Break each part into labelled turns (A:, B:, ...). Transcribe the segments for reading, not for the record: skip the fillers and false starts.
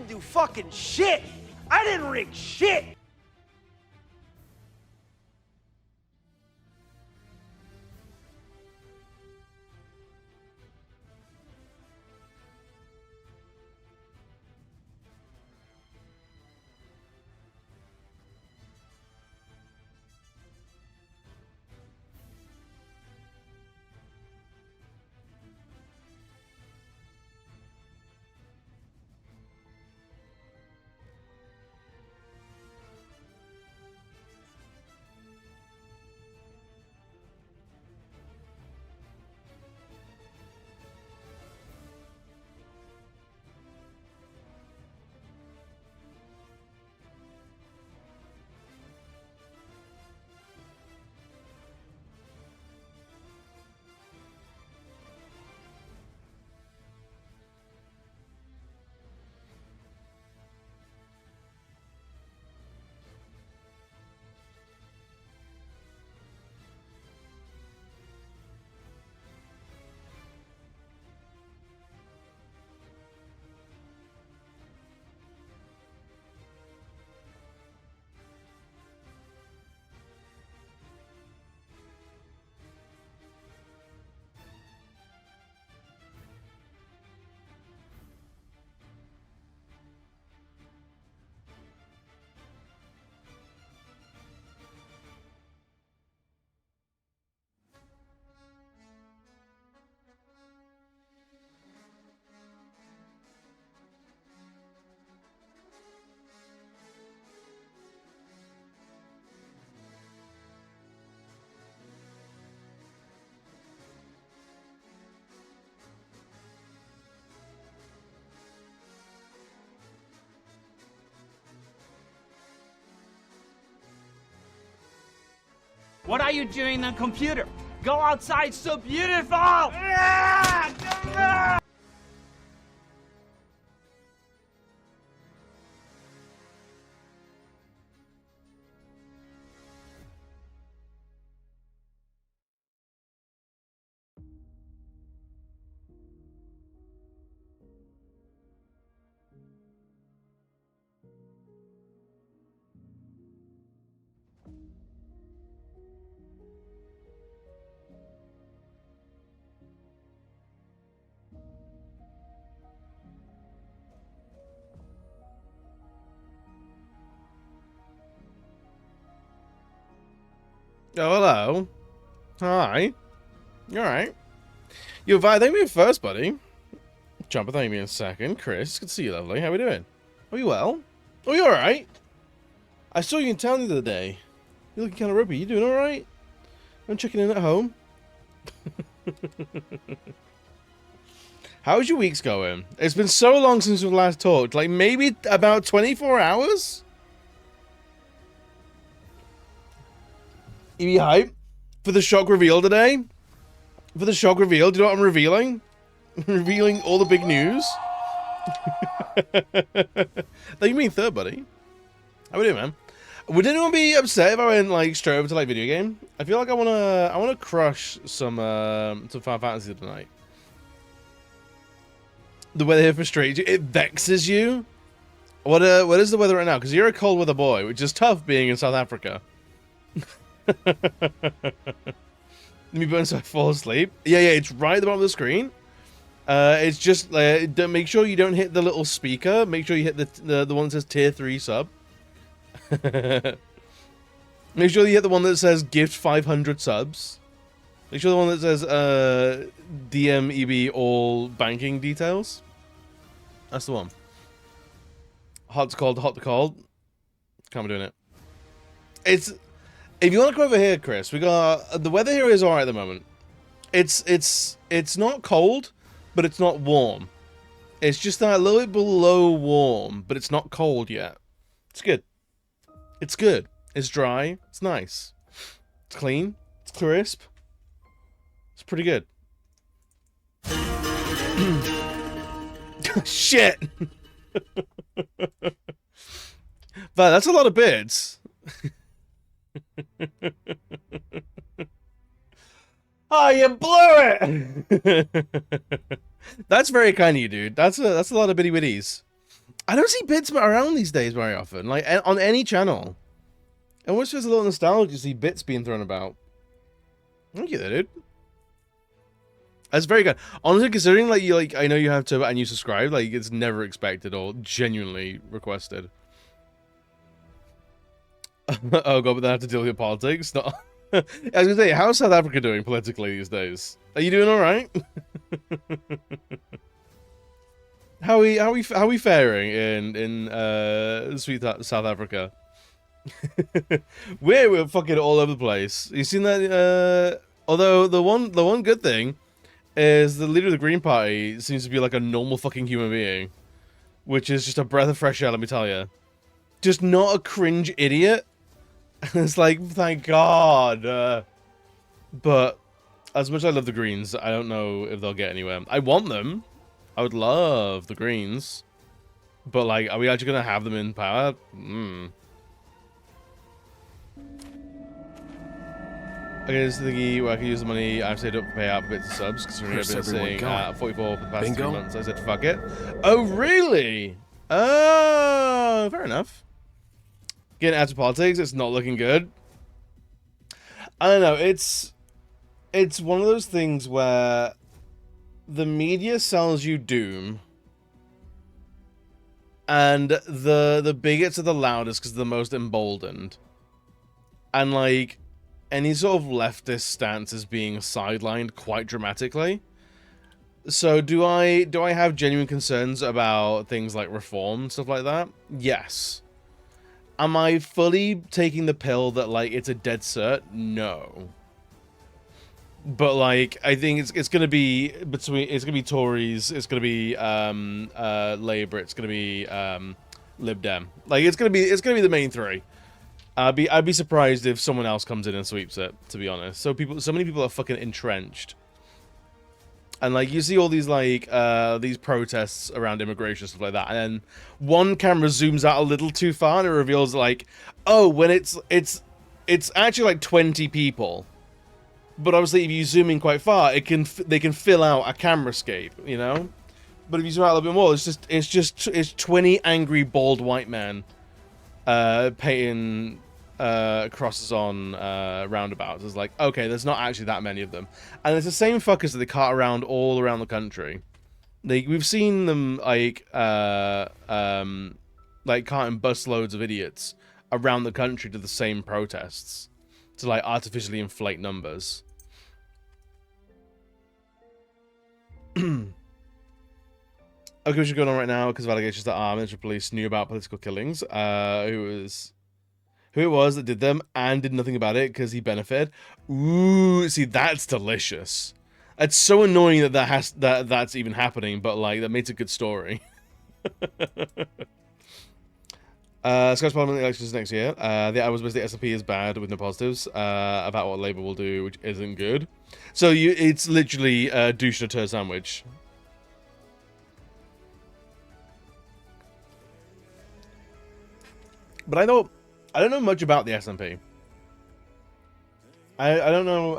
A: do fucking shit. I didn't rig shit.
B: What are you doing on computer? Go outside, so beautiful! Ah!
C: Oh, hello. Hi. You alright? You thank me first, buddy. Jumper, thank me in a second. Chris, good to see you, lovely. How we doing? Are you well? Are you alright? I saw you in town the other day. You're looking kind of ropey. You doing alright? I'm checking in at home. How's your weeks going? It's been so long since we last talked. Like, maybe about 24 hours? You be hype for the shock reveal today? For the shock reveal, do you know what I'm revealing? Revealing all the big news. No, you mean third, buddy? How we doing, man? Would anyone be upset if I went like straight over to like video game? I feel like I wanna crush some Final Fantasy tonight. The weather here frustrates you. It vexes you. What is the weather right now? Because you're a cold weather boy, which is tough being in South Africa. Me burn so I fall asleep. Yeah, it's right at the bottom of the screen. It's just make sure you don't hit the little speaker. Make sure you hit the one that says tier 3 sub. Make sure you hit the one that says gift 500 subs. Make sure the one that says DMEB all banking details. That's the one. Hot to cold, hot to cold. Can't be doing it. It's. If you want to come over here, Chris, we got the weather here is alright at the moment. It's not cold, but it's not warm. It's just that a little bit below warm, but it's not cold yet. It's good. It's good. It's dry. It's nice. It's clean. It's crisp. It's pretty good. Shit. But that's a lot of bits. Oh, you blew it! That's very kind of you, dude. That's a lot of bitty bitties. I don't see bits around these days very often, like on any channel. It almost feels a little nostalgic to see bits being thrown about. Thank you, there, dude. That's very good. Honestly, considering I know you have to and you subscribe, like it's never expected or genuinely requested. Oh god, but they have to deal with politics. No. I was gonna say, how's South Africa doing politically these days? Are you doing all right? How are we faring in sweet South Africa? we're fucking all over the place. You seen that? Although the one good thing is the leader of the Green Party seems to be like a normal fucking human being, which is just a breath of fresh air. Let me tell you, just not a cringe idiot. It's like, thank God. But as much as I love the Greens, I don't know if they'll get anywhere. I want them. I would love the Greens. But, like, are we actually going to have them in power? Okay, this is the thingy where I can use the money I've saved up to pay out for bits of subs, considering I've been sitting at 44 for the past 3 months. I said, fuck it. Oh, really? Oh, fair enough. Getting out of politics, it's not looking good. I don't know, it's one of those things where the media sells you doom, and the bigots are the loudest because they're the most emboldened. And like any sort of leftist stance is being sidelined quite dramatically. So do I have genuine concerns about things like reform and stuff like that? Yes. Am I fully taking the pill that, like, it's a dead cert? No. But, like, I think it's going to be Tories, it's going to be Labour, it's going to be Lib Dem. Like, it's going to be the main three. I'd be surprised if someone else comes in and sweeps it, to be honest. So many people are fucking entrenched. And, like, you see all these, like, these protests around immigration, stuff like that, and then one camera zooms out a little too far, and it reveals, like, oh, when it's actually, like, 20 people. But obviously, if you zoom in quite far, they can fill out a camera scape, you know? But if you zoom out a little bit more, it's 20 angry, bald white men, painting crosses on roundabouts. It's like, okay, there's not actually that many of them, and it's the same fuckers that they cart around all around the country. We've seen them like carting busloads of idiots around the country to the same protests to like artificially inflate numbers. Okay, what's going on right now because of allegations that our military police knew about political killings. Who it was that did them and did nothing about it because he benefited. Ooh, see, that's delicious. It's so annoying that that's even happening, but like that makes a good story. Scots Parliament elections next year. I was basically SNP is bad with no positives about what Labour will do, which isn't good. So it's literally douche and a turd sandwich. But I don't know much about the SNP. I don't know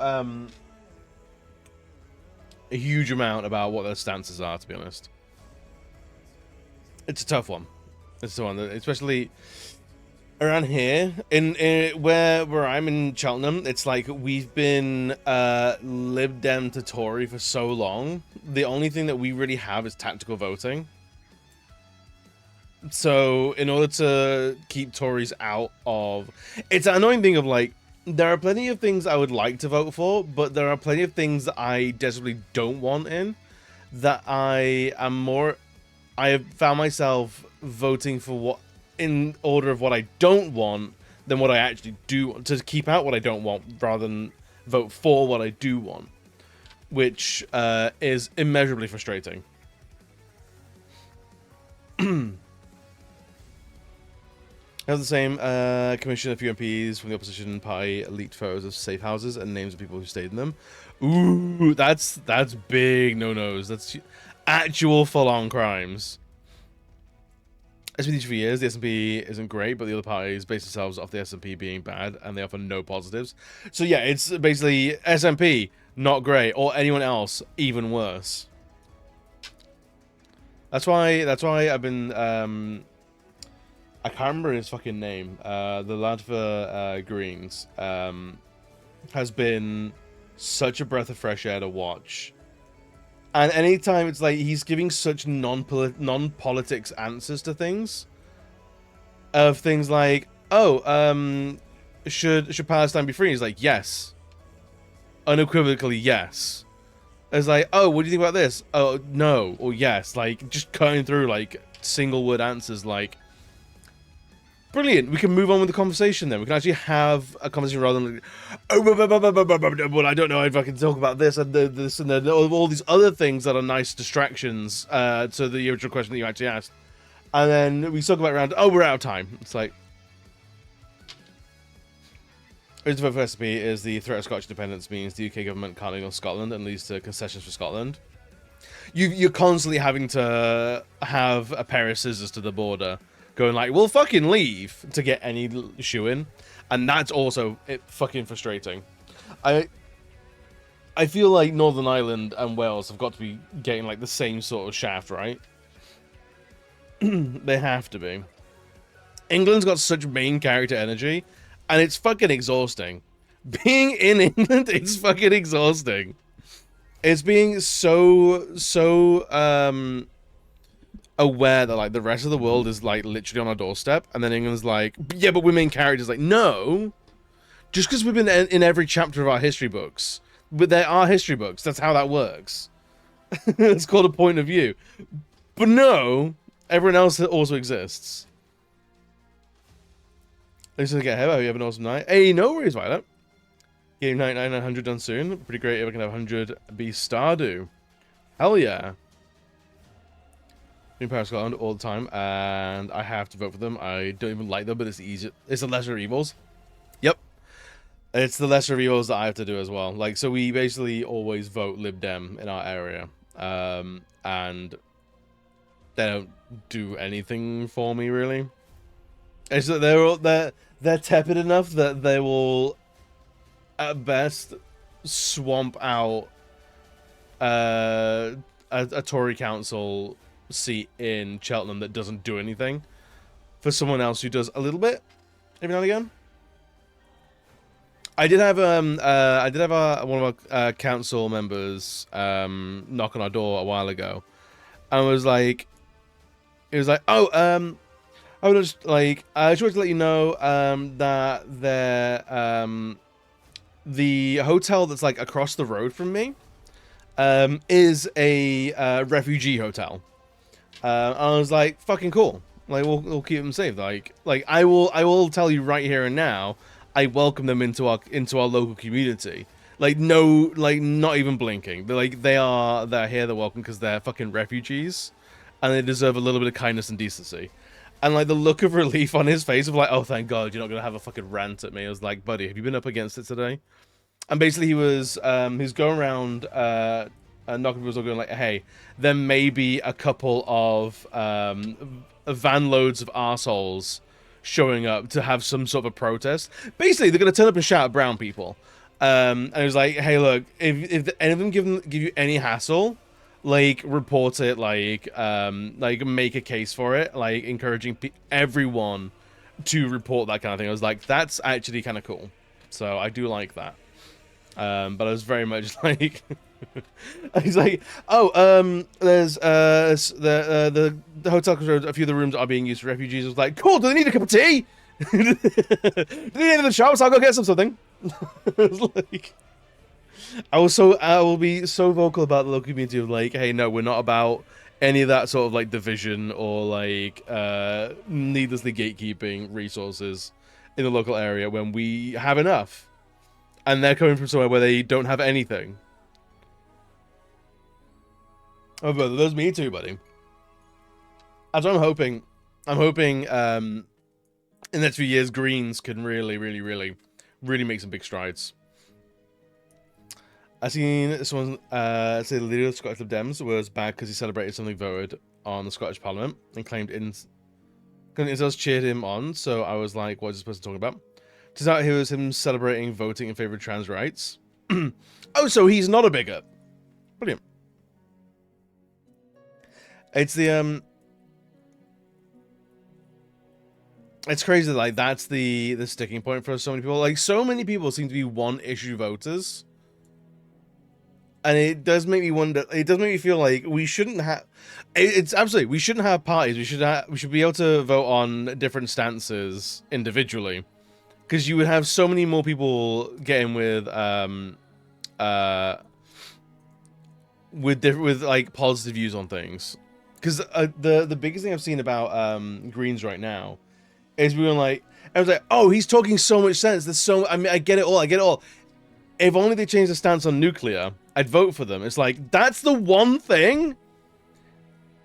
C: a huge amount about what their stances are, to be honest. It's a tough one. It's the one, especially around here in where I'm in Cheltenham. It's like we've been Lib Dem to Tory for so long. The only thing that we really have is tactical voting. So in order to keep Tories out of, it's an annoying thing of like, there are plenty of things I would like to vote for, but there are plenty of things that I desperately don't want in, that I have found myself voting for what, in order of what I don't want, than what I actually do, to keep out what I don't want, rather than vote for what I do want, which is immeasurably frustrating. Have the same commission. A few MPs from the opposition party leaked photos of safe houses and names of people who stayed in them. Ooh, that's big no-nos. That's actual full-on crimes. It's been for years. The SNP isn't great, but the other parties base themselves off the SNP being bad, and they offer no positives. So yeah, it's basically SNP not great, or anyone else even worse. That's why I've been I can't remember his fucking name. The lad for Greens has been such a breath of fresh air to watch. And anytime it's like he's giving such non-politics answers to things. Of things like, oh, should Palestine be free? He's like, yes. Unequivocally, yes. It's like, oh, what do you think about this? Oh, no, or yes. Like, just cutting through, like, single word answers, like, brilliant. We can move on with the conversation then. We can actually have a conversation rather than, like, oh, well, I don't know if I can talk about this and this and all these other things that are nice distractions to the original question that you actually asked. And then we talk about around, oh, we're out of time. It's like, Roosevelt recipe is the threat of Scottish independence means the UK government can't ignore Scotland and leads to concessions for Scotland. You're constantly having to have a pair of scissors to the border, going like, "We'll fucking leave" to get any shoe in, and that's also fucking frustrating. I feel like Northern Ireland and Wales have got to be getting like the same sort of shaft, right? They have to be. England's got such main character energy. And it's fucking exhausting. Being in England, it's fucking exhausting. It's being so aware that like the rest of the world is like literally on our doorstep, and then England's like, yeah, but we're main characters. Like, no, just because we've been in every chapter of our history books, but there are history books. That's how that works. It's called a point of view. But no, everyone else also exists. Thanks for the get here. Hope you have an awesome night. Hey, no worries, Violet. Game 99, 100 done soon. Pretty great if I can have 100 be Stardew. Hell yeah. In Paris, Scotland all the time, and I have to vote for them. I don't even like them, but it's easy. It's the lesser of evils. Yep. It's the lesser of evils that I have to do as well. Like, so we basically always vote Lib Dem in our area. And they don't do anything for me, really. It's that they're tepid enough that they will, at best, swamp out a Tory council seat in Cheltenham that doesn't do anything for someone else who does a little bit every now and again. I did have one of our council members knock on our door a while ago, and it was like, oh, I was just like, I just wanted to let you know that the hotel that's like across the road from me is a refugee hotel. I was like, fucking cool. Like, we'll keep them safe. Like I will tell you right here and now, I welcome them into our local community. Like, no, like, not even blinking. They're here, they're welcome because they're fucking refugees, and they deserve a little bit of kindness and decency. And, like, the look of relief on his face of, like, oh, thank God, you're not going to have a fucking rant at me. I was like, buddy, have you been up against it today? And basically he was going around knocking people, going like, hey, there may be a couple of van loads of arseholes showing up to have some sort of a protest. Basically, they're going to turn up and shout at brown people. And it was like, hey, look, if any of them give you any hassle, like, report it, like make a case for it, like, encouraging everyone to report that kind of thing. I was like, that's actually kind of cool. So I do like that. But I was very much like, he's like, oh, there's the hotel control, a few of the rooms are being used for refugees. I was like, cool. Do they need a cup of tea? Do they need in the shops? I'll go get something. I was like, I will be so vocal about the local community of like, hey, no, we're not about any of that sort of like division or like needlessly gatekeeping resources in the local area when we have enough. And they're coming from somewhere where they don't have anything. Oh, brother, there's me too, buddy. That's what I'm hoping. I'm hoping in the next few years, Greens can really make some big strides. I seen someone say the leader of the Scottish Lib Dems was bad because he celebrated something voted on the Scottish Parliament and claimed incels cheered him on. So I was like, what is this person talking about? Turns out it was him celebrating voting in favor of trans rights. Oh, so he's not a bigot. Brilliant. It's the it's crazy, like that's the sticking point for so many people. Like so many people seem to be one issue voters. And it does make me wonder, it does make me feel like we shouldn't have, it's absolutely, we shouldn't have parties. We should be able to vote on different stances individually. Because you would have so many more people getting with like positive views on things. Because the biggest thing I've seen about Greens right now is we were like, I was like, oh, he's talking so much sense. There's so, I mean, I get it all. I get it all. If only they changed the stance on nuclear, I'd vote for them. It's like, that's the one thing,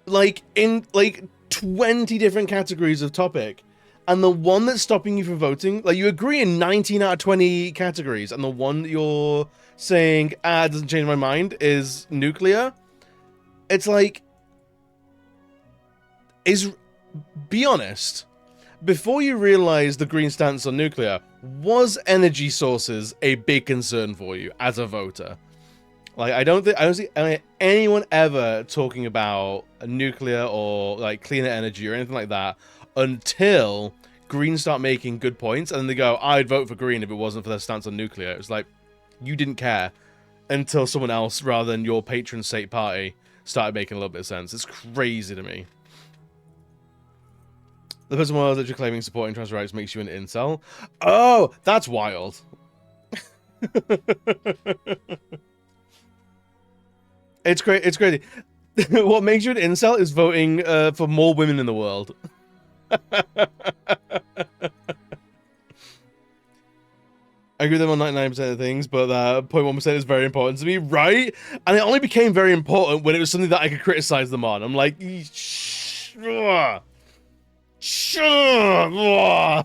C: like, in, like, 20 different categories of topic, and the one that's stopping you from voting, like, you agree in 19 out of 20 categories, and the one that you're saying, it doesn't change my mind, is nuclear. It's like, be honest, before you realize the green stance on nuclear, was energy sources a big concern for you as a voter? Like, I don't see anyone ever talking about nuclear or like cleaner energy or anything like that until Greens start making good points, and then they go, I'd vote for Green if it wasn't for their stance on nuclear. It's like, you didn't care until someone else, rather than your patron state party, started making a little bit of sense. It's crazy to me. The person that you're claiming supporting trans rights makes you an incel. Oh, that's wild. It's great. It's crazy. What makes you an incel is voting for more women in the world. I agree with them on 99% of things, but 0.1% is very important to me, right? And it only became very important when it was something that I could criticize them on. I'm like, sure. I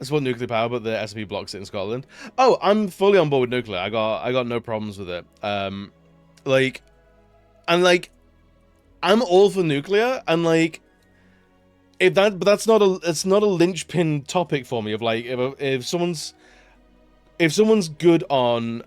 C: support nuclear power, but the SNP blocks it in Scotland. Oh, I'm fully on board with nuclear. I got no problems with it. Like, I'm all for nuclear, and like, but that's not a linchpin topic for me. Of like, if someone's good on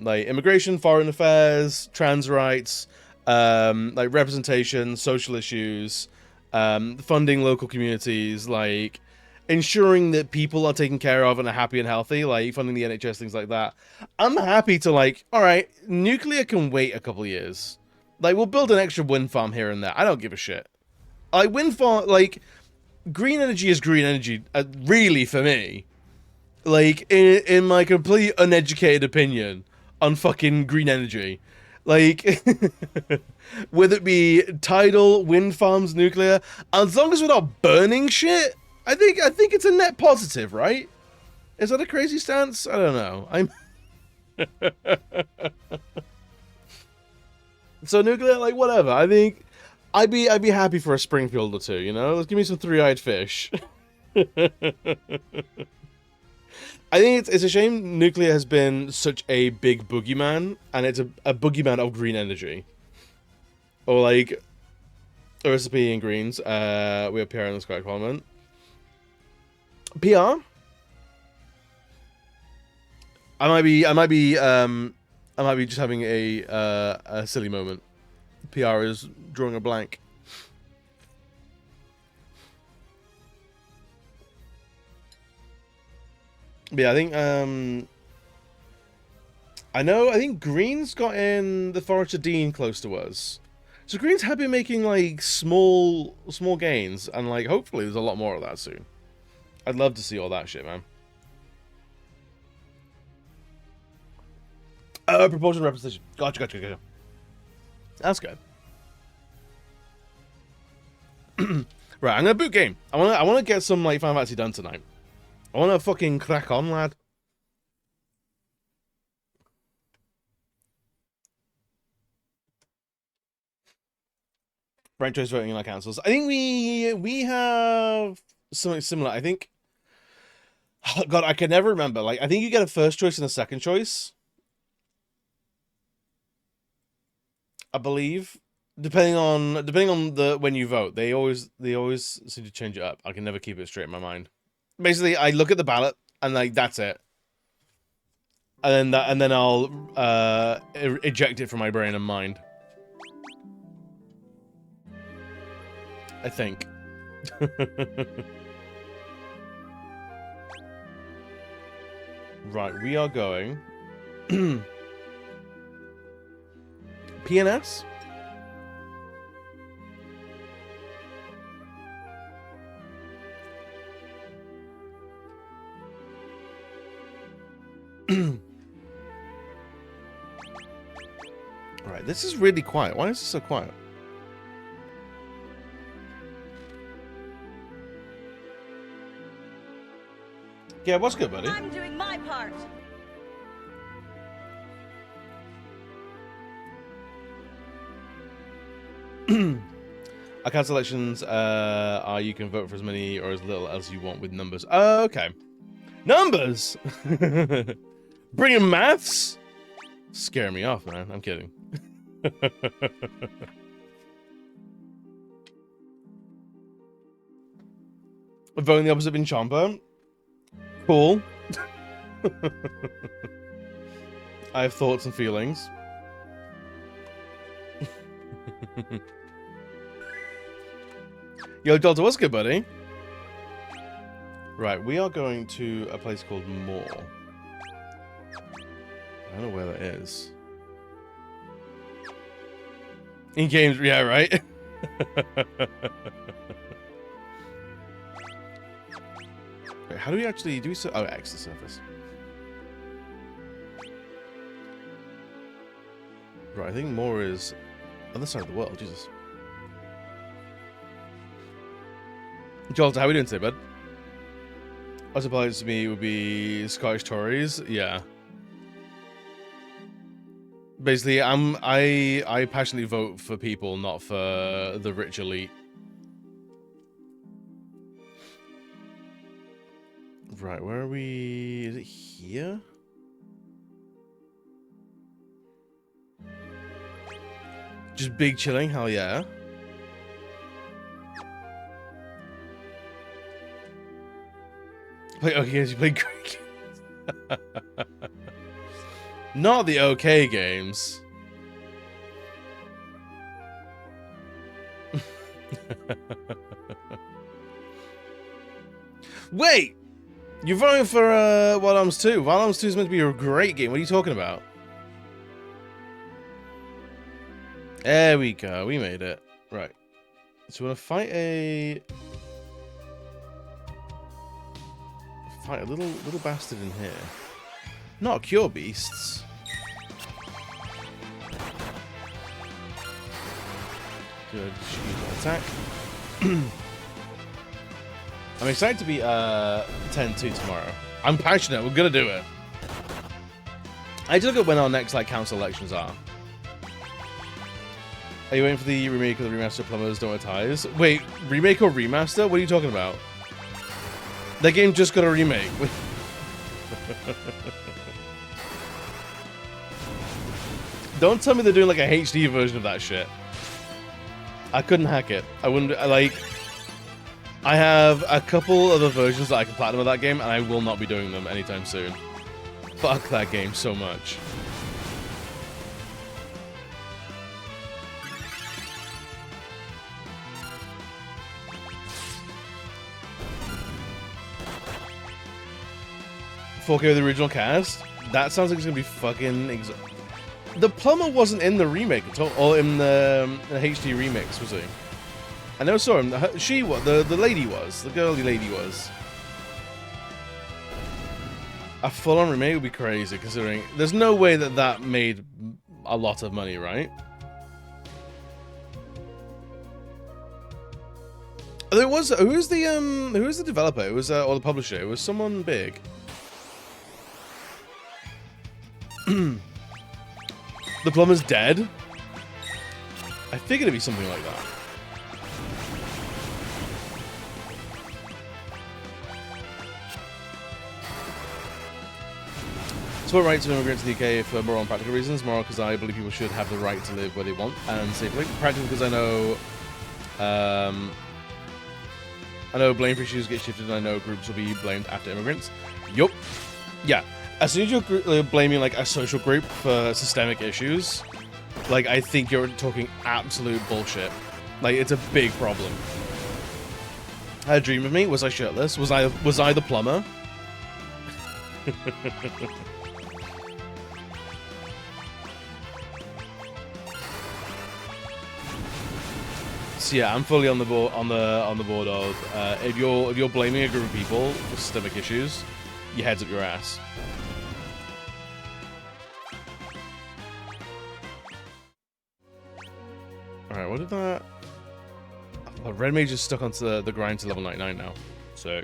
C: like immigration, foreign affairs, trans rights, like representation, social issues, funding local communities, like ensuring that people are taken care of and are happy and healthy, like funding the NHS, things like that, I'm happy to like, all right, nuclear can wait a couple of years. Like, we'll build an extra wind farm here and there. I don't give a shit. Like, wind farm, like, green energy is green energy, really, for me. Like, in my completely uneducated opinion on fucking green energy. Like, whether it be tidal, wind farms, nuclear, as long as we're not burning shit, I think it's a net positive, right? Is that a crazy stance? I don't know. So nuclear, like, whatever. I think I'd be happy for a Springfield or two, you know? Let's give me some three-eyed fish. I think it's a shame nuclear has been such a big boogeyman, and it's a boogeyman of green energy. Or like OSP and Greens, we have PR in the Sky Parliament. PR? I might be just having a silly moment. PR is drawing a blank. But yeah, I think I think Greens got in the Forest of Dean close to us. So Greens have been making like small gains, and like hopefully there's a lot more of that soon. I'd love to see all that shit, man. Proportional representation. Gotcha. That's good. Right, I'm gonna boot game. I wanna get some like Final Fantasy done tonight. I wanna fucking crack on, lad. Right choice voting in our councils. I think we have something similar. I think. Oh, God, I can never remember. Like, I think you get a first choice and a second choice. I believe, depending on the when you vote, they always seem to change it up. I can never keep it straight in my mind. Basically, I look at the ballot and like that's it, and then I'll eject it from my brain and mind. I think. Right, we are going PNS. Alright, this is really quiet. Why is this so quiet? Yeah, what's good, buddy?
D: I'm doing my part.
C: Our cancel elections are you can vote for as many or as little as you want with numbers. Oh, okay. Numbers! Bringing maths? Scaring me off, man. I'm kidding. Voting the opposite of Enchompa. Cool. I have thoughts and feelings. Yo, Delta, what's good, buddy? Right, we are going to a place called Moor. I don't know where that is. In games, yeah, right? Wait, how do we actually do so? Oh, X the surface. Right, I think Moor is on the side of the world. Jesus. Jolta, how are we doing today, bud? What applies to me would be Scottish Tories. Yeah. Basically, I passionately vote for people, not for the rich elite. Right, where are we? Is it here? Just big chilling, hell yeah. Play OK games, you play Greek. Not the OK games. Wait! You're voting for Wild Arms 2. Wild Arms 2 is meant to be a great game. What are you talking about? There we go. We made it. Right. So we're gonna fight a little bastard in here. Not cure beasts. Good. Attack. I'm excited to be 10-2 tomorrow. I'm passionate. We're gonna do it. I just look at when our next council elections are. Are you waiting for the remake or the remaster of Plumbers Don't Wear Ties? Wait, remake or remaster? What are you talking about? That game just got a remake. Don't tell me they're doing like a HD version of that shit. I couldn't hack it. I wouldn't I have a couple of the versions that I can platinum of that game, and I will not be doing them anytime soon. Fuck that game so much. $4K with the original cast? That sounds like it's gonna be fucking The plumber wasn't in the remake at all, or in the HD remix, was he? I never saw him. She was. The lady was. The girly lady was. A full-on remake would be crazy, considering there's no way that that made a lot of money, right? There was. Who was the developer? It was or the publisher. It was someone big. The plumber's dead? I figured it'd be something like that. Support rights of immigrants in the UK for moral and practical reasons. Moral because I believe people should have the right to live where they want and safely. Practical because I know blame for issues get shifted and I know groups will be blamed after immigrants. Yup. Yeah. As soon as you're blaming like a social group for systemic issues, like I think you're talking absolute bullshit. Like it's a big problem. Had a dream of me. Was I shirtless? Was I the plumber? So yeah, I'm fully on the board on the board of if you're blaming a group of people for systemic issues, your head's up your ass. All right, what did that? Oh, Red Mage is stuck onto the grind to level 99 now. So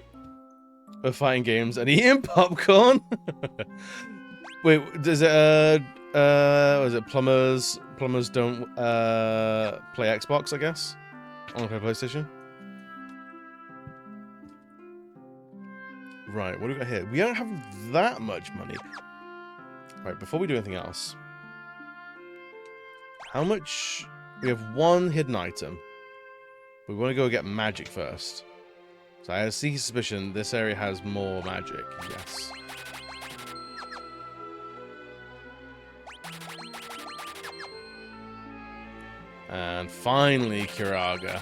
C: we're fighting games and eating popcorn. Wait, does it was it plumbers don't play Xbox, I guess? On PlayStation. Right, what do we got here? We don't have that much money. Right, before we do anything else, how much? We have one hidden item. We want to go get magic first. So I have a sneaky suspicion this area has more magic. Yes. And finally, Kiraga.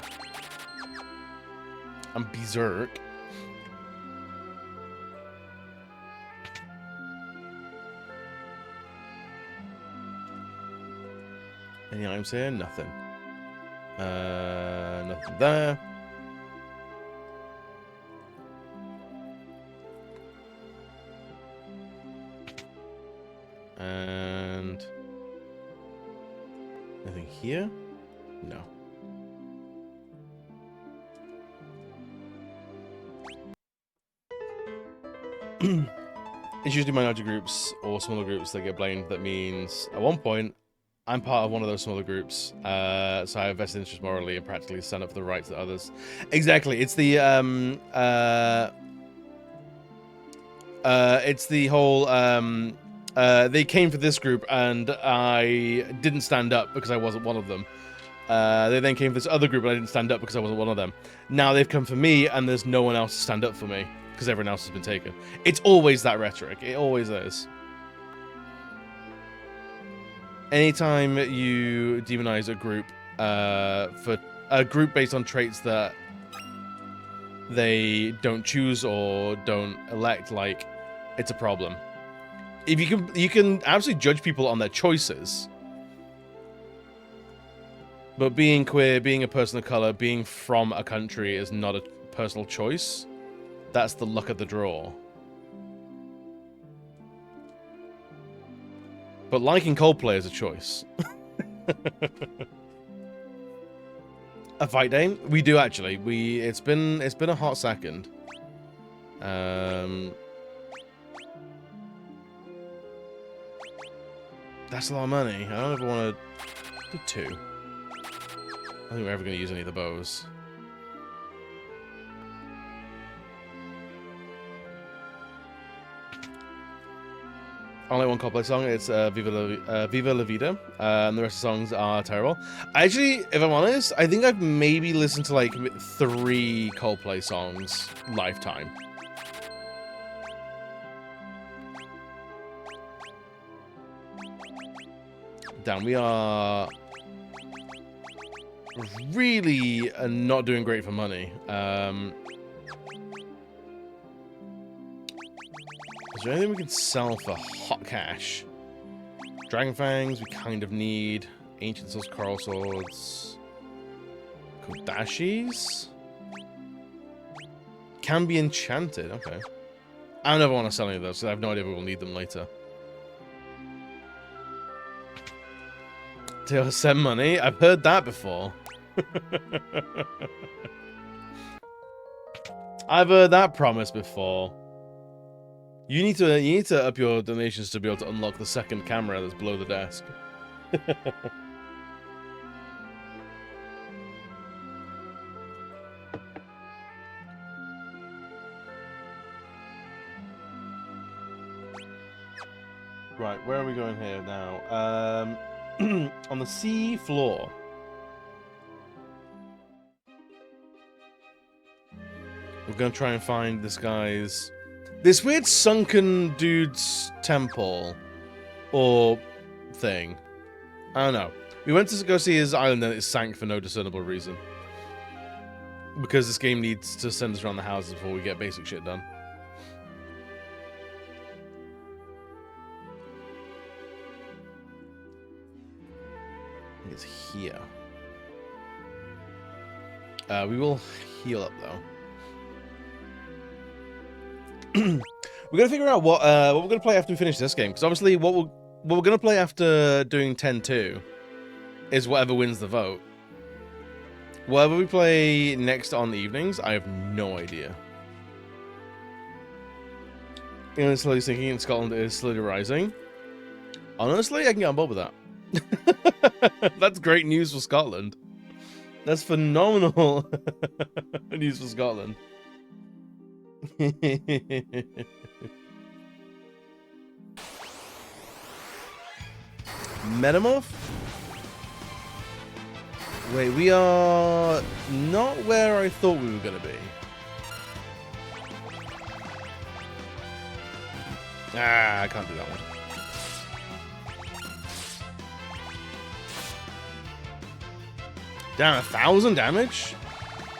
C: I'm Berserk. Any items here? Nothing. Nothing there. And nothing here? No. It's usually minority groups or smaller groups that get blamed. That means at one point I'm part of one of those smaller groups, so I have vested interest morally and practically stand up for the rights of others. Exactly, it's the whole they came for this group and I didn't stand up because I wasn't one of them. They then came for this other group and I didn't stand up because I wasn't one of them. Now they've come for me and there's no one else to stand up for me because everyone else has been taken. It's always that rhetoric. It always is. Anytime you demonize a group for a group based on traits that they don't choose or don't elect, like, it's a problem. If you can absolutely judge people on their choices, but being queer, being a person of color, being from a country is not a personal choice. That's the luck of the draw. But liking Coldplay is a choice. A fight day? We do actually. It's been a hot second. That's a lot of money. I don't ever want to do 2. I don't think we're ever going to use any of the bows. Only one Coldplay song. It's Viva La Vida. And the rest of the songs are terrible. Actually, if I'm honest, I think I've maybe listened to like 3 Coldplay songs lifetime. Damn, we are really not doing great for money. Is there anything we can sell for hot cash? Dragon Fangs, we kind of need. Ancient Swords, Coral Swords. Kodashis? Can be enchanted, okay. I don't ever want to sell any of those, so I have no idea if we'll need them later. To send money? I've heard that before. I've heard that promise before. You need to up your donations to be able to unlock the second camera that's below the desk. Right, where are we going here now? On the sea floor. We're gonna try and find this weird sunken dude's temple or thing. I don't know. We went to go see his island and it sank for no discernible reason. because this game needs to send us around the houses before we get basic shit done. I think it's here. We will heal up though. We're gonna figure out what we're gonna play after we finish this game, because obviously what we're gonna play after doing 10-2 is whatever wins the vote. Whatever we play next on the evenings, I have no idea. England slowly sinking and Scotland is slowly rising. Honestly, I can get on board with that. That's great news for Scotland. That's phenomenal news for Scotland. Metamorph? Wait, we are not where I thought we were going to be. Ah, I can't do that one. Damn, 1,000 damage?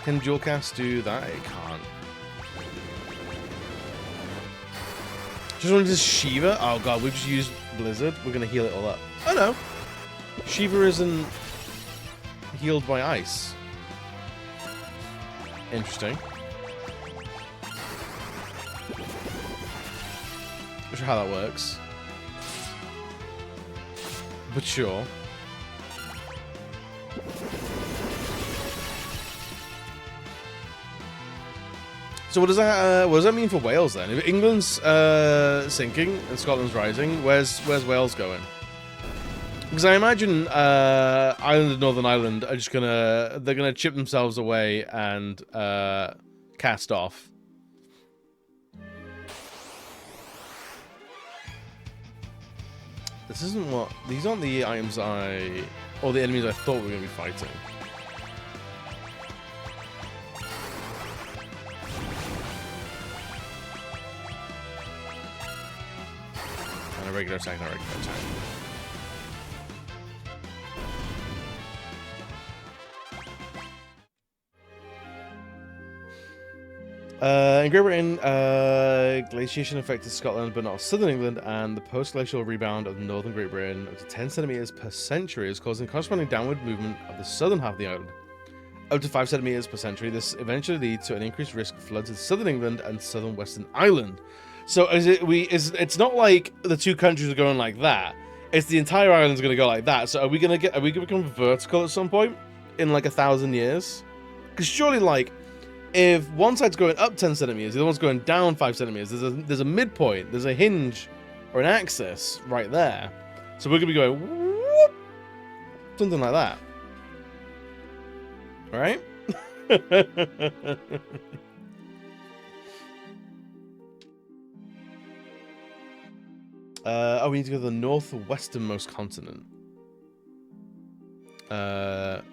C: Can dual cast do that? It can't. Just wanted to Shiva? Oh god, we've just used Blizzard. We're gonna heal it all up. Oh no! Shiva isn't healed by ice. Interesting. Not sure how that works. But sure. So what does that mean for Wales then? If England's sinking and Scotland's rising, where's Wales going? Because I imagine Ireland and Northern Ireland are just they're gonna chip themselves away and cast off. This isn't what these aren't the items or the enemies I thought we were gonna be fighting. And a regular attack and a regular attack. In Great Britain, glaciation affected Scotland but not southern England, and the post-glacial rebound of northern Great Britain up to 10 centimeters per century is causing corresponding downward movement of the southern half of the island. Up to 5 centimeters per century, this eventually leads to an increased risk of floods in southern England and southern Western Ireland. So it's not like the two countries are going like that. It's the entire island's going to go like that. So are we going to become vertical at some point in like 1,000 years? Because surely, like, if one side's going up 10 centimeters, the other one's going down 5 centimeters, there's a midpoint, there's a hinge or an axis right there. So we're going to be going whoop, something like that. Right? Oh, we need to go to the northwesternmost continent. Up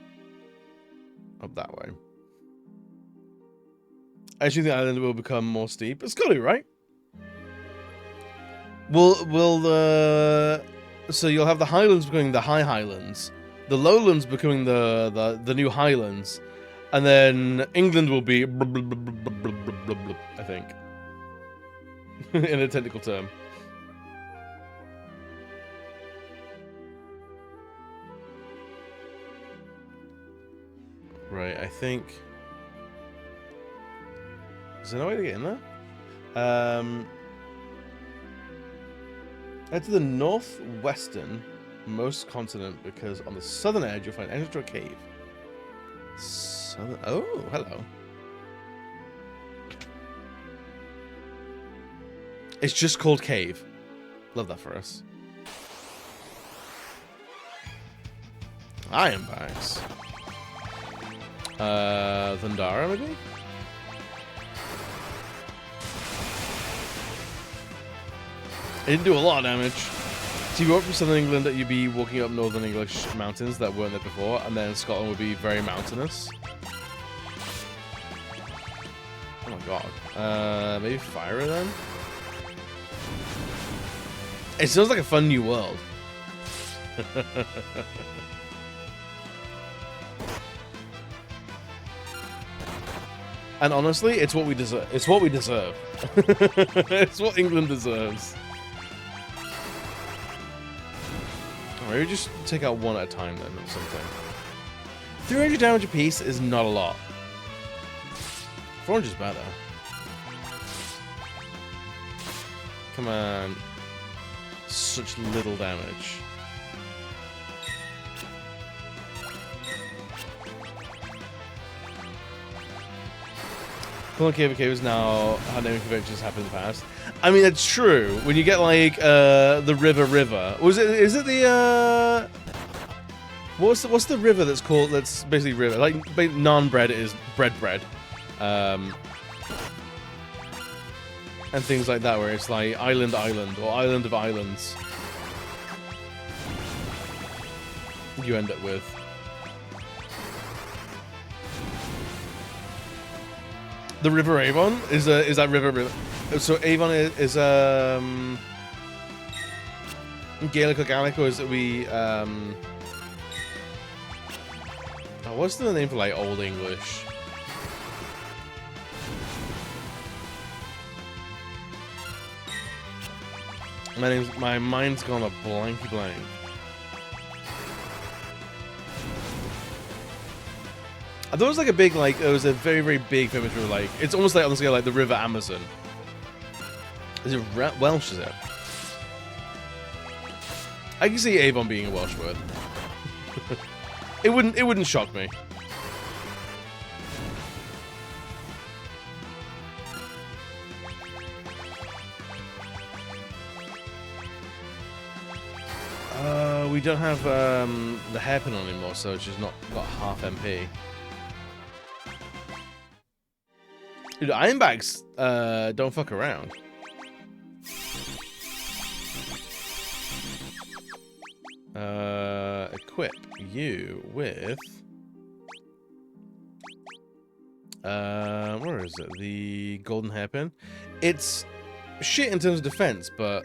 C: that way. I actually think the island will become more steep. It's got to, right? So you'll have the highlands becoming the high highlands, the lowlands becoming the new highlands, and then England will be I think. In a technical term. Right, I think. Is there no way to get in there? Head to the northwestern most continent, because on the southern edge you'll find entrance to a cave. Oh, hello. It's just called cave. Love that for us. Iron bags. Thundara, maybe? It didn't do a lot of damage. So you go up from southern England, you'd be walking up northern English mountains that weren't there before, and then Scotland would be very mountainous. Oh my god. Maybe Fire then? It sounds like a fun new world. And honestly, it's what we deserve. It's what we deserve. It's what England deserves. Maybe just take out one at a time then, or something. 300 damage apiece is not a lot. 400 is better. Come on. Such little damage. KVK was now how naming conventions happened in the past. I mean, it's true. When you get like the river, was it? Is it the what's the river that's called? That's basically river. Like non-bread is bread. And things like that, where it's like island or island of islands. You end up with. The River Avon is that river. So Avon is Gaelic or Gaelic, or is it we oh, what's the name for like Old English? My mind's gone a blanky blank. There was like a big, like, there was a very, very big famous river, like, it's almost like on the scale like the River Amazon. Is it Welsh, is it? I can see Avon being a Welsh word. It wouldn't shock me. We don't have the hairpin on anymore, so it's just not got half MP. Dude, Ironbacks don't fuck around. Equip you with where is it? The golden hairpin. It's shit in terms of defense, but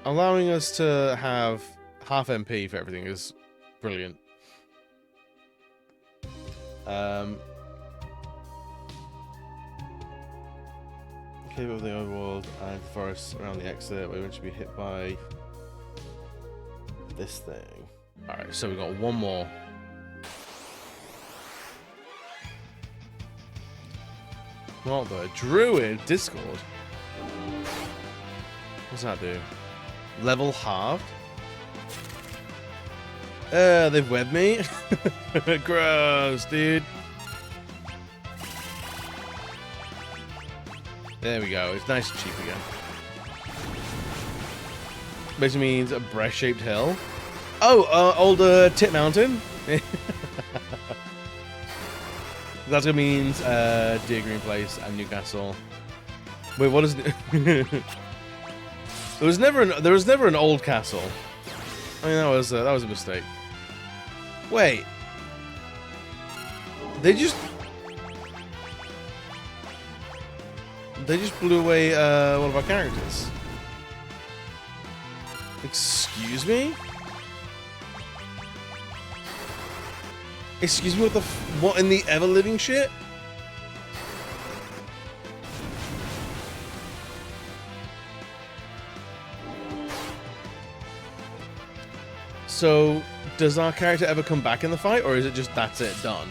C: allowing us to have half MP for everything is brilliant. Cave of the overworld and forests around the exit. We want to be hit by this thing. Alright, so we got one more. What the Druid Discord? What's that do? Level halved? They've webbed me? Gross, dude. There we go. It's nice and cheap again. Basically means a breast-shaped hill. Oh, old Tit Mountain. That's gonna mean Deer Green Place and Newcastle. Wait, what is it? There was never an old castle. I mean, that was a mistake. Wait. They just blew away one of our characters. Excuse me? Excuse me, what in the ever-living shit? So, does our character ever come back in the fight, or is it just that's it, done?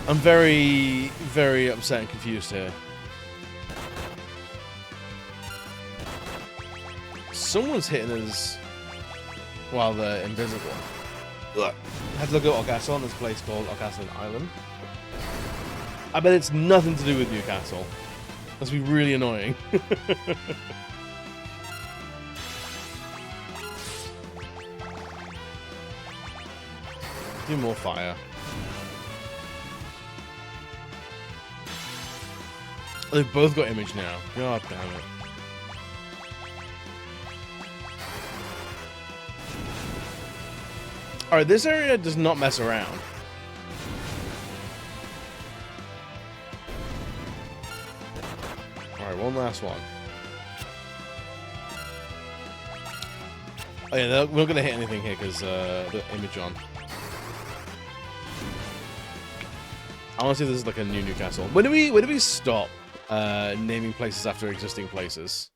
C: I'm very, very upset and confused here. Someone's hitting us while they're invisible. Ugh. I had to look at Newcastle on this place called Newcastle Island. I bet it's nothing to do with Newcastle. Must be really annoying. Do more fire. They've both got image now. God damn it. Alright, this area does not mess around. Alright, one last one. Oh yeah, we're not gonna hit anything here because the image on. I want to see if this is like a new Newcastle. When do we stop naming places after existing places?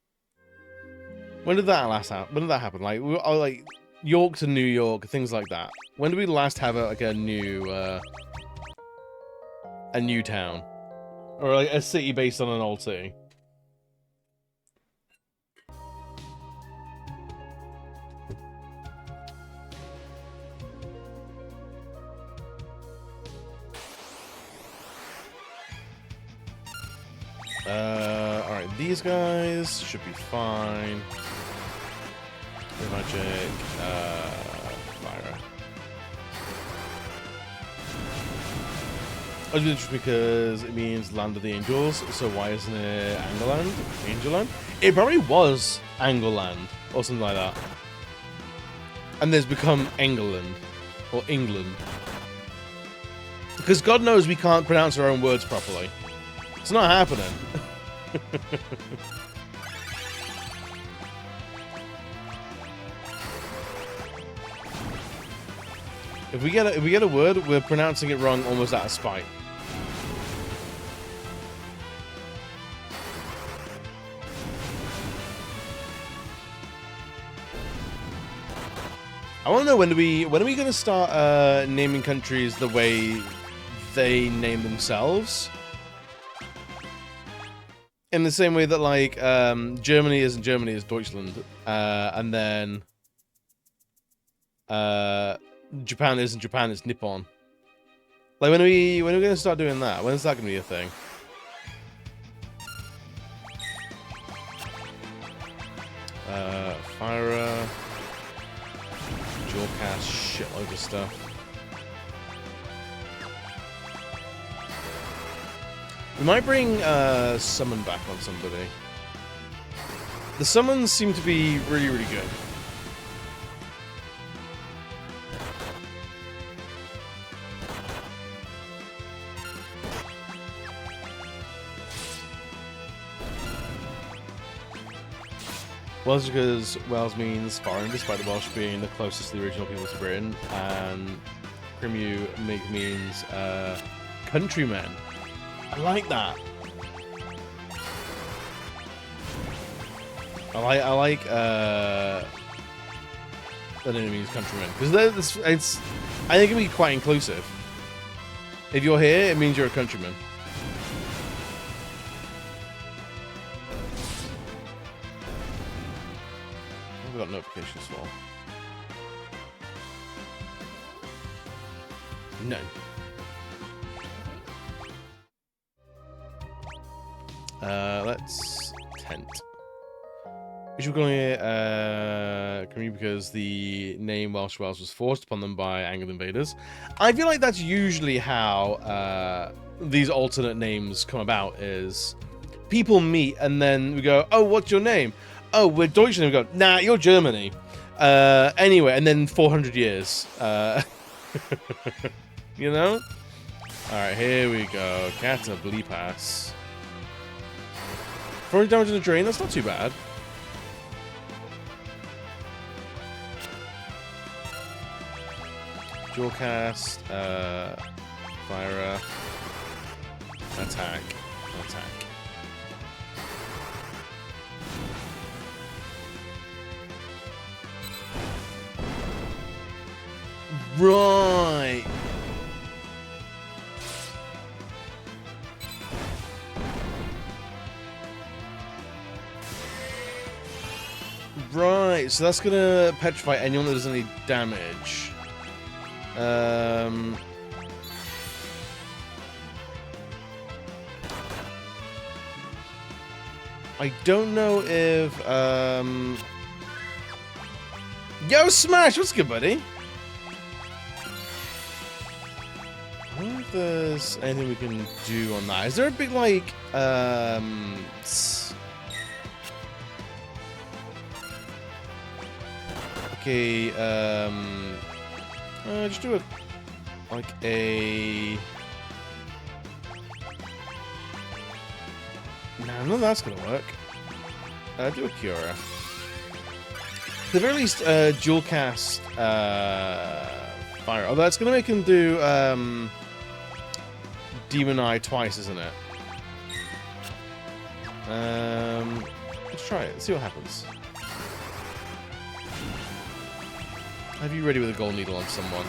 C: When did that last happen? When did that happen? Like like York to New York, things like that. When did we last have like a new town, or like a city based on an old city? Alright, these guys should be fine. Magic, Fire. I was interested because it means Land of the Angels, so why isn't it Angerland? Angelland? It probably was Angleland, or something like that. And there's become England, or England. Because God knows we can't pronounce our own words properly. It's not happening. If we get a word, we're pronouncing it wrong almost out of spite. I want to know when are we going to start naming countries the way they name themselves? In the same way that, like, Germany isn't Germany, it's Deutschland. And then Japan isn't Japan, it's Nippon. Like, when are we going to start doing that? When is that going to be a thing? Fire, Jawcast, shitload of stuff. We might bring summon back on somebody. The summons seem to be really, really good. Welsh because Wales means foreign, despite the Welsh being the closest to the original people to Britain, and Crimew means countrymen. I like that. I like that it means countrymen because it's. I think it can be quite inclusive. If you're here, it means you're a countryman. What have we got notifications for? No. Let's tent. We should be calling it Crimew because the name Welsh Wales was forced upon them by Angled invaders. I feel like that's usually how these alternate names come about, is people meet and then we go, oh, what's your name? Oh, we're Deutschland. And we go, nah, you're Germany. Anyway, and then 400 years. You know? Alright, here we go. Catabli Pass. 400 damage in the drain, that's not too bad. Jawcast, Fire, attack. Right. Right, so that's gonna petrify anyone that does any damage. I don't know if Yo, Smash, what's good, buddy? I wonder if there's anything we can do on that. Is there a big like okay, just do a no, none of that's gonna work. Do a Cura. the very least, dual cast fire. Although that's gonna make him do Demon Eye twice, isn't it? Let's try it. See what happens. Have you ready with a gold needle on someone?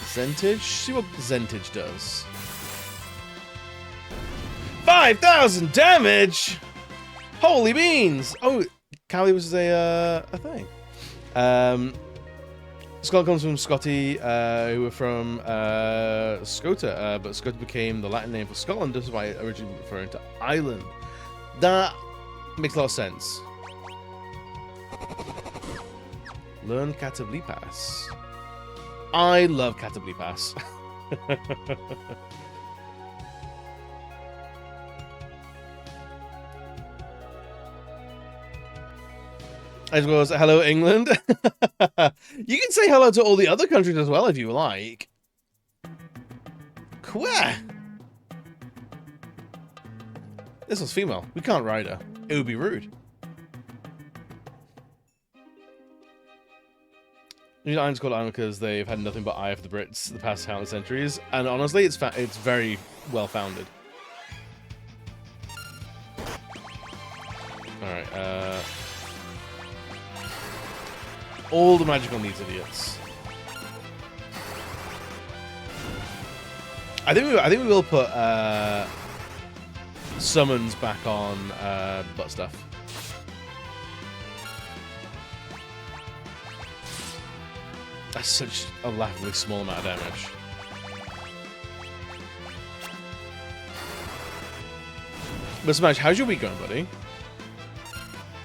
C: Zentage? See what Zentage does. 5,000 damage! Holy beans! Oh, Callie was a thing. Scott comes from Scotty, who were from Scota, but Scota became the Latin name for Scotland, despite originally referring to Ireland. That makes a lot of sense. Learn Catablipas. I love Catablipas. As well as hello, England. You can say hello to all the other countries as well if you like. Quah! This one's female. We can't ride her. It would be rude. New Zealand's called Ireland because they've had nothing but eye for the Brits the past countless centuries, and honestly, it's very well founded. All right. All the magical needs idiots. I think we will put summons back on butt stuff. That's such a laughably small amount of damage. But Smash, how's your week going, buddy?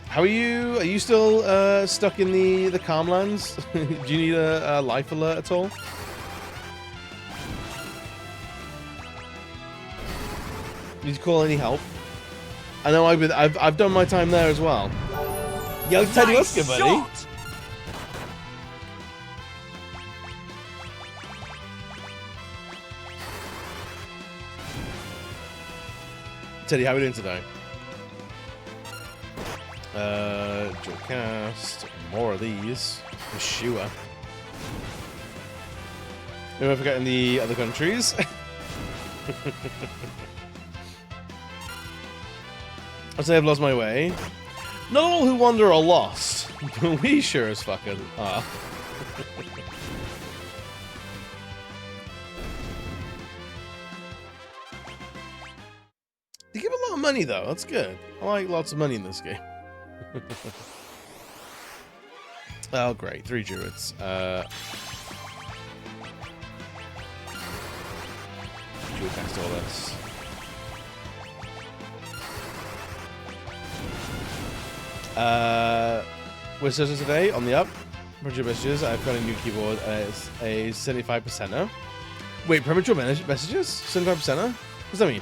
C: How are you? Are you still stuck in the Calmlands? Do you need a life alert at all? Need to call any help? I know I've done my time there as well. Young Teddy Oscar, buddy.
A: Shot!
C: Teddy, how are we doing today? Dual cast, more of these, for sure. Maybe I'm forgetting the other countries. I say I've lost my way. Not all who wander are lost, but we sure as fucking are. They give a lot of money though, that's good. I like lots of money in this game. Oh great, 3 druids. Druid cast all this. Wizards today on the up. Premature messages. I've got a new keyboard. It's a 75%er. Wait, premature messages? 75%er? What does that mean?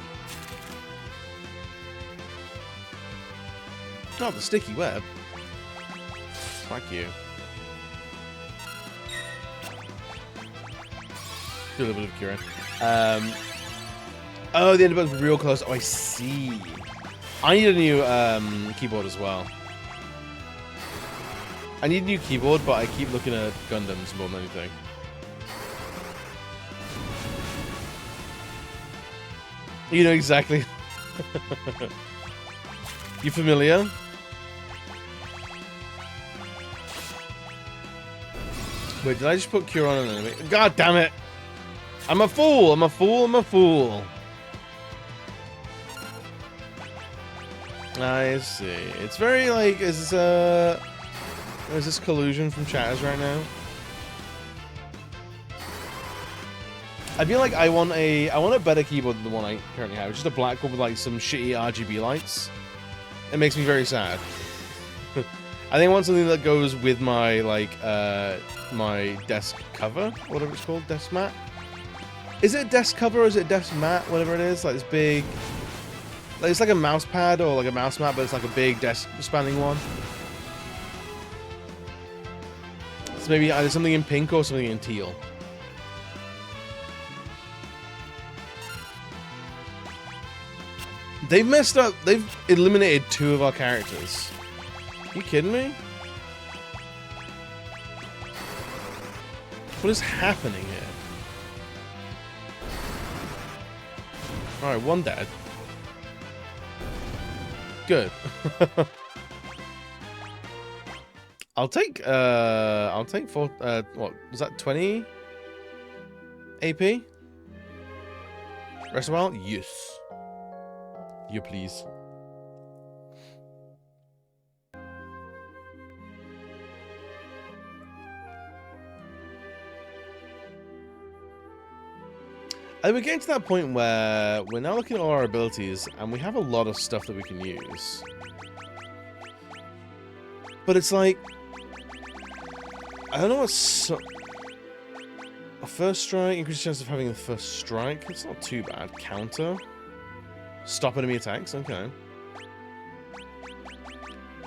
C: Oh, the sticky web. Fuck you. Do a little bit of curing. Oh, the end button's real close. Oh, I see. I need a new keyboard as well. I need a new keyboard, but I keep looking at Gundams more than anything. You know exactly. You familiar? Wait, did I just put cure on an enemy? God damn it! I'm a fool! I'm a fool! I'm a fool! I see. It's very like, is this collusion from Chatters right now? I feel like I want a better keyboard than the one I currently have. Just a black one with like some shitty RGB lights. It makes me very sad. I think I want something that goes with my like my desk cover, whatever it's called, desk mat. Is it a desk cover or is it a desk mat? Whatever it is, like this big, like it's like a mouse pad or like a mouse mat, but it's like a big desk spanning one. So maybe either something in pink or something in teal. They've messed up. They've eliminated 2 of our characters. Are you kidding me? What is happening here? Alright, 1 dead. Good. I'll take 4 what was that, 20 AP? Rest of a while? Yes. You please. And we're getting to that point where we're now looking at all our abilities, and we have a lot of stuff that we can use. But it's like, I don't know what's a first strike, increased chance of having the first strike. It's not too bad. Counter. Stop enemy attacks. Okay.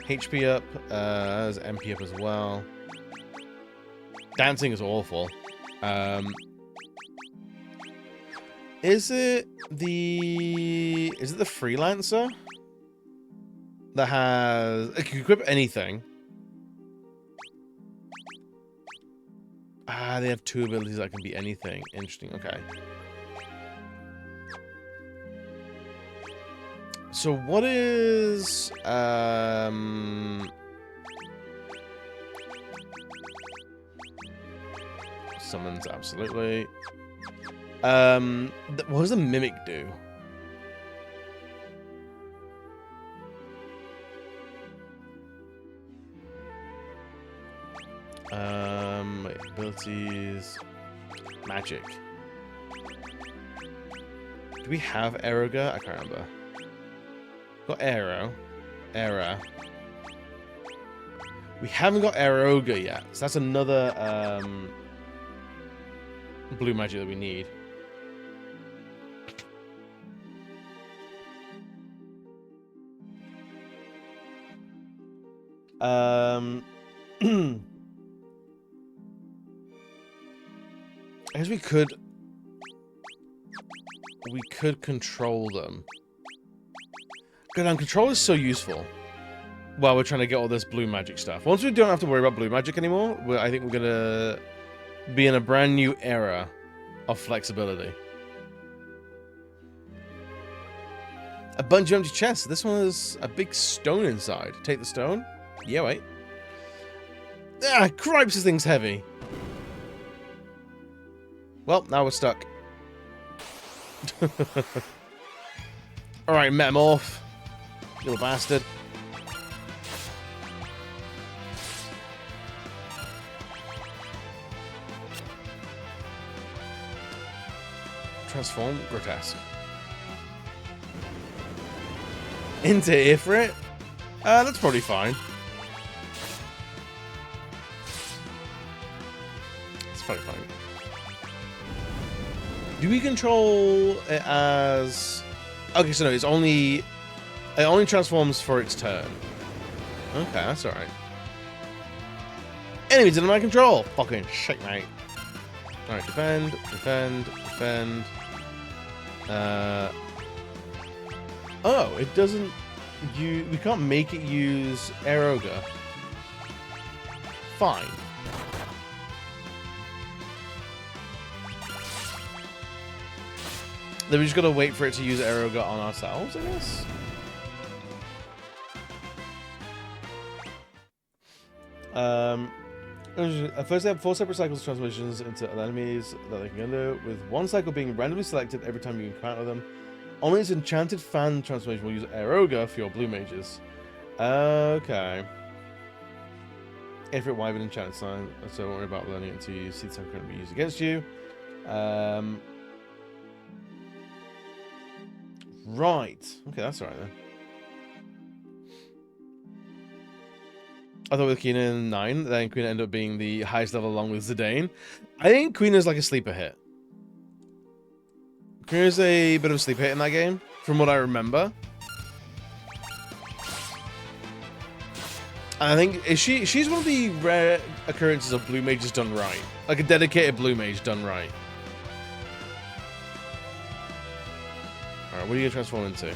C: HP up. There's MP up as well. Dancing is awful. Is it the freelancer that has, it can equip anything? Ah, they have 2 abilities that can be anything. Interesting. Okay. So what is summons? Absolutely. What does a mimic do? Wait, abilities, magic. Do we have Aeroga? I can't remember. Got Aero, Era. We haven't got Aeroga yet, so that's another blue magic that we need. I guess we could control them. Good, and control is so useful while we're trying to get all this blue magic stuff. Once we don't have to worry about blue magic anymore, I think we're gonna be in a brand new era of flexibility. A bunch of empty chests. This one has a big stone inside. Take the stone? Yeah, wait. Ah, cripes, this thing's heavy. Well, now we're stuck. Alright, Metamorph. Little bastard. Transform. Grotesque. Into Ifrit? That's probably fine. It's probably fine. Do we control it as... Okay, so no, it only transforms for its turn. Okay, that's alright. Enemies under my control! Fucking shit, mate. Alright, defend, defend, defend. Oh, it doesn't... We can't make it use Aeroga. Fine. Then we just gotta wait for it to use Aeroga on ourselves, I guess? First they have 4 separate cycles of transformations into enemies that they can enter, with 1 cycle being randomly selected every time you encounter them. Only its enchanted fan transformation will use Aeroga for your blue mages. Okay. Ifrit Wyvern enchanted sign, so don't worry about learning it until you see something currently be used against you. Right. Okay, that's alright then. I thought with Quina 9, then Quina ended up being the highest level along with Zidane. I think Quina's like a sleeper hit. Quina's a bit of a sleeper hit in that game, from what I remember. And I think she's one of the rare occurrences of blue mages done right. Like a dedicated blue mage done right. Alright, what are you gonna transform into?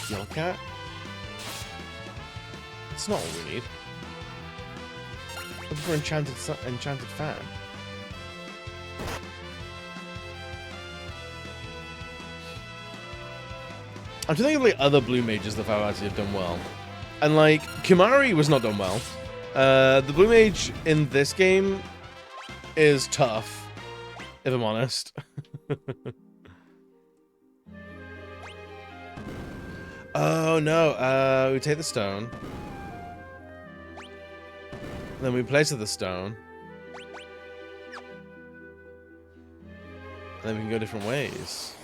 C: Yellow cat? It's not what we need. Looking for enchanted fan. I'm trying to think of like other blue mages that Final Fantasy have done well. And like, Kimahri was not done well. The blue mage in this game is tough, if I'm honest. Oh no, we take the stone. Then we place it the stone. And then we can go different ways.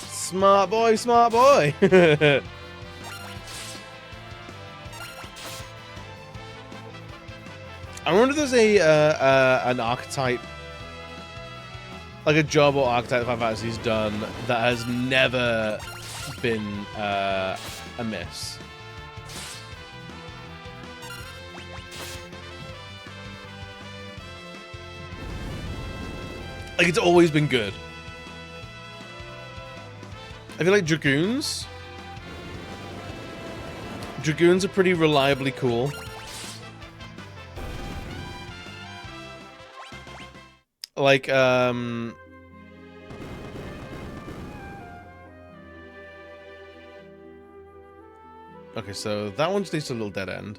C: Smart boy, smart boy. I wonder if there's an archetype, like a job or archetype Final Fantasy's done that has never been a miss. Like, it's always been good. I feel like Dragoons. Dragoons are pretty reliably cool. Like, okay, so that one just leads to a little dead end.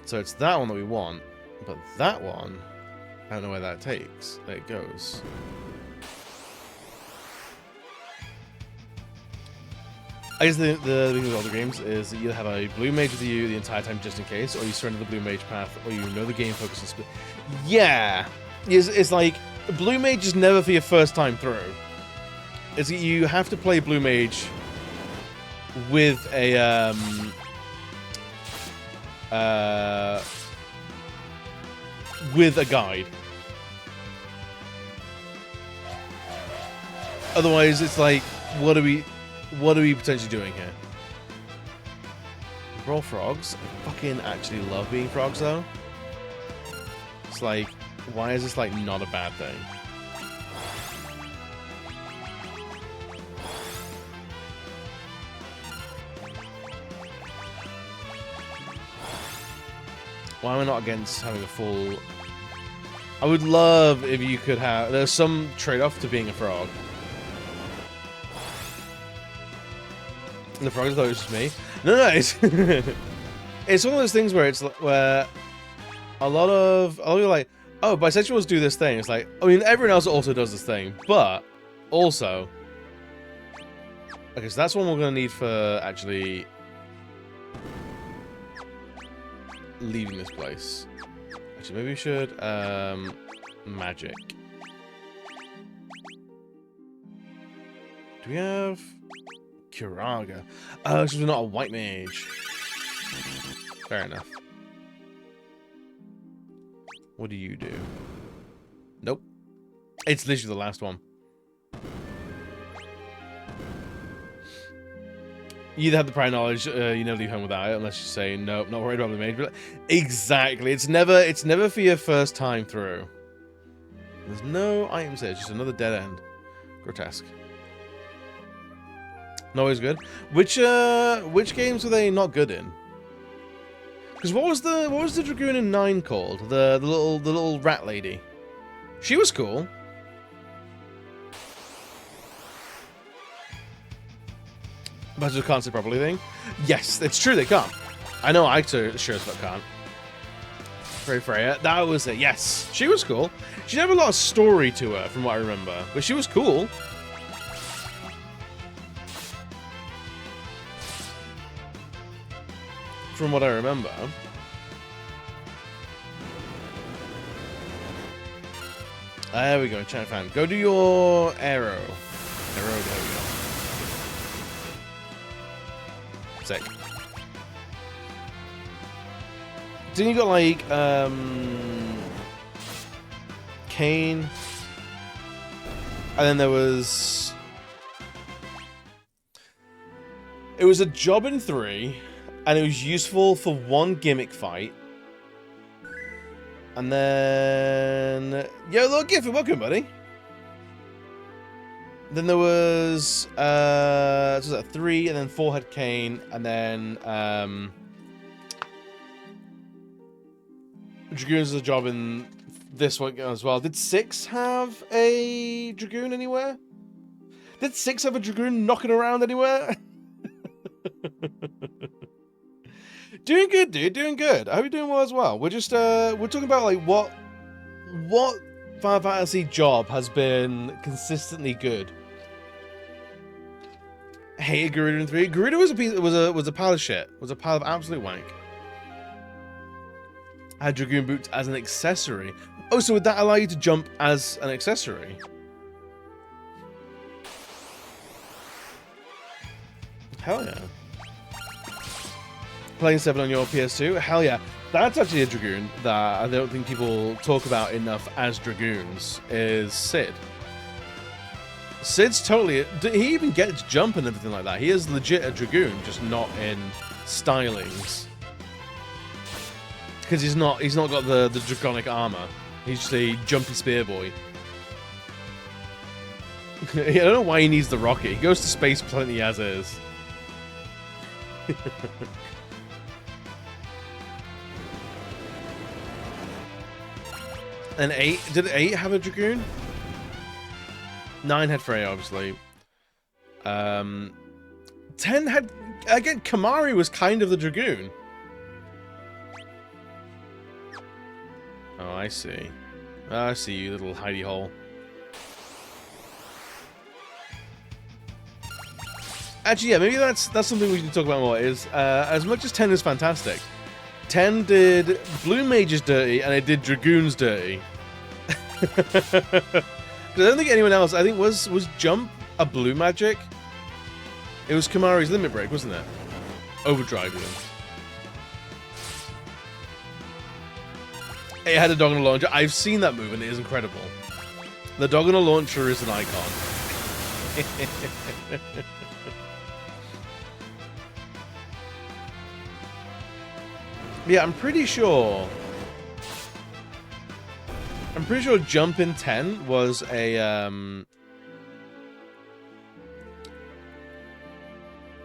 C: So it's that one that we want, but that one, I don't know where that takes. There it goes. I guess the thing with all the games is that you either have a blue mage with you the entire time just in case, or you surrender the blue mage path, or you know the game focus on split. Yeah! It's like, blue mage is never for your first time through. It's you have to play blue mage with a guide. Otherwise, it's like, what are we potentially doing here? Brawl frogs. I fucking actually love being frogs, though. It's like, why is this like not a bad thing? Why am I not against having a full... I would love if you could have... There's some trade-off to being a frog. And the frogs thought it was just me. No, it's... it's one of those things where it's where a lot of people are like, oh, bisexuals do this thing. It's like, I mean, everyone else also does this thing, but also... Okay, so that's one we're going to need for actually... leaving this place. Actually, maybe we should magic. Do we have Curaga? Oh, she's not a white mage. Fair enough. What do you do? Nope. It's literally the last one. You either have the prior knowledge, you never leave home without it, unless you say, nope, not worried about the mage. But exactly, it's never for your first time through. There's no items here, it's just another dead end. Grotesque. Not always good. Which games were they not good in? Because what was the Dragoon in 9 called? The little rat lady. She was cool. But they can't say properly thing. Yes, it's true they can't. I know I sure as fuck can't. Very Freya. That was it. Yes, she was cool. She didn't have a lot of story to her, from what I remember, but she was cool. From what I remember. There we go. Chat fan. Go do your arrow. There we go. Sick. Then you got like Kane, and then there was a job in 3, and it was useful for one gimmick fight, and then yo, little Giffy, welcome, buddy. Then there was so was that 3, and then 4 had Kane, and then Dragoons has a job in this one as well. Did 6 have a Dragoon anywhere? Did 6 have a Dragoon knocking around anywhere? Doing good, dude. Doing good. I hope you're doing well as well. We're just we're talking about like what Final Fantasy job has been consistently good. Hated Garuda in 3. Garuda was a pile of shit. Was a pile of absolute wank. Had Dragoon boots as an accessory. Oh, so would that allow you to jump as an accessory? Hell yeah. Playing 7 on your PS2? Hell yeah. That's actually a Dragoon that I don't think people talk about enough as Dragoons, is Cid. Cid's totally... He even gets jump and everything like that. He is legit a Dragoon, just not in stylings. Because he's not got the draconic armor. He's just a jumpy spear boy. I don't know why he needs the rocket. He goes to space plenty as is. And 8, did 8 have a Dragoon? 9 had Freya, obviously. 10 had, again, Kimahri was kind of the Dragoon. Oh, I see. I see you, little hidey hole. Actually, yeah, maybe that's something we can talk about more, is as much as 10 is fantastic, 10 did Blue Mages dirty, and it did Dragoons dirty. Because I don't think anyone else, I think, was Jump a blue magic? It was Kimahri's Limit Break, wasn't it? Overdrive even. It had a dog on a launcher. I've seen that move, and it is incredible. The dog on a launcher is an icon. Yeah, I'm pretty sure Jump in 10 was a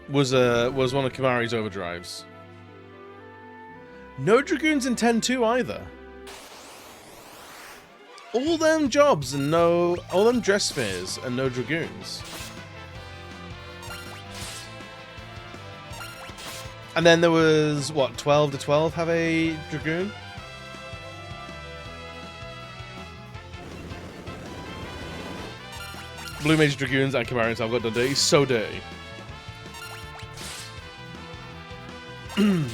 C: was one of Kimahri's overdrives. No Dragoons in 10 too either. All them jobs and all them dress spheres and no Dragoons. And then there was, what, 12 to 12 have a Dragoon? Blue Mage Dragoons and Kimahri have got done dirty. So dirty. I'm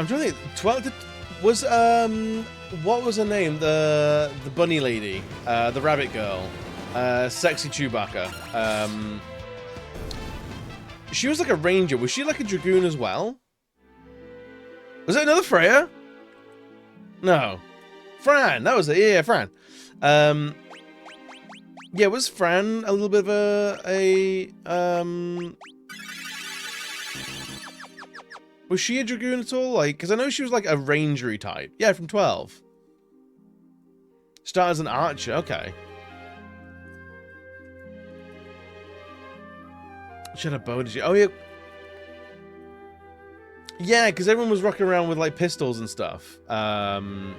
C: trying to think. 12 to, was what was her name? The bunny lady, the rabbit girl, sexy Chewbacca. She was like a ranger. Was she like a Dragoon as well? Was it another Freya? No. Fran, that was it. Yeah, Fran. Yeah, was Fran a little bit of a was she a Dragoon at all? Like, because I know she was like a rangery type. Yeah, from 12. Started as an archer. Okay. She had a bow, did she? Oh, yeah. Yeah, because everyone was rocking around with, like, pistols and stuff. And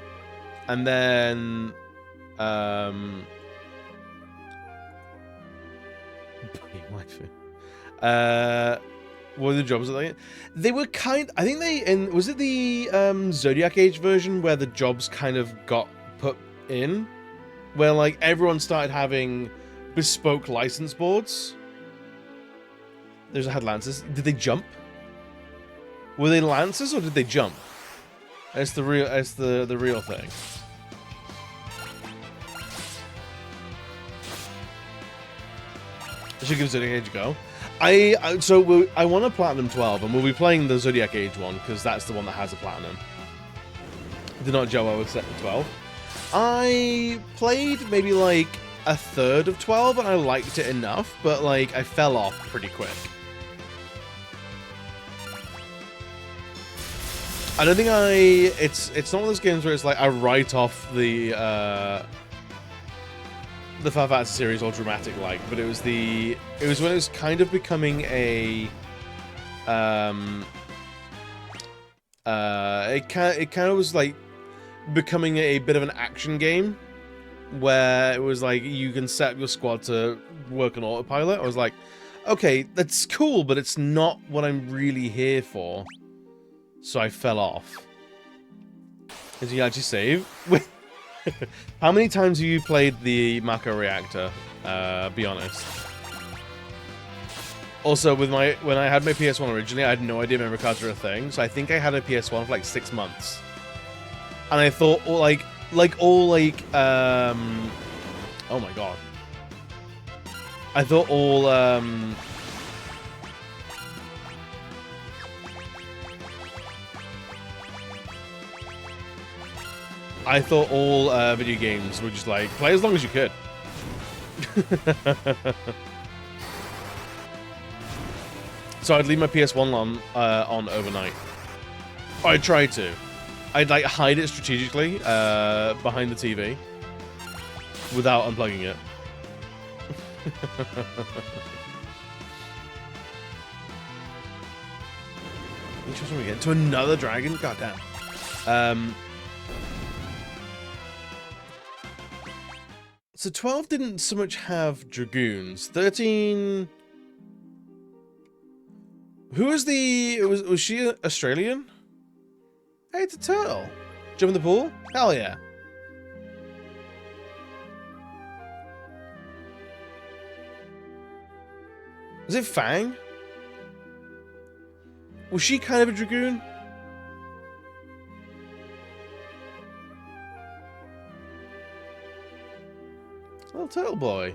C: then... what were the jobs that they were kind... I think they... was it the Zodiac Age version where the jobs kind of got put in? Where, like, everyone started having bespoke license boards? There's had lances. Did they jump? Were they lances or did they jump? It's the real. It's the real thing. I should give Zodiac Age a go. I want a Platinum 12, and we'll be playing the Zodiac Age one because that's the one that has a Platinum. Did not gel well with set 12. I played maybe like a third of 12, and I liked it enough, but like I fell off pretty quick. I don't think it's not one of those games where it's like I write off the the Final Fantasy series all dramatic like, but it was when it was kind of becoming a it kind of was like becoming a bit of an action game where it was like you can set up your squad to work on autopilot. I was like, okay, that's cool, but it's not what I'm really here for. So I fell off. Did you actually save? How many times have you played the Mako Reactor? Be honest. Also, when I had my PS1 originally, I had no idea memory cards were a thing. So I think I had a PS1 for like 6 months, and I thought, oh my god, I thought all video games were just like, play as long as you could. So I'd leave my PS1 on overnight. Or I'd try to. I'd like hide it strategically behind the TV without unplugging it. Interesting, we get to another dragon? God damn. So 12 didn't so much have dragoons. 13... Who was the... Was she Australian? Hey, it's a turtle. Jump in the pool? Hell yeah. Was it Fang? Was she kind of a dragoon? Little turtle boy.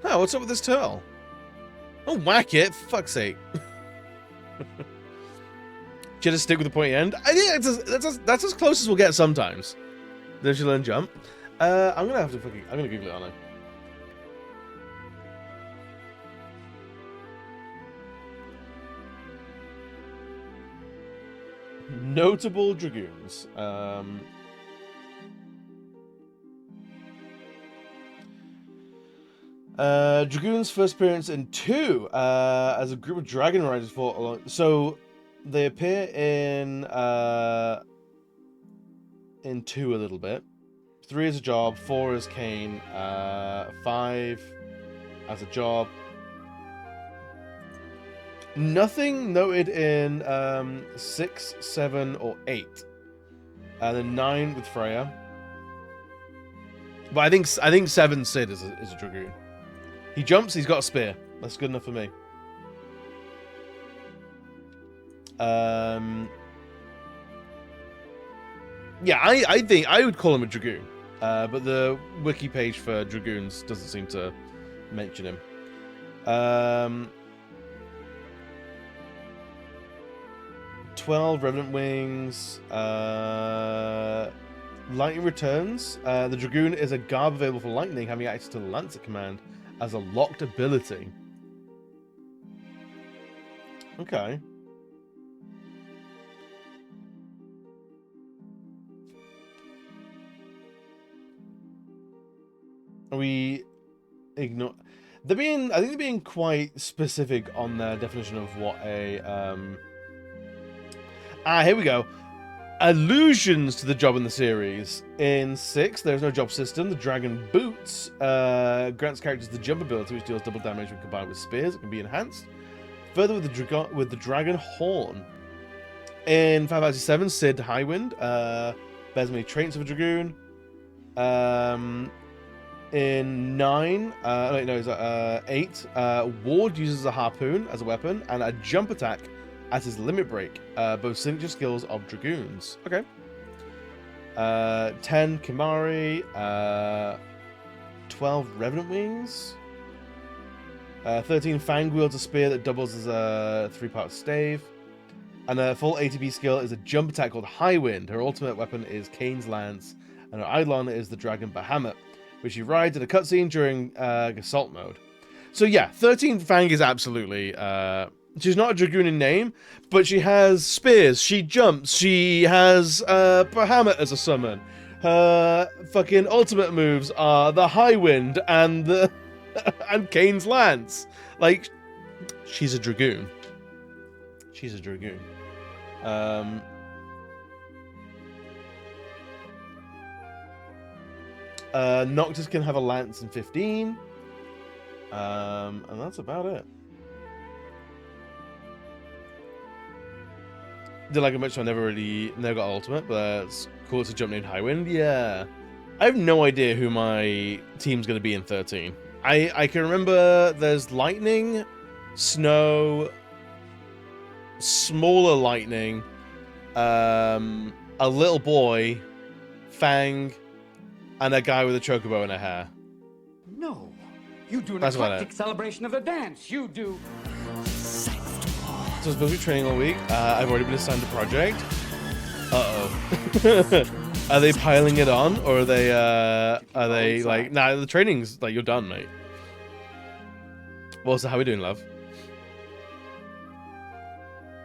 C: Oh, what's up with this turtle? Don't whack it, for fuck's sake. Should I just stick with the pointy end? I think that's as close as we'll get sometimes. Then she learn jump. I'm gonna Google it, aren't I? Notable dragoons. Dragoon's first appearance in 2 as a group of dragon riders fought along. So they appear in 2 a little bit. 3 as a job, 4 as Kane, 5 as a job. Nothing noted in 6, 7, or 8, and then 9 with Freya. But I think 7 Sid is a dragoon. He jumps, he's got a spear. That's good enough for me. Yeah, I think I would call him a dragoon. But the wiki page for dragoons doesn't seem to mention him. 12 Revenant Wings. Lightning returns. The dragoon is a garb available for lightning, having access to the Lancer command as a locked ability. Okay. Are we ignore? I think they're being quite specific on their definition of what a here we go. Allusions to the job in the series. In 6, there's no job system. The Dragon Boots grants characters the jump ability, which deals double damage when combined with spears. It can be enhanced. Further with the Dragon Horn. In Final Fantasy 7, Sid Highwind bears many traits of a dragoon. In 9, 8, Ward uses a harpoon as a weapon and a jump attack as his limit break, both signature skills of dragoons. Okay. 10 Kimari, 12 Revenant Wings, 13 Fang wields a spear that doubles as a 3-part stave, and a full ATB skill is a jump attack called High Wind. Her ultimate weapon is Kane's Lance, and her Eidolon is the Dragon Bahamut, which she rides in a cutscene during assault mode. So yeah, 13 Fang is absolutely... she's not a dragoon in name, but she has spears, she jumps, she has Bahamut as a summon. Her fucking ultimate moves are the High Wind and the and Kane's Lance. Like, she's a Dragoon. She's a Dragoon. Noctis can have a Lance in 15. And that's about it. Didn't like it much, so I never got ultimate, but it's cool. It's a jump named Highwind. Yeah. I have no idea who my team's going to be in 13. I can remember there's lightning, snow, smaller lightning, a little boy, Fang, and a guy with a chocobo in her hair.
D: No, you do an
C: That's about
D: eclectic
C: it.
D: celebration of the dance. You do.
C: So I was supposed to be training all week. I've already been assigned a project. Uh-oh. Are they piling it on, or are they like, nah, the training's like, you're done, mate. Well, so how are we doing, love?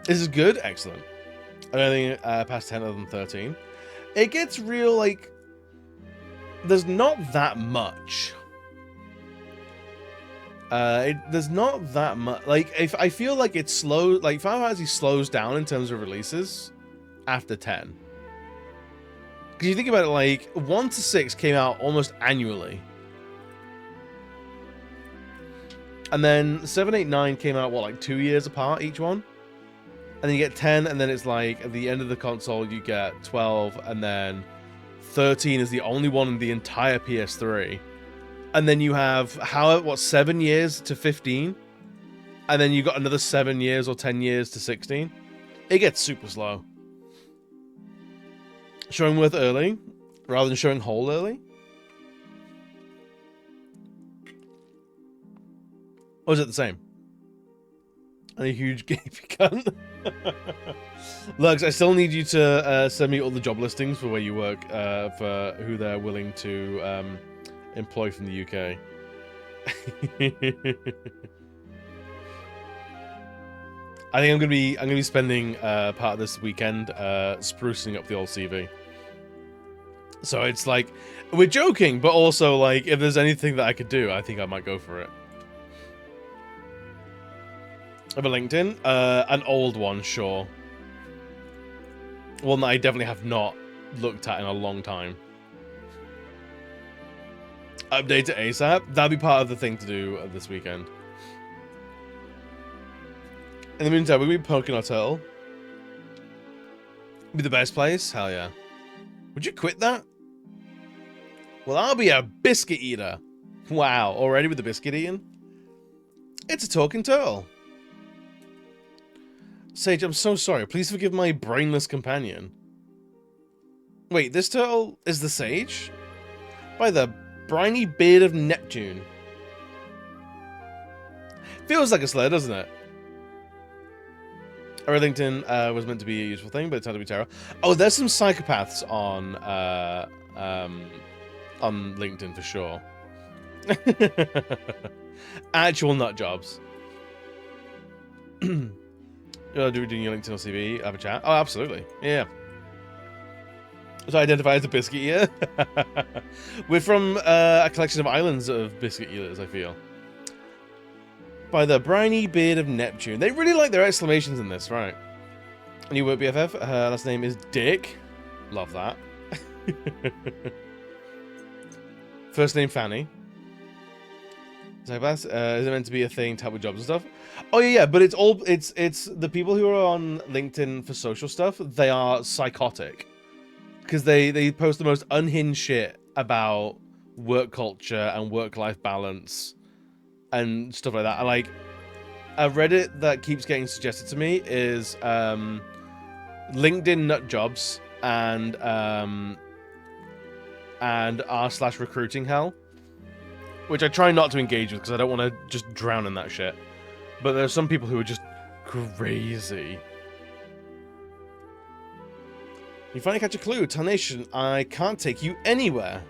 C: This is good? Excellent. I don't think past 10 other than 13. It gets real, like, there's not that much. There's not that much. Like, if I feel like it's slow, like Final Fantasy slows down in terms of releases after 10. Because you think about it, like 1 to 6 came out almost annually, and then 7, 8, 9 came out what, like 2 years apart each one, and then you get 10, and then it's like at the end of the console you get 12, and then 13 is the only one in the entire PS3. And then you have, 7 years to 15? And then you got another 7 years or 10 years to 16? It gets super slow. Showing Worth early, rather than showing Whole early? Or is it the same? And a huge gapy cunt. Lux, I still need you to send me all the job listings for where you work, for who they're willing to employ from the UK. I think I'm gonna be spending part of this weekend sprucing up the old CV. So it's like, we're joking, but also like, if there's anything that I could do, I think I might go for it. I have a LinkedIn, an old one, sure. One that I definitely have not looked at in a long time. Update it ASAP. That'll be part of the thing to do this weekend. In the meantime, we're going to be poking our turtle. Be the best place? Hell yeah. Would you quit that? Well, I'll be a biscuit eater. Wow, already with the biscuit eating? It's a talking turtle. Sage, I'm so sorry. Please forgive my brainless companion. Wait, this turtle is the Sage? By the briny beard of Neptune. Feels like a slur, doesn't it? Arlington was meant to be a useful thing, but it turned out to be terrible. Oh, there's some psychopaths on LinkedIn for sure. Actual nut jobs. Do we do your LinkedIn or CV? Have a chat? Oh, absolutely. Yeah. So I identify as a biscuit eater. We're from a collection of islands of biscuit eaters, I feel. By the briny beard of Neptune. They really like their exclamations in this, right? New work BFF. Her last name is Dick. Love that. First name Fanny. Is it meant to be a thing to help with jobs and stuff? Oh yeah, but it's the people who are on LinkedIn for social stuff. They are psychotic because they post the most unhinged shit about work culture and work-life balance and stuff like that. And like, a Reddit that keeps getting suggested to me is LinkedIn nut jobs and r/recruiting hell, which I try not to engage with because I don't want to just drown in that shit. But there's some people who are just crazy. You finally catch a clue. Tarnation, I can't take you anywhere.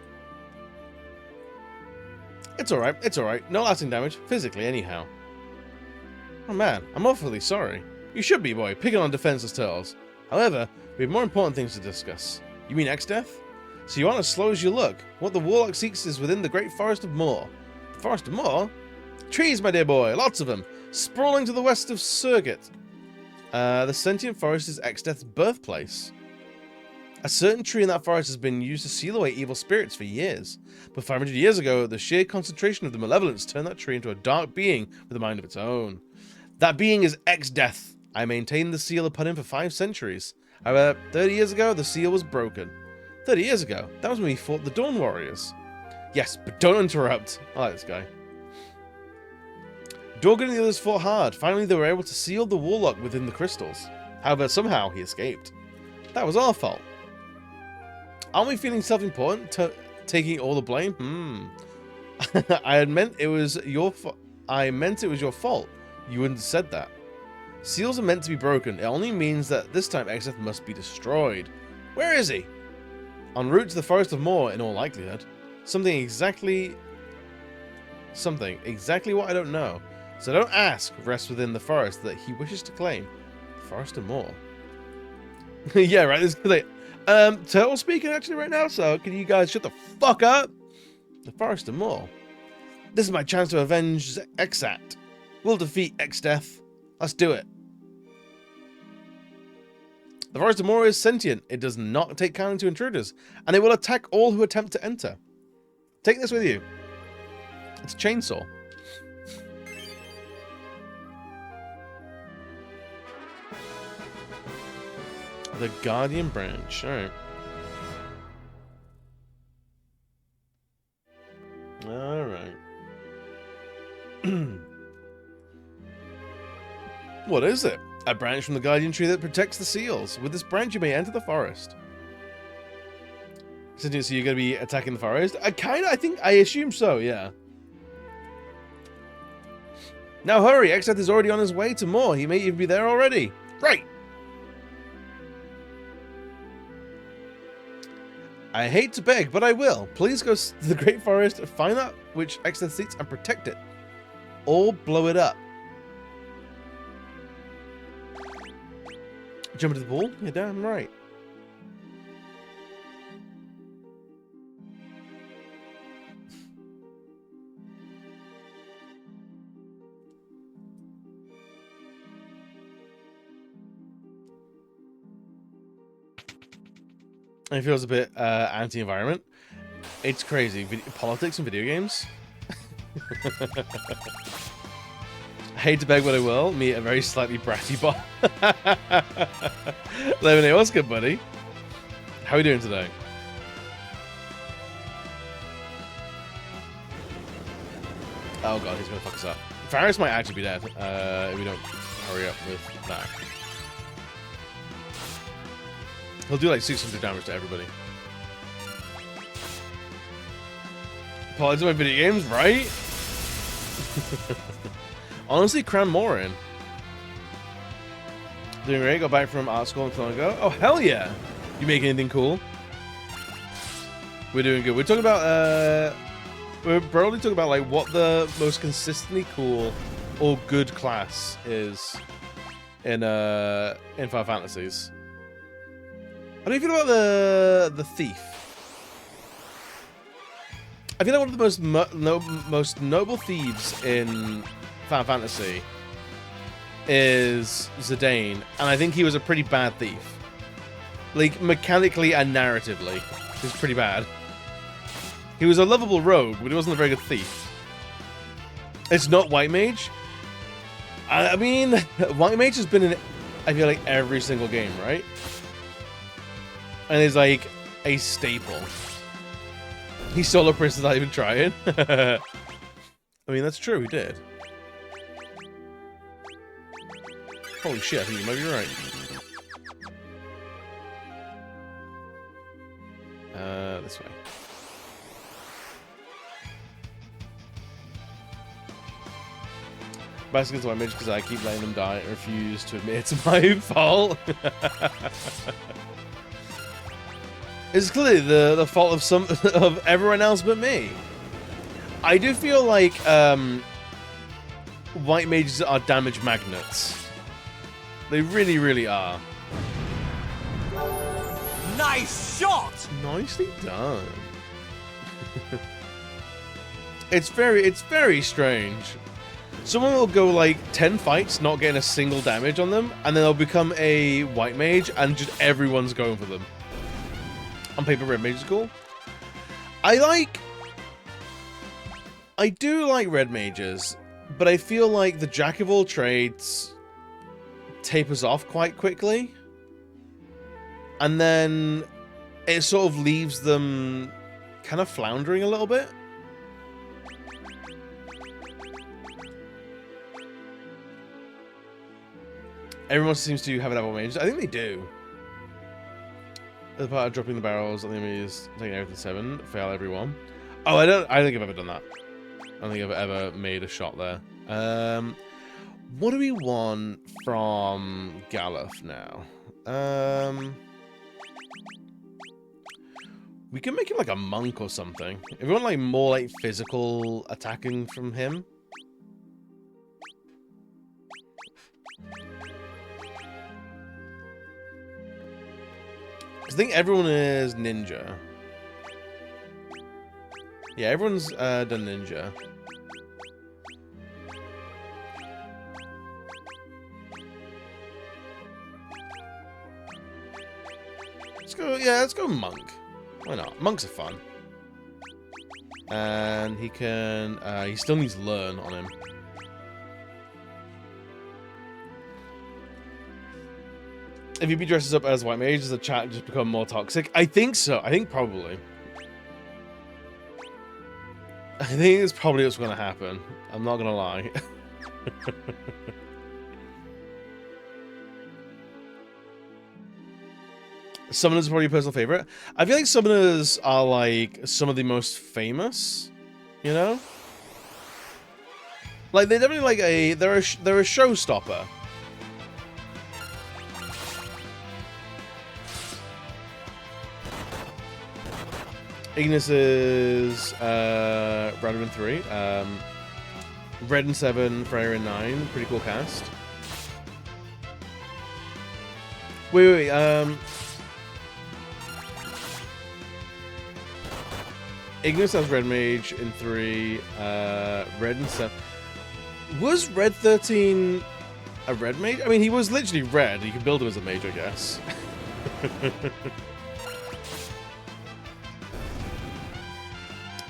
C: It's alright, it's alright. No lasting damage, physically anyhow. Oh man, I'm awfully sorry. You should be, boy, picking on defenseless turtles. However, we have more important things to discuss. You mean Exdeath? So you aren't as slow as you look. What the Warlock seeks is within the Great Forest of Moor. The Forest of Moor? Trees, my dear boy, lots of them, sprawling to the west of Surget. The Sentient Forest is Exdeath's birthplace. A certain tree in that forest has been used to seal away evil spirits for years. But 500 years ago, the sheer concentration of the malevolence turned that tree into a dark being with a mind of its own. That being is Exdeath. I maintained the seal upon him for 5 centuries. However, 30 years ago, the seal was broken. 30 years ago? That was when we fought the Dawn Warriors. Yes, but don't interrupt. I like this guy. Dorgan and the others fought hard. Finally, they were able to seal the Warlock within the crystals. However, somehow he escaped. That was our fault. Aren't we feeling self-important, taking all the blame? I meant it was your fault. You wouldn't have said that. Seals are meant to be broken. It only means that this time Exdeath must be destroyed. Where is he? En route to the Forest of Moor, in all likelihood. Something exactly what I don't know. So don't ask rests within the forest that he wishes to claim. The Forest of Moor. Yeah, right. This is like, Turtle speaking actually right now, so can you guys shut the fuck up? The Forest of Moor. This is my chance to avenge Exat. We'll defeat Exdeath. Let's do it. The Forest of Moor is sentient. It does not take kindly to intruders, and it will attack all who attempt to enter. Take this with you. It's a chainsaw. The Guardian Branch. Alright. Alright. What is it? A branch from the Guardian Tree that protects the seals. With this branch, you may enter the forest. So you're going to be attacking the forest? I assume so, yeah. Now hurry, Exdeath is already on his way to Moor. He may even be there already. Right. I hate to beg, but I will. Please go to the Great Forest, find out which Exdeath seeks, and protect it. Or blow it up. Jump into the pool? You're damn right. It feels a bit anti-environment. It's crazy. Politics and video games. I hate to beg, but I will. Meet a very slightly bratty bot. Lemonade, what's good, buddy? How are we doing today? Oh god, he's gonna fuck us up. Varus might actually be dead if we don't hurry up with that. He'll do like 600 damage to everybody. Politics of my video games, right? Honestly, cram more in. Doing great. Got back from art school not long ago. Oh hell yeah! You make anything cool? We're doing good. We're talking about we're probably talking about like what the most consistently cool or good class is in Final Fantasies. How do you feel about the thief? I feel like one of the most noble thieves in Final Fantasy is Zidane, and I think he was a pretty bad thief. Like, mechanically and narratively, he was pretty bad. He was a lovable rogue, but he wasn't a very good thief. It's not White Mage. I mean, White Mage has been in, I feel like, every single game, right? And is like a staple. He solo Prince without even trying. I mean, that's true, he did. Holy shit, I think you might be right. This way. Basically, it's my image because I keep letting them die and refuse to admit it's my fault. It's clearly the fault of everyone else but me. I do feel like white mages are damage magnets. They really, really are.
A: Nice shot!
C: Nicely done. It's very strange. Someone will go like 10 fights not getting a single damage on them, and then they'll become a white mage and just everyone's going for them. On paper, red mage is cool. I do like red mages, but I feel like the jack of all trades tapers off quite quickly. And then it sort of leaves them kind of floundering a little bit. Everyone seems to have level mages. I think they do. The part of dropping the barrels on the enemies, taking everything 7, fail everyone. Oh, I don't think I've ever done that. I don't think I've ever made a shot there. What do we want from Galuf now? We can make him like a monk or something. If we want like more like physical attacking from him. I think everyone is ninja. Yeah, everyone's done ninja. Let's go monk. Why not? Monks are fun. And he can, he still needs learn on him. If he dresses up as white mage, does the chat just become more toxic? I think so. I think probably. I think it's probably what's going to happen. I'm not going to lie. Summoners are probably your personal favorite. I feel like summoners are like some of the most famous, you know? Like they're definitely like they're a showstopper. Ignis is random in 3. Red in 7, Freya in 9. Pretty cool cast. Wait. Ignis has red mage in 3. Red in 7. Was Red 13 a red mage? I mean, he was literally red. You can build him as a mage, I guess.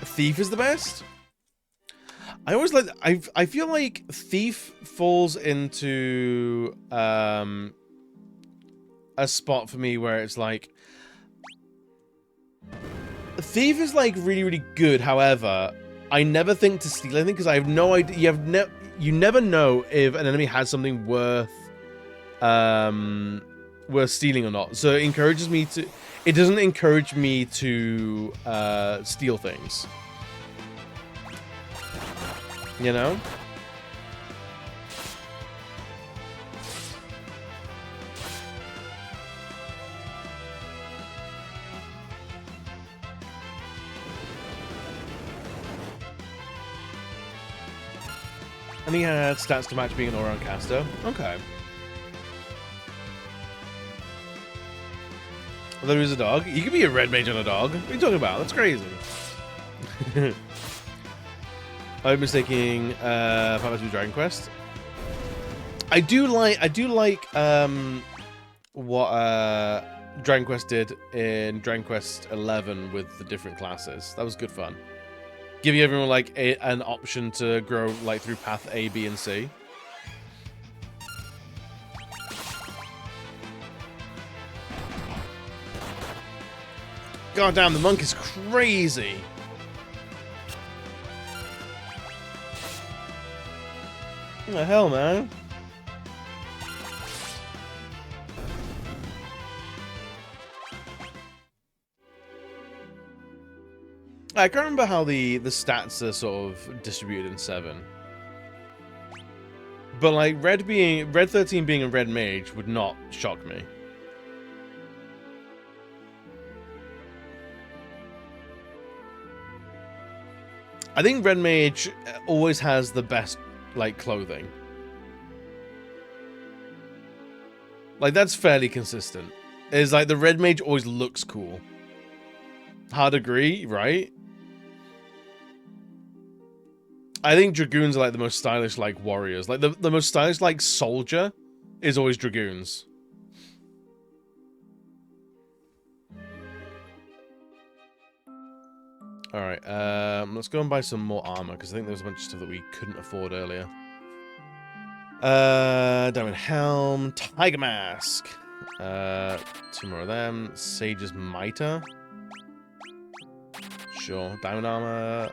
C: Thief is the best. I always like. I feel like Thief falls into a spot for me where it's like Thief is like really good. However, I never think to steal anything because I have no idea. You never know if an enemy has something worth stealing or not. So it encourages me to. It doesn't encourage me to steal things. You know? And he had stats to match being an all-round caster. Okay. I thought he was a dog. You could be a red mage on a dog. What are you talking about? That's crazy. I'm mistaking Final Fantasy Dragon Quest. I do like what Dragon Quest did in Dragon Quest 11 with the different classes. That was good fun. Giving everyone like an option to grow like through path A, B, and C. God damn, the monk is crazy. What the hell, man? I can't remember how the stats are sort of distributed in 7. But like Red 13 being a red mage would not shock me. I think red mage always has the best like clothing. Like that's fairly consistent. Is like the red mage always looks cool. Hard agree, right? I think dragoons are like the most stylish like warriors. Like the most stylish like soldier is always dragoons. Alright, let's go and buy some more armor, because I think there was a bunch of stuff that we couldn't afford earlier. Diamond Helm, Tiger Mask. 2 more of them. Sage's Mitre. Sure. Diamond Armor.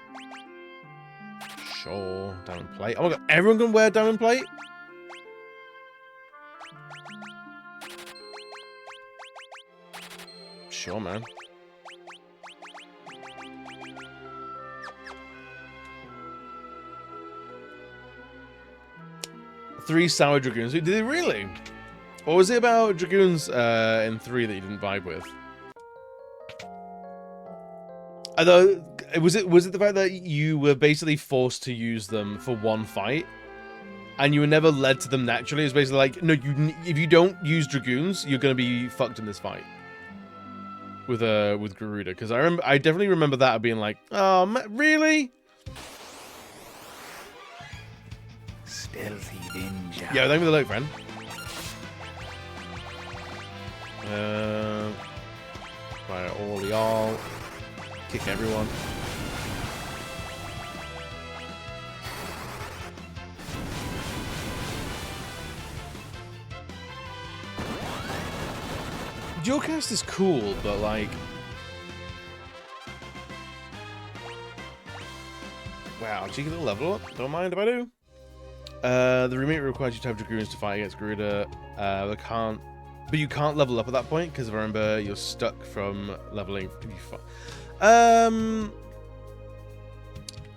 C: Sure. Diamond Plate. Oh my god, everyone can wear Diamond Plate? Sure, man. Three Sour Dragoons. Did they really? What was it about Dragoons in 3 that you didn't vibe with? Although, was it the fact that you were basically forced to use them for one fight, and you were never led to them naturally? It was basically like, no, if you don't use Dragoons, you're gonna be fucked in this fight with Garuda. Because I definitely remember that being like, oh, really?
A: Stealthy ninja.
C: Yeah, thank you for the look, friend. Fire all y'all. Kick everyone. Dualcast is cool, but like... Wow, cheeky little level up. Don't mind if I do. The remake requires you to have Dragoons to fight against Garuda. But you can't level up at that point, because if I remember, you're stuck from leveling.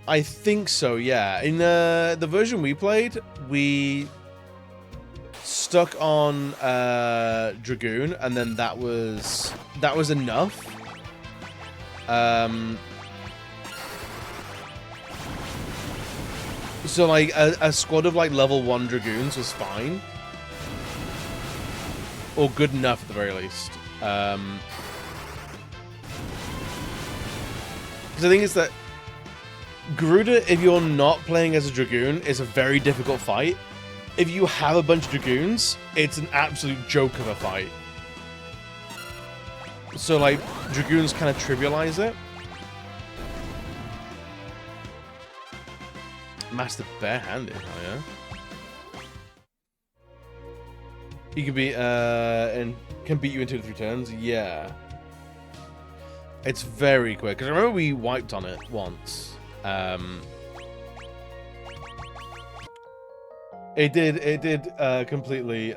C: I think so, yeah. In the version we played, we stuck on Dragoon, and then that was enough. So like a squad of like level 1 Dragoons was fine. Or good enough at the very least. Because the thing is that Garuda, if you're not playing as a Dragoon, is a very difficult fight. If you have a bunch of Dragoons, it's an absolute joke of a fight. So like, Dragoons kind of trivialize it. Master barehanded, oh yeah. He can be and can beat you in 2 to 3 turns. Yeah, it's very quick. Because I remember we wiped on it once. It did completely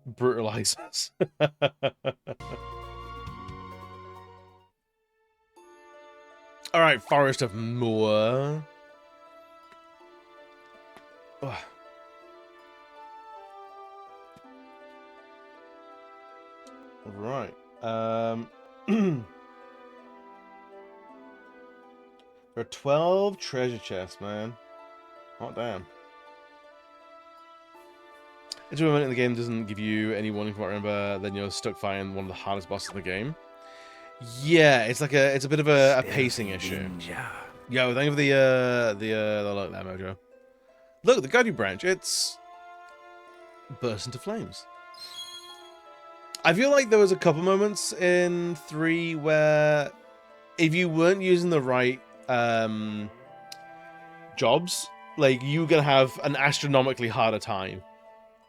C: brutalize us. All right, Forest of Moor. Ugh. Right. There are 12 treasure chests, man. Hot damn. If a moment in the game doesn't give you any warning from what I remember, then you're stuck fighting one of the hardest bosses in the game. Yeah, it's like it's a bit of a pacing issue. Yo, thank you for the look there, Mojo. Look, the Guardian branch, it's burst into flames. I feel like there was a couple moments in 3 where if you weren't using the right jobs, like, you were gonna have an astronomically harder time.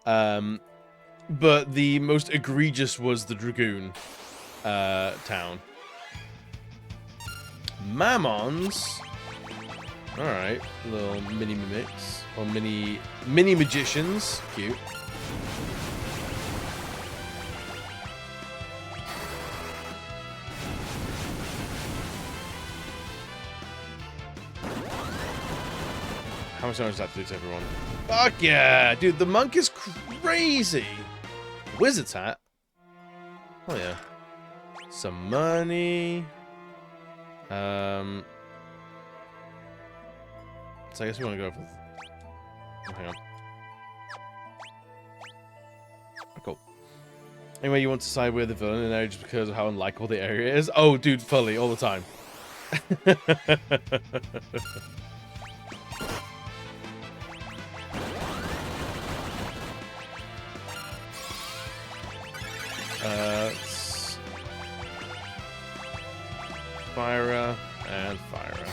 C: But the most egregious was the Dragoon town. Mammons. Alright, little mini mimics. Or mini magicians. Cute. How much damage does that do to everyone? Fuck yeah! Dude, the monk is crazy! Wizard's hat? Oh yeah. Some money. So I guess we want to go with... Oh, hang on. Oh, cool. Anyway, you want to side with the villain in an area just because of how unlikable the area is? Oh, dude, fully, all the time. Fyra and Fyra.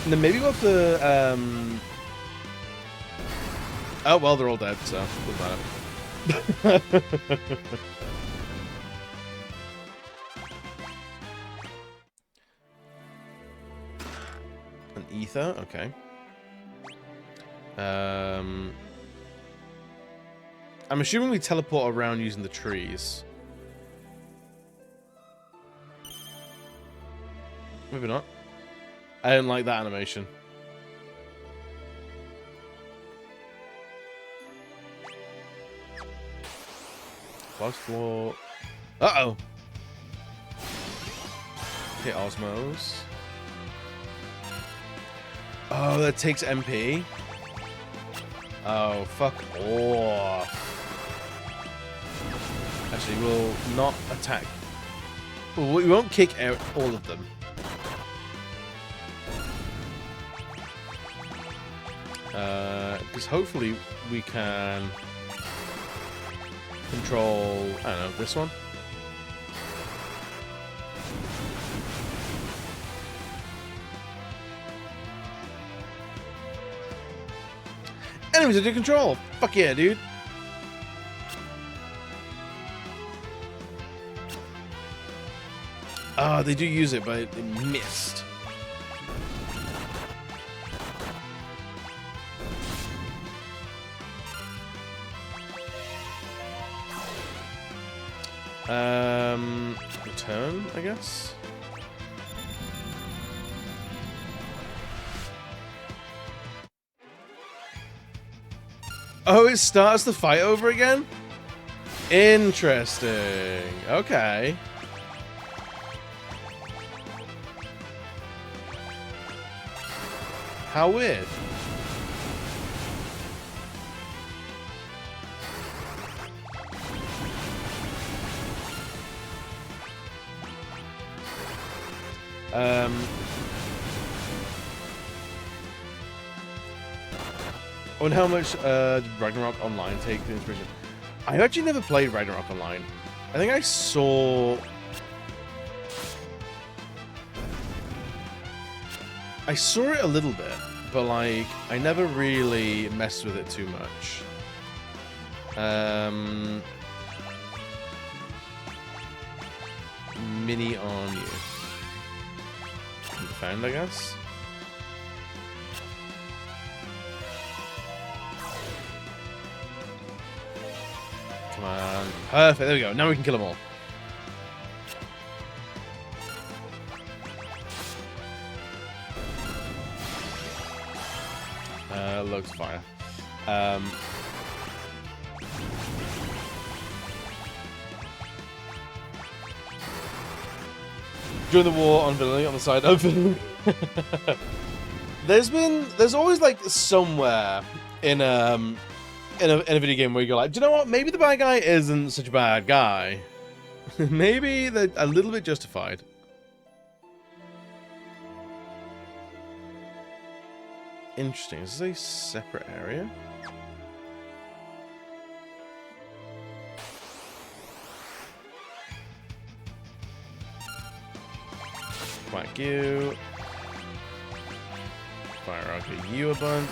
C: And then maybe we'll have to, oh, well, they're all dead, so doesn't matter. An ether, okay. I'm assuming we teleport around using the trees. Maybe not. I don't like that animation. Plus floor. Uh-oh. Okay, Osmos. Oh, that takes MP. Oh, fuck off. Actually, we'll not attack. Well, we won't kick out all of them. Because hopefully we can control, I don't know, this one. Enemies under control! Fuck yeah, dude! Ah, they do use it, but it missed. Return, I guess. Oh, it starts the fight over again? Interesting. Okay. How weird. I wonder how much did Ragnarok Online take the inspiration? I actually never played Ragnarok Online. I think I saw... I saw it a little bit, but like, I never really messed with it too much. Mini on you. Defend, I guess. Come on. Perfect. There we go. Now we can kill them all. Loads of fire. During the war on villainy on the side of there's always like somewhere in a video game where you go like, do you know what? Maybe the bad guy isn't such a bad guy. Maybe they're a little bit justified. Interesting. Is this a separate area? Whack you. Fire, I'll get you a bunch.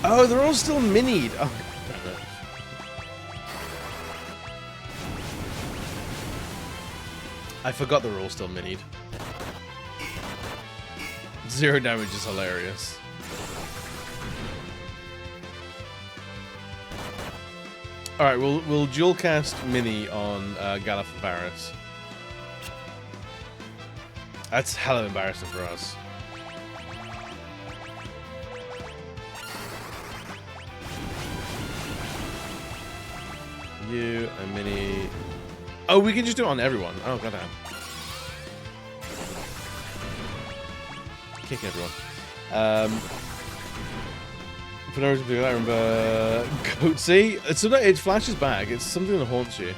C: Oh, they're all still minied. Oh, damn it. I forgot they were all still minied. 0 damage is hilarious. Alright, we'll dual cast Mini on Galafaris. That's hella embarrassing for us. You, a Mini... Oh, we can just do it on everyone. Oh, goddamn. Kick everyone. For no reason particular, I remember Goatsy. It flashes back. It's something that haunts you.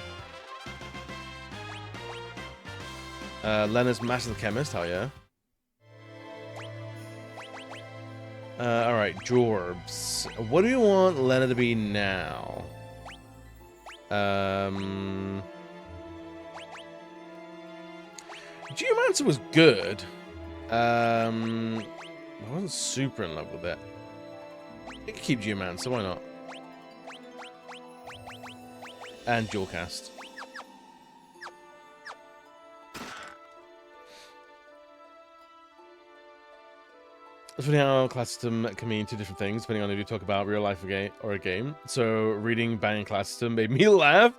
C: Leonard's Master the Chemist. Hell yeah. Alright, Jorbs. What do you want Leonard to be now? Geomancer was good. I wasn't super in love with it. You can keep Geomancer, why not? And Dual Cast. It's funny how class system can mean two different things, depending on if you talk about real life or a game. So, reading banging class system made me laugh.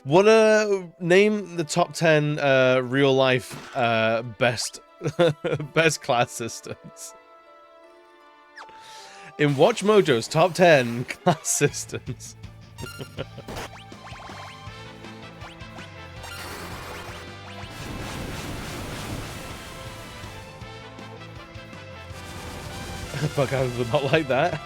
C: What name the top 10 real life best class systems. In Watch Mojo's top 10 class systems. Fuck, I would not like that.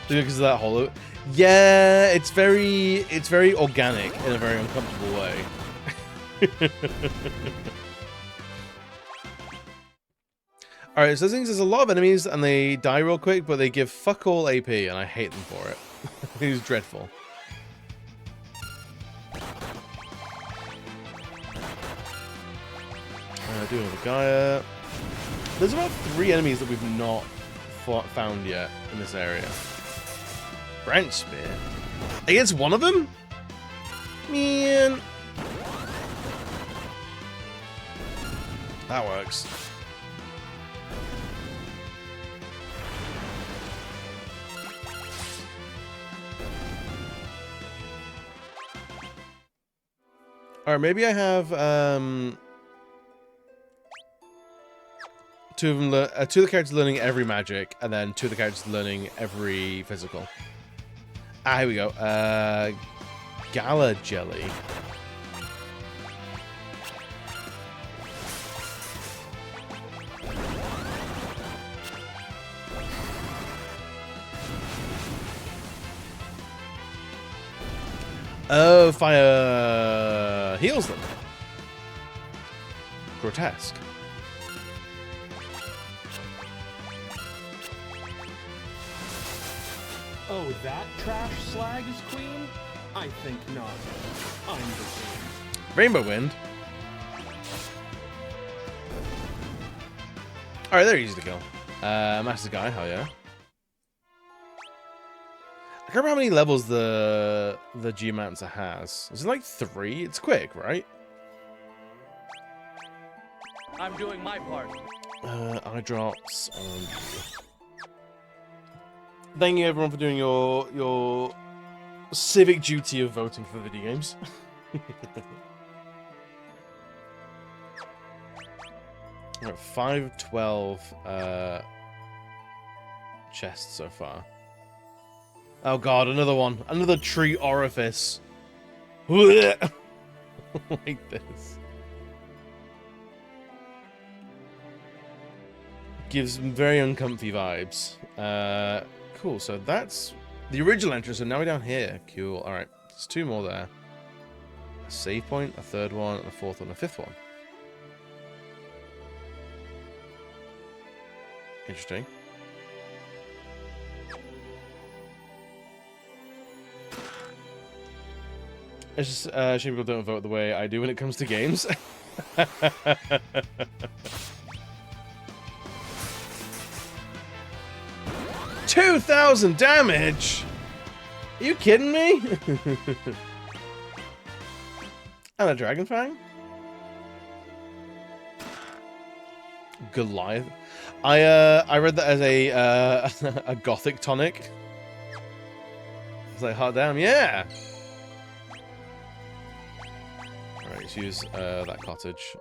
C: Because of that hollow. Yeah, it's very organic in a very uncomfortable way. Alright, so there's a lot of enemies and they die real quick, but they give fuck all AP and I hate them for it. It's dreadful. Doing the Gaia. There's about 3 enemies that we've not found yet in this area. Branch Spear. Against one of them? Man. That works. Alright, maybe I have two of the characters learning every magic, and then 2 of the characters learning every physical. Ah, here we go. Gala Jelly. Oh, fire heals them. Grotesque.
E: Oh, that trash slag is queen? I think not. I'm the queen.
C: Rainbow Wind. Alright, they're easy to kill. Master Guy, hell yeah. I can't remember how many levels the Geomancer has. Is it like 3? It's quick, right?
A: I'm doing my part.
C: Eye drops on you. Thank you everyone for doing your civic duty of voting for video games. We're at 512 chests so far. Oh god, another one. Another tree orifice. Like this. Gives very uncomfy vibes. Cool, so that's the original entrance, and now we're down here. Cool, alright. There's 2 more there. A save point, a 3rd one, and a 4th one, and a 5th one. Interesting. It's just shame people don't vote the way I do when it comes to games. 2,000 damage! Are you kidding me? And a Dragon Fang? Goliath. I read that as a a gothic tonic. It's like, hot damn, yeah! Alright, let's use that cottage.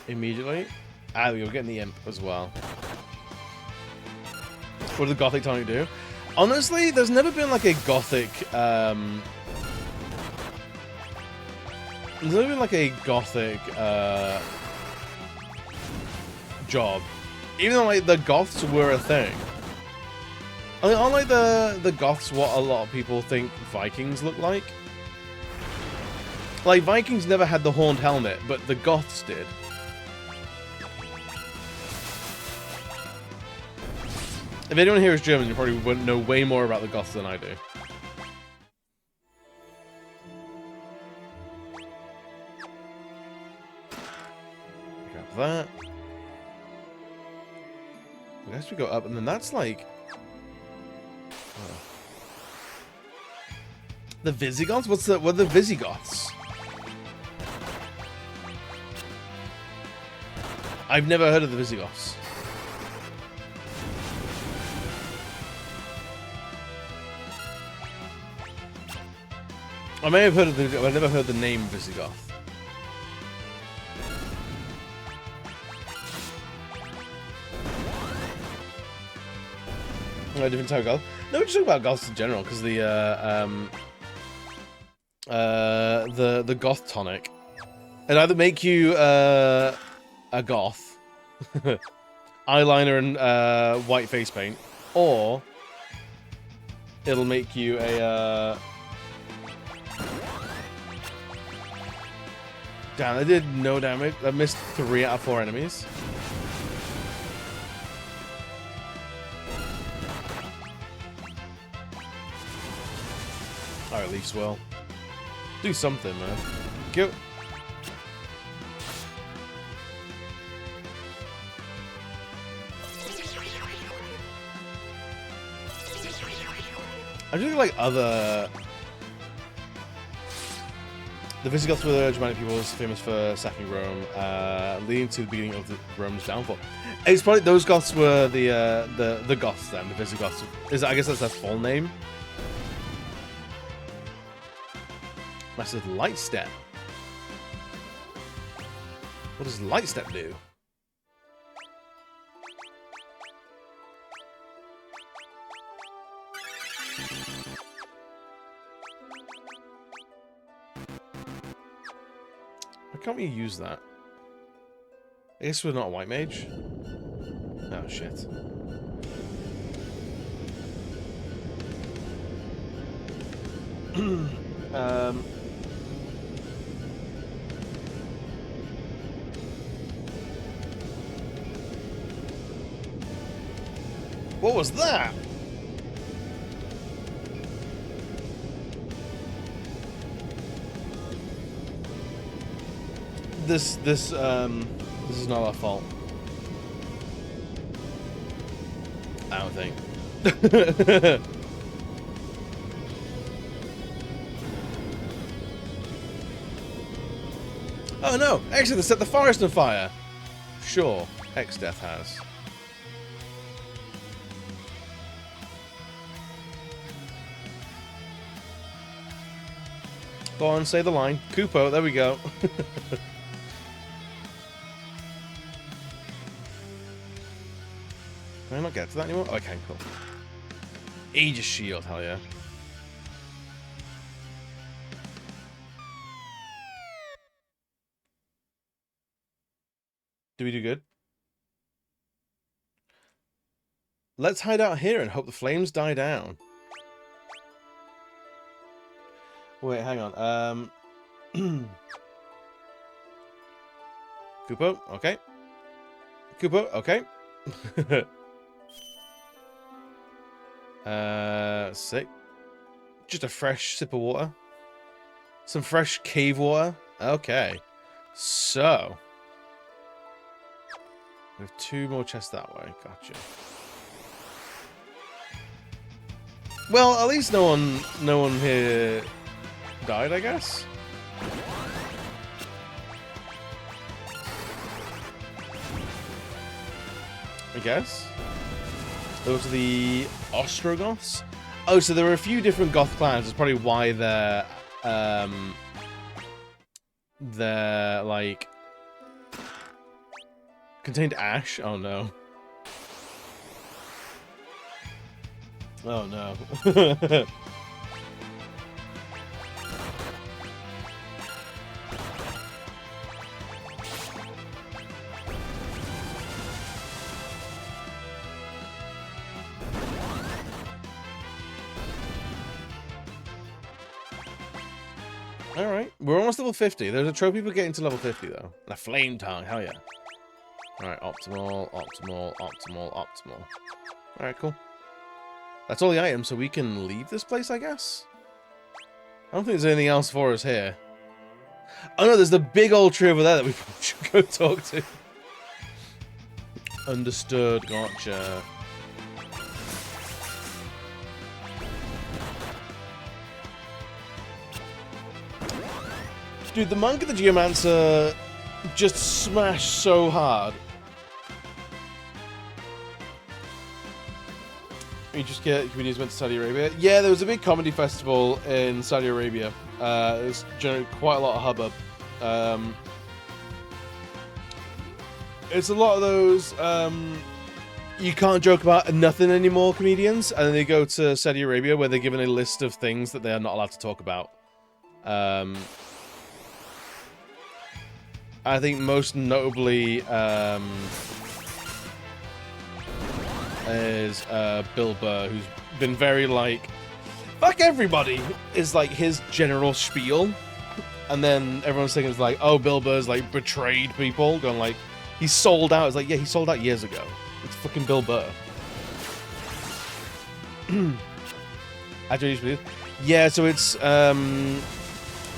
C: Immediately. Ah, we're getting the imp as well. What does the Gothic Tonic do? Honestly, there's never been like a gothic, there's never been like a gothic, job. Even though like the goths were a thing. I mean, aren't like the goths what a lot of people think Vikings look like? Like, Vikings never had the horned helmet, but the goths did. If anyone here is German, you probably would know way more about the goths than I do. Grab that. I guess we go up, and then that's like... Oh. The Visigoths? What are the Visigoths? I've never heard of the Visigoths. I may have heard of the... I've never heard the name Visigoth. A different type of goth. No, we're just talking about goths in general, because the goth tonic. It either make you a goth, eyeliner and white face paint, or it'll make you a damn, I did no damage. I missed 3 out of 4 enemies. Alright, Leaf Swell. Do something, man. Go. I do like other... The Visigoths were Germanic peoples famous for sacking Rome, leading to the beginning of Rome's downfall. It's probably those Goths were the Goths then, the Visigoths. I guess that's their full name. Master Light Step. What does Light Step do? Why can't we use that? I guess we're not a white mage. Oh shit. What was that? This is not our fault. I don't think. Oh no! Actually, they set the forest on fire. Sure, X-Death has. Go on, say the line. Kupo, there we go. Can I not get to that anymore? Oh, okay, cool. Aegis Shield, hell yeah. Do we do good? Let's hide out here and hope the flames die down. Wait, hang on. Kupo, okay. Kupo, okay. Sick. Just a fresh sip of water. Some fresh cave water. Okay. So. We have 2 more chests that way. Gotcha. Well, at least no one here died, I guess. Those are the Ostrogoths. Oh, so there are a few different Goth clans. That's probably why they're like contained ash. Oh no. Oh no. Alright, we're almost level 50. There's a trophy for getting to level 50 though. And a flame tongue, hell yeah. Alright, optimal, optimal, optimal, optimal. Alright, cool. That's all the items, so we can leave this place, I guess? I don't think there's anything else for us here. Oh no, there's the big old tree over there that we should go talk to. Understood, gotcha. Dude, the Monk of the Geomancer just smashed so hard. You just get comedians went to Saudi Arabia. Yeah, there was a big comedy festival in Saudi Arabia. It's generated quite a lot of hubbub. It's a lot of those you can't joke about nothing anymore comedians, and then they go to Saudi Arabia where they're given a list of things that they are not allowed to talk about. I think most notably is Bill Burr, who's been very like, fuck everybody, is like his general spiel. And then everyone's thinking it's like, oh, Bill Burr's like betrayed people, going like, he's sold out. It's like, yeah, he sold out years ago. It's fucking Bill Burr. Yeah, so it's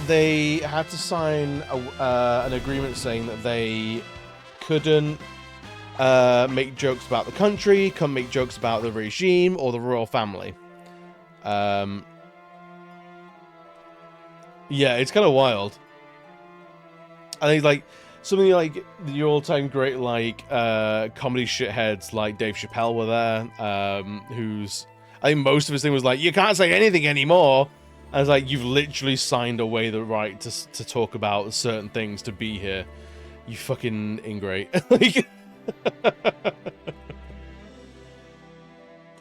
C: they had to sign an agreement saying that they couldn't make jokes about the country, couldn't make jokes about the regime or the royal family. Yeah, it's kind of wild. I think like something like the all-time great like comedy shitheads like Dave Chappelle were there, who's I think most of his thing was like, you can't say anything anymore. I was like, you've literally signed away the right to talk about certain things to be here. You fucking ingrate. Like,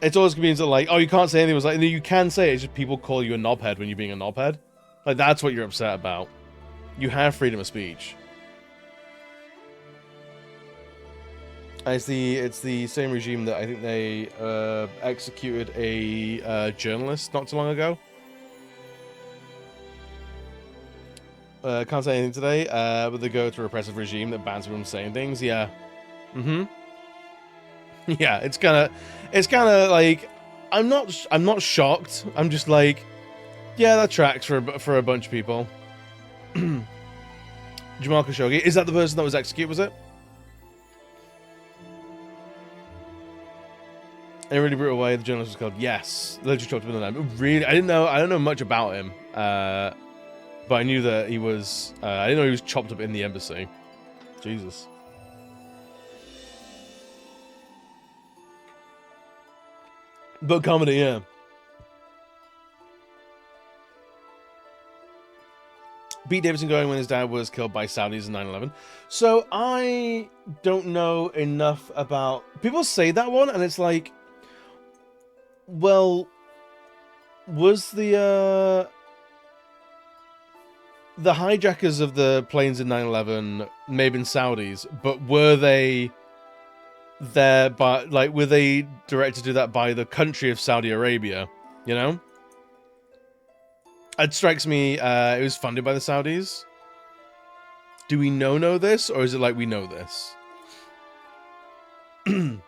C: it's always comedians that are like, oh, you can't say anything. It was like, no, you can say it. It's just people call you a knobhead when you're being a knobhead. Like, that's what you're upset about. You have freedom of speech. And it's the same regime that I think they executed a journalist not too long ago. Can't say anything today, but they go to a repressive regime that bans people from saying things. Yeah. Yeah, it's kind of like, I'm not shocked. I'm just like, yeah, that tracks for a bunch of people. Jamal Khashoggi, is that the person that was executed? Was it? In a really brutal way, the journalist was killed. Yes, they literally chopped him in the limb. Really, I don't know much about him. But I knew that he was, I didn't know he was chopped up in the embassy. Jesus. But comedy, yeah. Pete Davidson going when his dad was killed by Saudis in 9/11. So I don't know enough about, people say that one and it's like, well, was the hijackers of the planes in 9/11 may have been Saudis, but were they there by, like, were they directed to do that by the country of Saudi Arabia? You know? It strikes me, it was funded by the Saudis. Do we know this, or is it like we know this? Want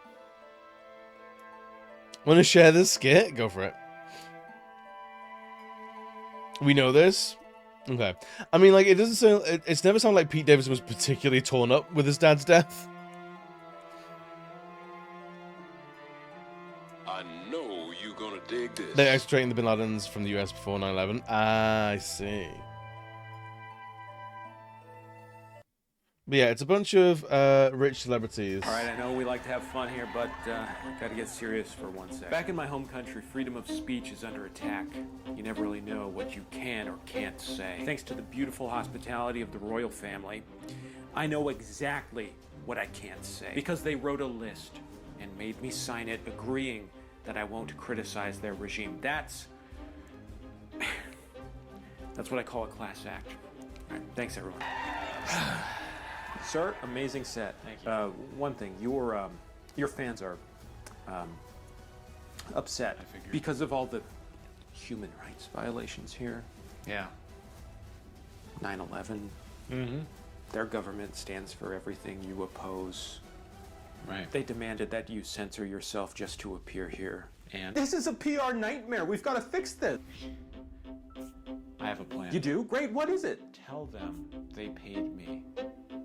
C: to share this skit? Go for it. We know this? Okay. I mean, like, it doesn't sound, it's never sounded like Pete Davidson was particularly torn up with his dad's death.
F: I know you're gonna dig this.
C: They extraditing the Bin Ladens from the US before 9/11. Ah, I see. But yeah, it's a bunch of rich celebrities.
G: All right, I know we like to have fun here, but gotta get serious for 1 second. Back in my home country, freedom of speech is under attack. You never really know what you can or can't say. Thanks to the beautiful hospitality of the royal family, I know exactly what I can't say, because they wrote a list and made me sign it agreeing that I won't criticize their regime. That's what I call a class act. All right, thanks everyone. Sir, amazing set. Thank you. One thing, your fans are upset because of all the human rights violations here.
A: Yeah.
G: 9/11. Their government stands for everything you oppose.
A: Right.
G: They demanded that you censor yourself just to appear here.
A: And
E: This is a PR nightmare. We've got to fix this.
A: I have a plan.
E: You do? Great. What is it?
G: Tell them they paid me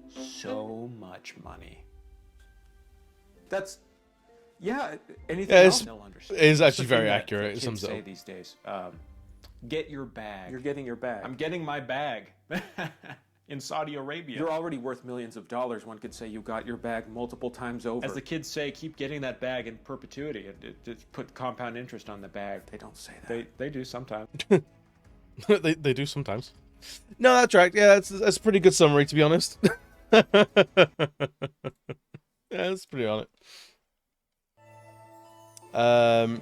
G: so much money.
E: That's... Yeah, anything
C: Yeah,
E: else?
G: They'll understand.
C: It is actually
G: It's the thing
C: very
G: that
C: accurate. It
G: kids
C: sums it
G: say
C: up.
G: these days.
E: Get your bag.
G: You're getting your bag.
E: I'm getting my bag. In Saudi Arabia.
G: You're already worth millions of dollars. One could say you got your bag multiple times over.
E: As the kids say, keep getting that bag in perpetuity. It put compound interest on the bag.
G: They don't say that.
E: They do sometimes.
C: they do sometimes. No, that's right. Yeah, that's a pretty good summary, to be honest. Yeah, that's pretty on it. But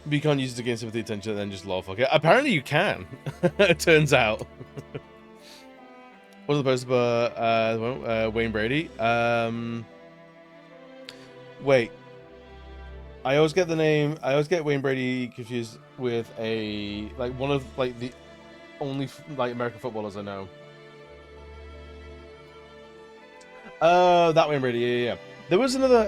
C: you can't use it to gain sympathy, attention, and then just laugh. Okay, apparently you can. It turns out. What's the post about Wayne Brady? Wait. I always get Wayne Brady confused with one of the only American footballers I know. That Wayne Brady, yeah. There was another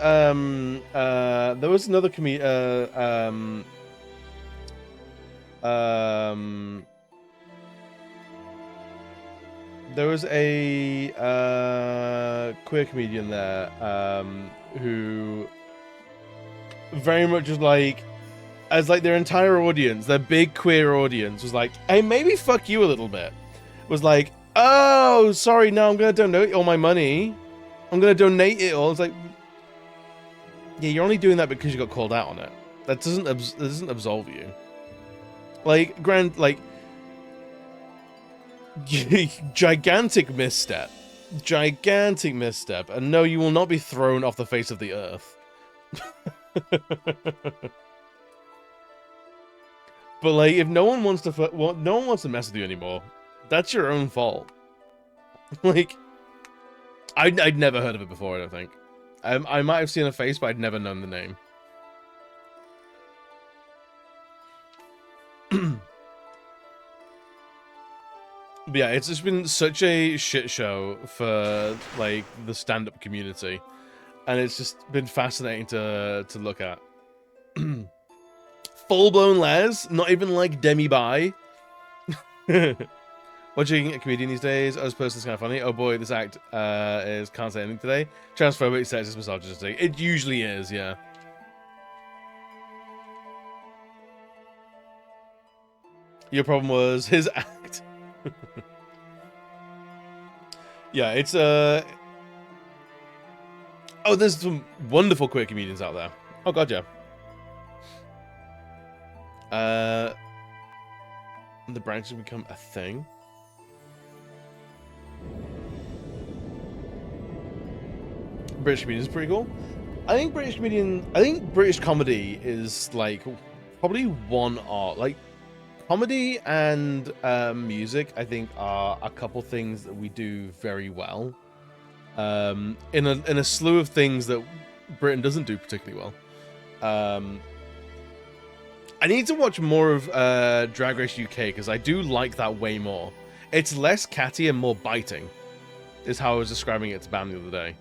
C: there was a queer comedian there who very much was their entire audience, their big queer audience was like, hey, maybe fuck you a little bit. Was like, oh, sorry, no, I'm gonna donate all my money. I'm gonna donate it all. It's like, yeah, you're only doing that because you got called out on it. That doesn't absolve you. Gigantic misstep, and no, you will not be thrown off the face of the earth. But if no one wants to mess with you anymore, that's your own fault. I'd never heard of it before. I don't think. I might have seen a face, but I'd never known the name. But yeah, it's just been such a shit show for the stand-up community, and it's just been fascinating to look at. Full-blown Les, not even Demi Bai. Watching a comedian these days, I was personally kind of funny. Oh boy, this act is can't say anything today. Transphobic, sexist, misogynistic. It usually is, yeah. Your problem was his act. Yeah, it's oh, there's some wonderful queer comedians out there. Oh god, yeah. The branch has become a thing. British comedian is pretty cool. I think British comedy is probably one art. Comedy and music, I think, are a couple things that we do very well. In a slew of things that Britain doesn't do particularly well. I need to watch more of Drag Race UK because I do like that way more. It's less catty and more biting, is how I was describing it to Bam the other day.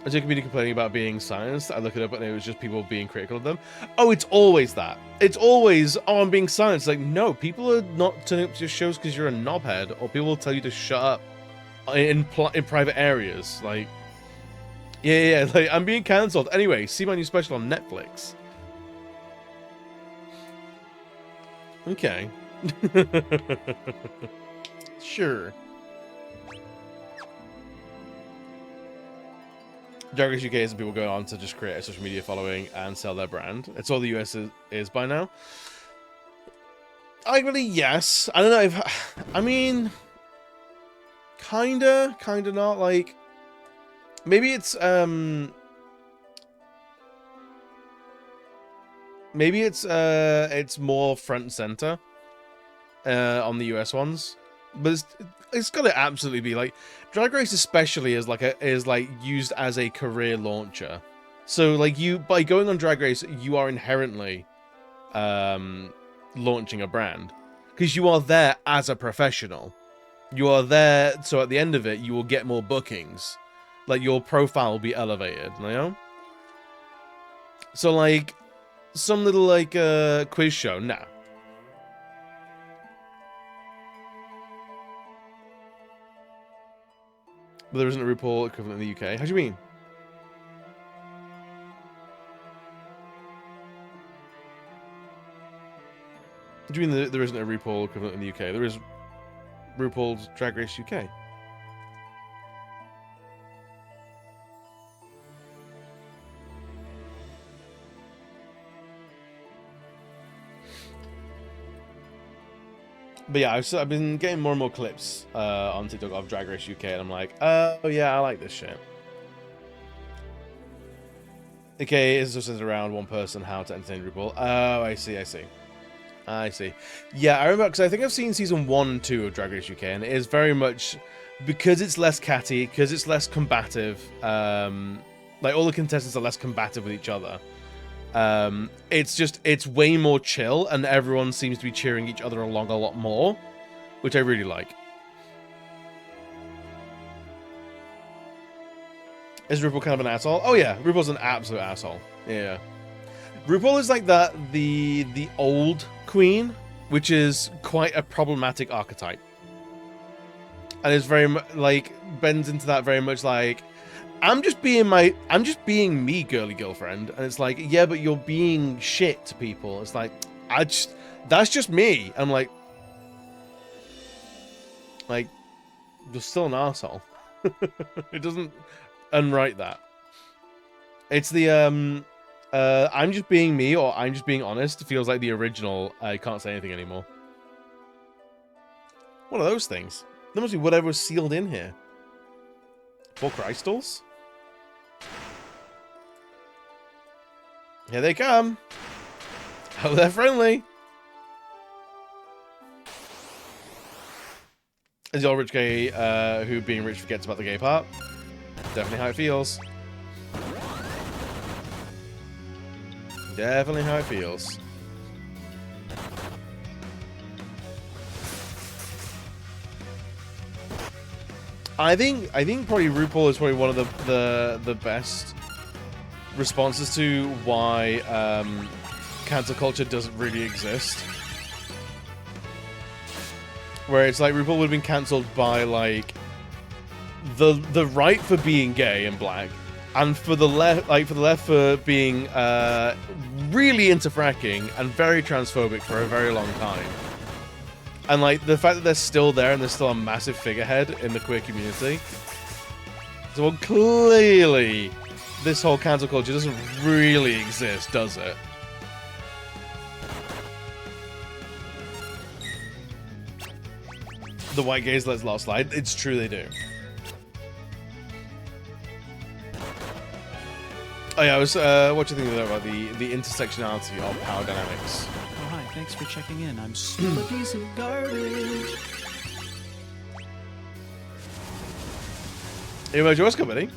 C: I see a comedian complaining about being silenced. I look it up and it was just people being critical of them. Oh, it's always that. It's always, oh, I'm being silenced. No, people are not turning up to your shows because you're a knobhead, or people will tell you to shut up in private areas. Yeah, I'm being cancelled. Anyway, see my new special on Netflix. Okay. Sure. Drag Race UK is people going on to just create a social media following and sell their brand. It's all the US is by now. Arguably, yes. I don't know if... I mean... Kinda not. Maybe it's... Maybe it's more front and center on the US ones, but it's got to absolutely be like Drag Race, especially is like used as a career launcher. So like you by going on Drag Race, you are inherently launching a brand because you are there as a professional. You are there, so at the end of it, you will get more bookings. Like your profile will be elevated, you know. So like some little like quiz show, nah. But there isn't a RuPaul equivalent in the UK. How do you mean? What do you mean there isn't a RuPaul equivalent in the UK? There is RuPaul's Drag Race UK. But yeah, I've been getting more and more clips on TikTok of Drag Race UK, and I'm like, oh yeah, I like this shit. Okay, it's just around one person how to entertain RuPaul. Oh, I see. Yeah, I remember, because I think I've seen season 1 and 2 of Drag Race UK, and it is very much, because it's less catty, because it's less combative, like all the contestants are less combative with each other. It's way more chill, and everyone seems to be cheering each other along a lot more, which I really like. Is RuPaul kind of an asshole? Oh yeah, RuPaul's an absolute asshole. Yeah. RuPaul is like the old queen, which is quite a problematic archetype. And is very much like bends into that very much like I'm just being me, girly girlfriend. And it's like, yeah, but you're being shit to people. It's like, that's just me. I'm like, you're still an arsehole. It doesn't unwrite that. It's the, I'm just being me, or I'm just being honest. It feels like the original, I can't say anything anymore. One of those things. There must be whatever was sealed in here. 4 crystals? Here they come. Oh, they're friendly. Is the old rich guy who being rich forgets about the gay part? Definitely how it feels. Definitely how it feels. I think probably RuPaul is probably one of the best responses to why cancel culture doesn't really exist. Where it's like RuPaul would have been cancelled by like the right for being gay and black, and for the left for being really into fracking and very transphobic for a very long time. And like the fact that they're still there and they're still a massive figurehead in the queer community. So well, clearly this whole cancel culture doesn't really exist, does it? The white gays let law slide. It's true they do. Oh yeah, I was what do you think about the intersectionality of power dynamics?
H: Oh hi, thanks for checking in. I'm still a piece of garbage.
C: Emoji, what's good, buddy?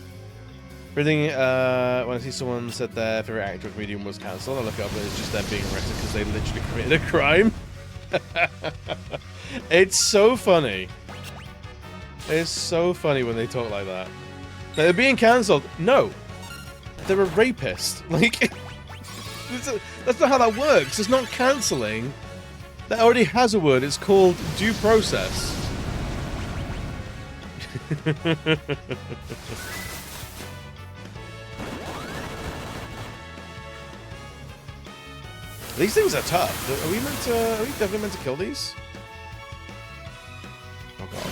C: Everything, when I see someone said their favorite actor or comedian was cancelled, I look it up and it's just them being arrested because they literally committed a crime. It's so funny. It's so funny when they talk like that. They're being cancelled. No. They're a rapist. Like, that's not how that works. It's not cancelling. That already has a word. It's called due process. These things are tough. Are we definitely meant to kill these? Oh god.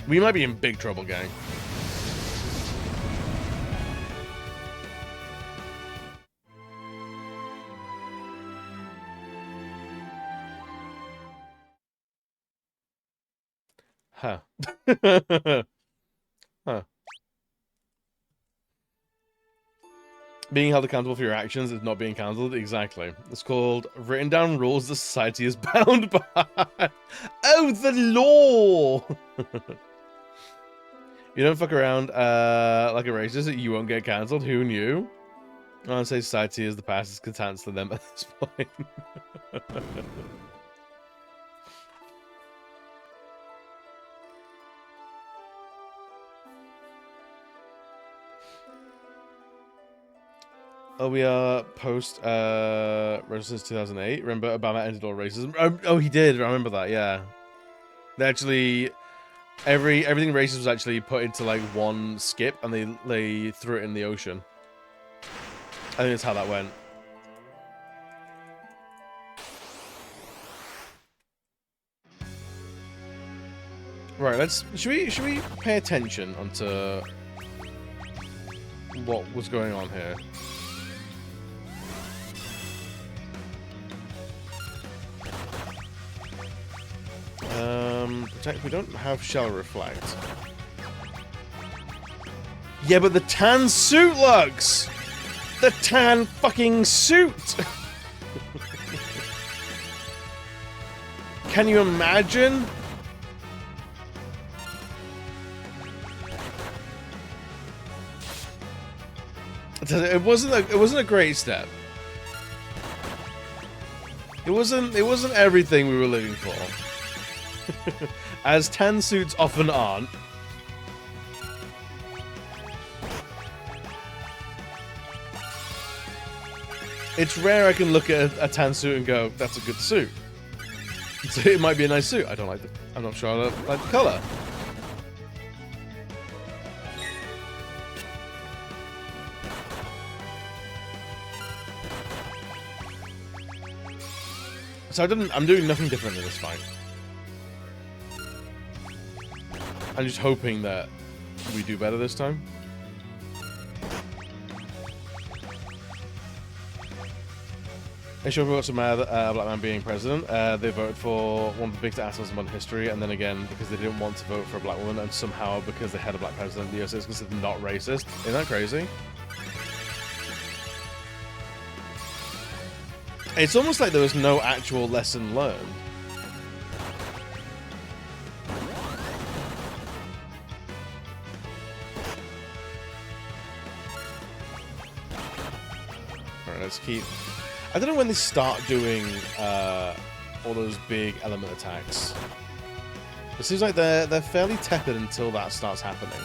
C: We might be in big trouble, gang. Huh. Huh. Being held accountable for your actions is not being cancelled. Exactly. It's called written down rules the society is bound by. Oh, the law! You don't fuck around like a racist, you won't get cancelled. Who knew? I want to say society is the past is content to them at this point. Oh, we are post Racist 2008. Remember Obama ended all racism? Oh, he did. I remember that. Yeah. They actually everything racist was actually put into like one skip, and they threw it in the ocean. I think that's how that went. Right. Should we pay attention onto what was going on here? Protect. We don't have shell reflect. Yeah, but the tan suit looks. The tan fucking suit. Can you imagine? It wasn't a great step. It wasn't everything we were living for. As tan suits often aren't. It's rare I can look at a tan suit and go, that's a good suit. So it might be a nice suit. I don't like it. I'm not sure I like the color. So I'm doing nothing different in this fight. I'm just hoping that we do better this time. They sure got so mad at a black man being president. They voted for one of the biggest assholes in modern history, and then again, because they didn't want to vote for a black woman, and somehow, because they had a black president, the US is considered not racist. Isn't that crazy? It's almost like there was no actual lesson learned. Alright, let's keep... I don't know when they start doing all those big element attacks. It seems like they're fairly tepid until that starts happening.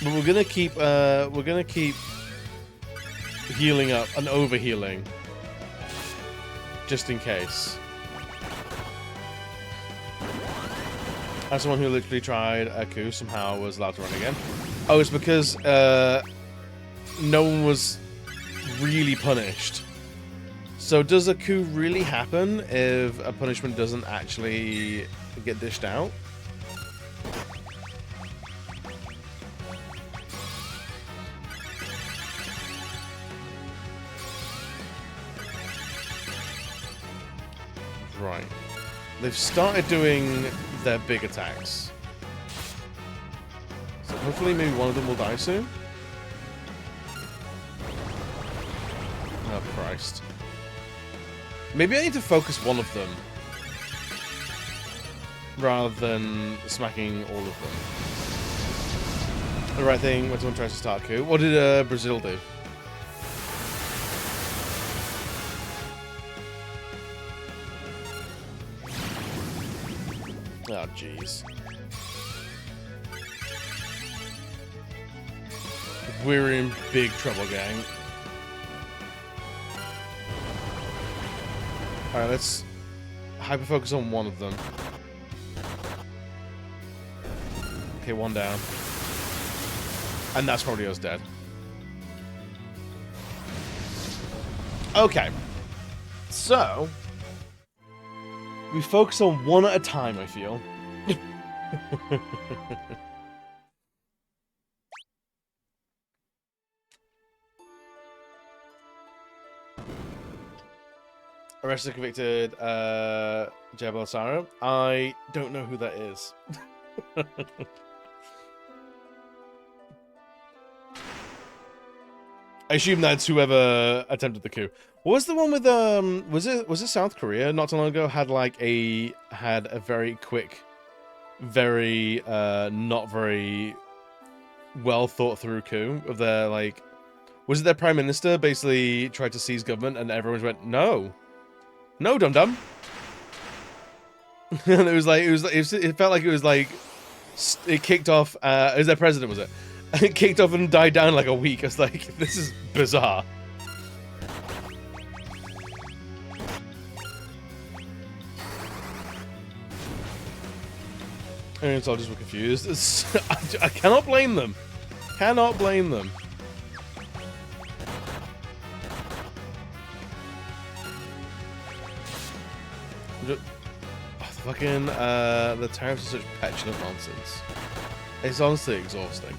C: But we're gonna keep healing up and overhealing just in case. As someone who literally tried a coup somehow was allowed to run again. Oh, it's because no one was really punished. So does a coup really happen if a punishment doesn't actually get dished out? Right. They've started doing their big attacks. So hopefully maybe one of them will die soon. Oh, Christ. Maybe I need to focus one of them rather than smacking all of them. The right thing when someone tries to start a coup. What did Brazil do? Oh, jeez. We're in big trouble, gang. Alright, let's hyper-focus on one of them. Okay, one down. And that's probably us dead. Okay. So... we focus on one at a time, I feel. Arrested, convicted, Jebel Sarah. I don't know who that is. I assume that's whoever attempted the coup. What was the one with was it South Korea not too long ago had a very quick, very not very well thought through coup of their like, was it their prime minister basically tried to seize government and everyone went no dum dum. And it felt like it was like it kicked off. It was their president, was it? It kicked off and died down like a week. I was like, this is bizarre. And soldiers were confused. I cannot blame them. Cannot blame them. Fucking, the tariffs are such petulant nonsense. It's honestly exhausting.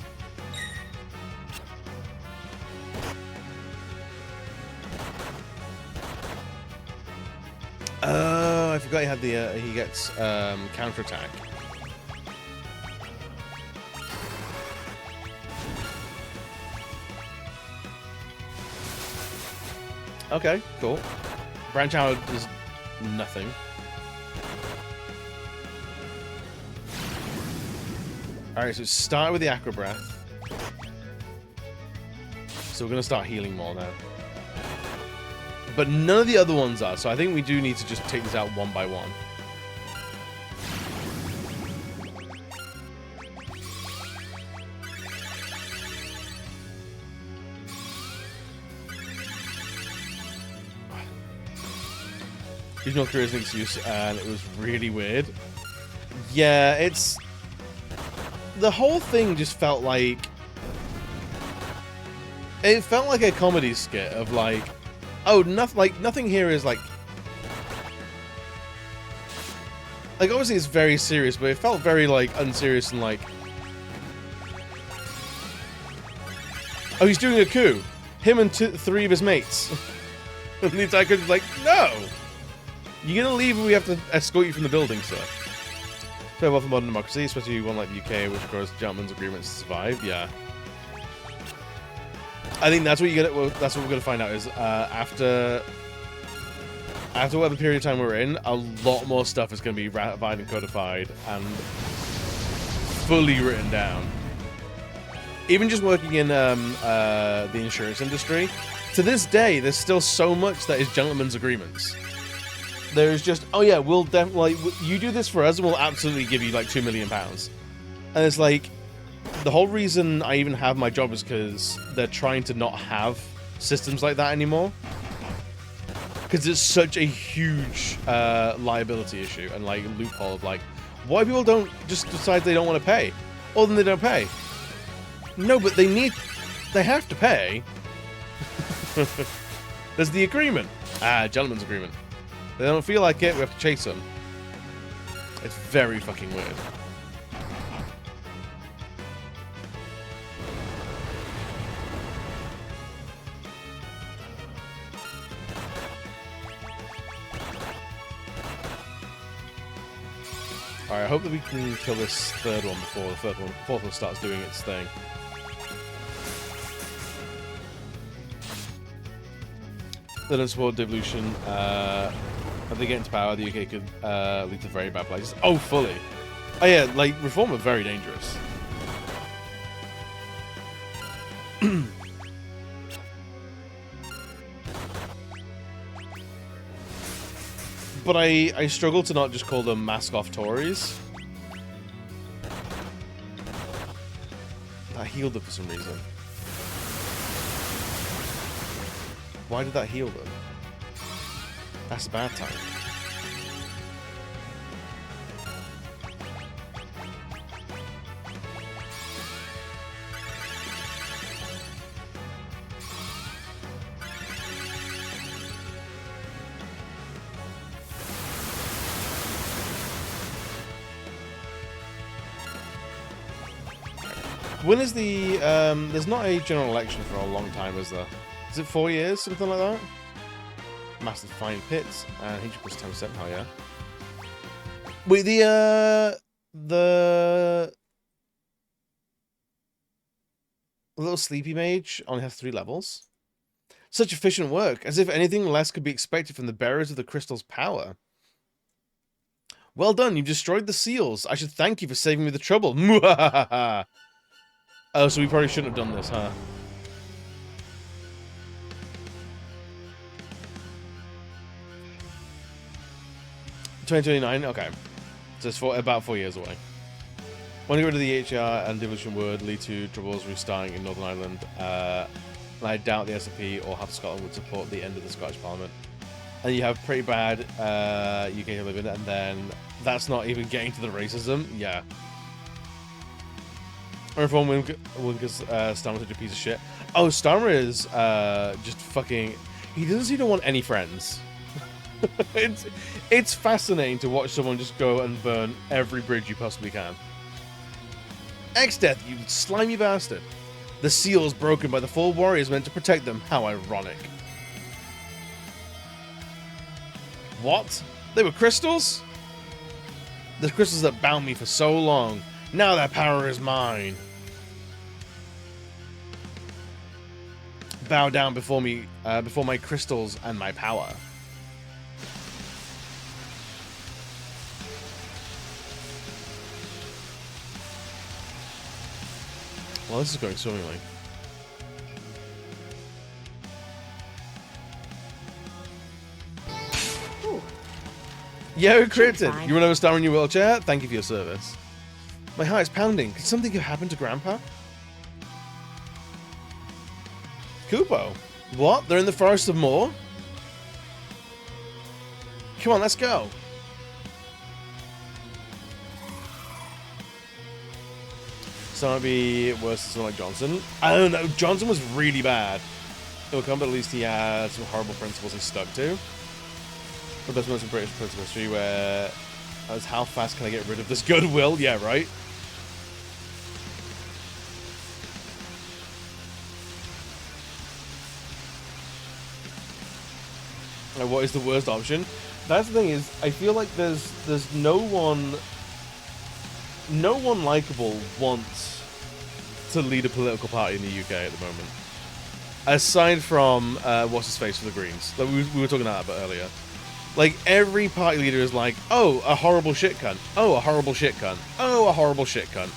C: Oh, I forgot he had the, he gets, counterattack. Okay, cool. Branch out is nothing. Alright, so start with the Acro Breath. So we're going to start healing more now. But none of the other ones are, so I think we do need to just take this out one by one. Use North Korea as an excuse, and it was really weird. Yeah, it's... The whole thing just felt like... It felt like a comedy skit of like... Oh, nothing here is like... Like, obviously it's very serious, but it felt very, like, unserious and like... Oh, he's doing a coup. Him and three of his mates. And the entire country's like, no! You're gonna leave and we have to escort you from the building, sir. Farewell for modern democracy, especially one like the UK, which requires gentlemen's agreements to survive. Yeah. I think that's what you're gonna. Well, that's what we're gonna find out is after whatever period of time we're in, a lot more stuff is gonna be ratified and codified and fully written down. Even just working in the insurance industry, to this day, there's still so much that is gentlemen's agreements. There's just, oh yeah, we'll definitely, you do this for us and we'll absolutely give you like £2 million. And it's like, the whole reason I even have my job is because they're trying to not have systems like that anymore. Because it's such a huge liability issue and like loophole of like, why people don't just decide they don't want to pay? Or then they don't pay. No, but they have to pay. There's the agreement. Gentleman's agreement. They don't feel like it, we have to chase them. It's very fucking weird. Alright, I hope that we can kill this third one before the fourth one starts doing its thing. They don't support devolution. If they get into power, the UK could lead to very bad places. Oh, fully. Oh yeah, like, reform are very dangerous. But I struggle to not just call them mask-off Tories. That healed them for some reason. Why did that heal them? That's a bad time. When is the there's not a general election for a long time, is there? Is it 4 years, something like that? Massive Fine Pits, and HP plus 10%, hell yeah. Wait, the little sleepy mage only has 3 levels? Such efficient work, as if anything less could be expected from the bearers of the crystal's power. Well done, you've destroyed the seals. I should thank you for saving me the trouble. Oh, so we probably shouldn't have done this, huh? $2029, okay. So it's about 4 years away. When you go to the EHR and Devolution would lead to troubles restarting in Northern Ireland, and I doubt the SNP or half of Scotland would support the end of the Scottish Parliament. And you have pretty bad UK to live in, and then that's not even getting to the racism. Yeah. Reform Winkus Starmer such a piece of shit. Oh, Starmer is just fucking. He doesn't seem to want any friends. It's fascinating to watch someone just go and burn every bridge you possibly can. X-Death, you slimy bastard. The seals broken by the 4 warriors meant to protect them. How ironic. What? They were crystals? The crystals that bound me for so long. Now that power is mine. Bow down before me, before my crystals and my power. Well, this is going swimmingly. Yo, Krypton! You run over Star in your wheelchair? Thank you for your service. My heart is pounding. Could something have happened to Grandpa? Kupo? What? They're in the Forest of Moor? Come on, let's go. So might be worse than someone like Johnson. I don't know. Johnson was really bad. It will come, but at least he had some horrible principles he stuck to. But that's most British political history where as how fast can I get rid of this goodwill? Yeah, right. Now, what is the worst option? That's the thing is, I feel like there's no one likable wants to lead a political party in the UK at the moment. Aside from what's his face for the Greens, like we were talking about that earlier. Like every party leader is like, oh, a horrible shit cunt. Oh, a horrible shit cunt. Oh, a horrible shit cunt.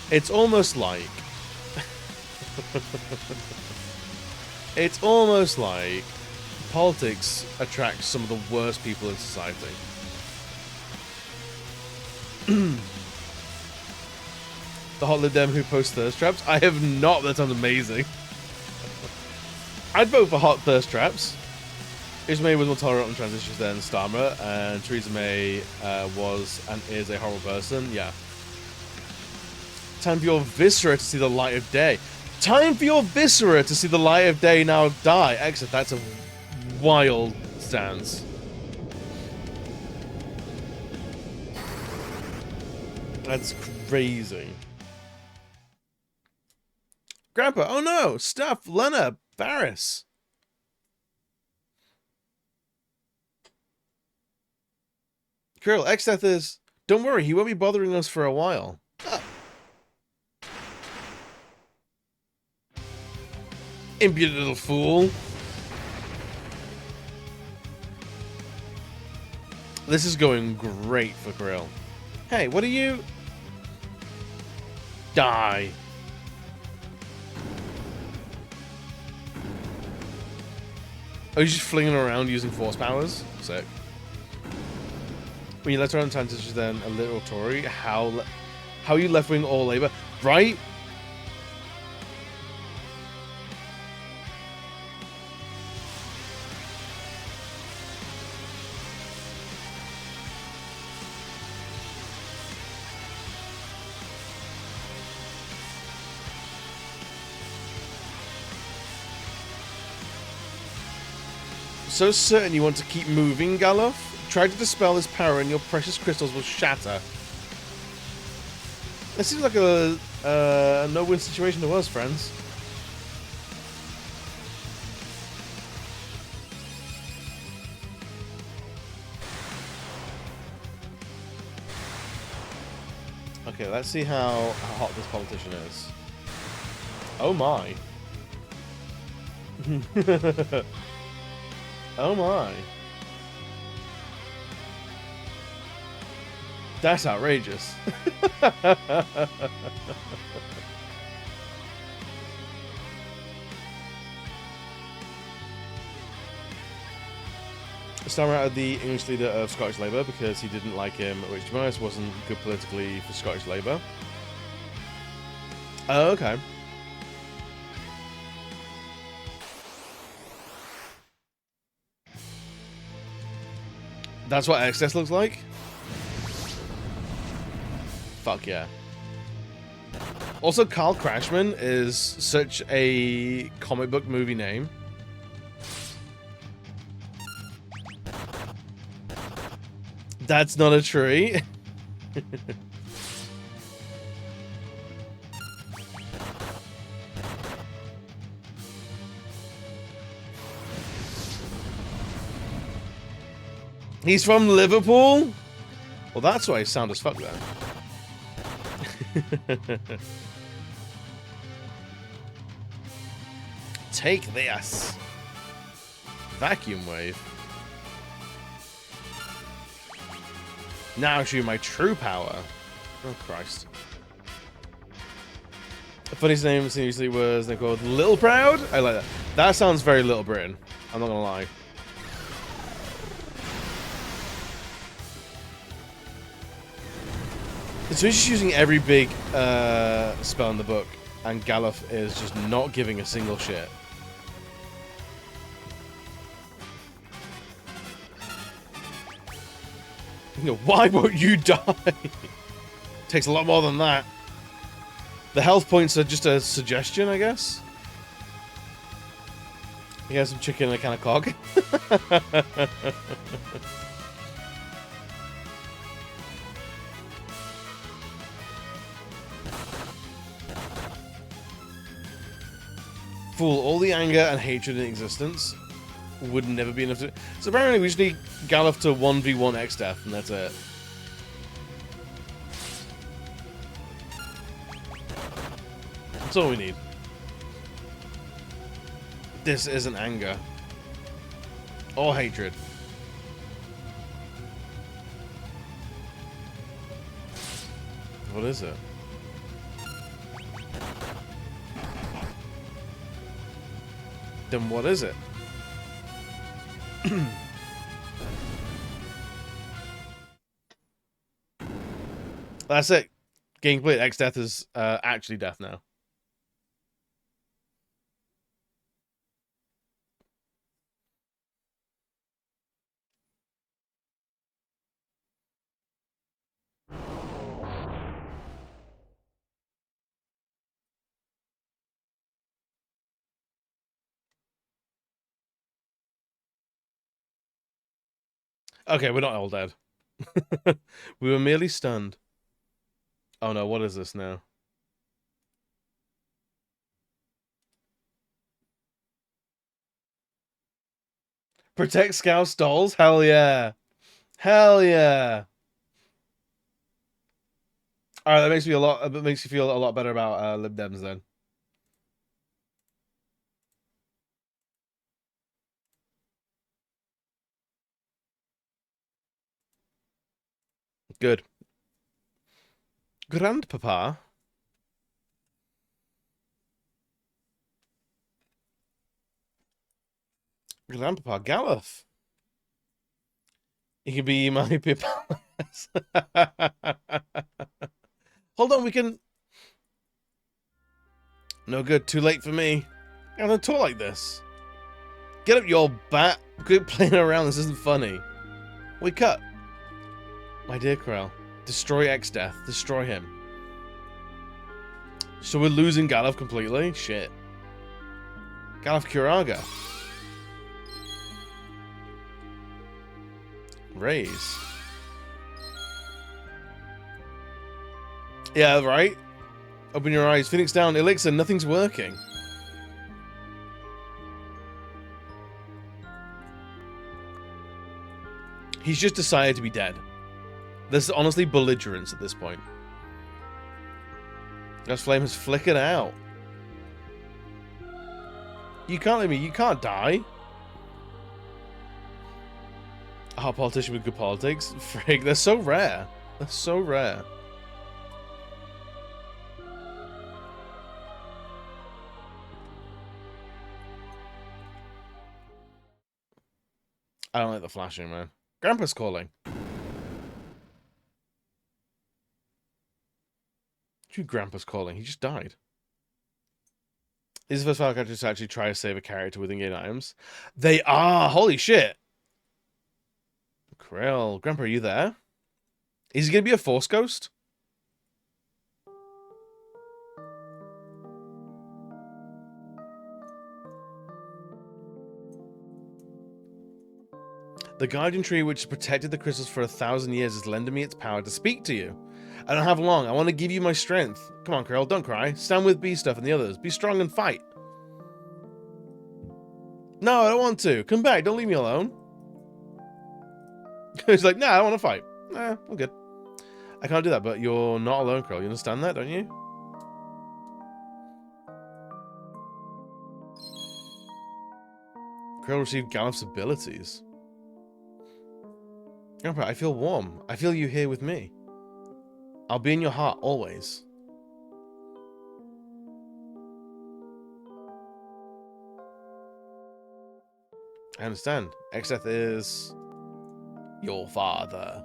C: It's almost like it's almost like politics attracts some of the worst people in society. The hot Lib Dem who posts thirst traps? I have not. That sounds amazing. I'd vote for hot thirst traps. Theresa May was more tolerant on transitions than Starmer, and Theresa May was and is a horrible person. Yeah. Time for your viscera to see the light of day. Time for your viscera to see the light of day now die. Exit. That's a wild stance. That's crazy. Grandpa, oh no! Stuff, Lena, Barris. Krill, X-Death is... Don't worry, he won't be bothering us for a while. Ah. Impudent little fool. This is going great for Krill. Hey, what are you... Die. Oh, he's just flinging around using force powers? Sick. When you left around transition, then a little Tory. How are you left wing or Labour? Right? So certain you want to keep moving, Galof? Try to dispel this power and your precious crystals will shatter. This seems like a no-win situation to us, friends. Okay, let's see how hot this politician is. Oh my. Oh my. That's outrageous. Starmer out the English leader of Scottish Labour because he didn't like him, which to be honest wasn't good politically for Scottish Labour. Oh, okay. That's what Excess looks like? Fuck yeah. Also, Carl Crashman is such a comic book movie name. That's not a tree. He's from Liverpool? Well, that's why he sound as fuck then. Take this. Vacuum wave. Now show you my true power. Oh, Christ. The funniest name seriously was they called Little Proud. I like that. That sounds very Little Britain. I'm not gonna lie. So he's just using every big spell in the book, and Galuf is just not giving a single shit. You know, why won't you die? Takes a lot more than that. The health points are just a suggestion, I guess. You got some chicken and a can of cog. Fool, all the anger and hatred in existence would never be enough to... So apparently we just need Galuf to 1v1 X-Death, and that's it. That's all we need. This isn't anger. Or hatred. What is it? Then what is it? That's it. Game complete. X-Death is actually death now. Okay, we're not all dead. We were merely stunned. Oh no, what is this now? Protect Scout's dolls? Hell yeah. Hell yeah. Alright, that makes me makes you feel a lot better about Lib Dems then. Good. Grandpapa? Grandpapa Galuf. He could be my Pippa. Hold on, we can... No good, too late for me. I don't talk like this. Get up, your bat. Quit playing around, this isn't funny. We cut. My dear Corel, destroy X-Death. Destroy him. So we're losing Galuf completely? Shit. Galuf Kuraga. Raise. Yeah, right? Open your eyes. Phoenix down. Elixir, nothing's working. He's just decided to be dead. This is honestly belligerence at this point. That flame has flickered out. You can't let me. You can't die. A hot politician with good politics. Frig, they're so rare. They're so rare. I don't like the flashing, man. Grandpa's calling. Grandpa's calling. He just died. Is the first Final character to actually try to save a character with in-game items? They are! Holy shit! Krill. Grandpa, are you there? Is he going to be a Force Ghost? The guardian tree which has protected the crystals for 1,000 years is lending me its power to speak to you. I don't have long. I want to give you my strength. Come on, Krill, don't cry. Stand with B-Stuff and the others. Be strong and fight. No, I don't want to. Come back. Don't leave me alone. He's like, nah, I don't want to fight. Nah, I'm good. I can't do that, but you're not alone, Krill. You understand that, don't you? Krill received Gallup's abilities. Grandpa, I feel warm. I feel you here with me. I'll be in your heart always. I understand. Exeth is your father.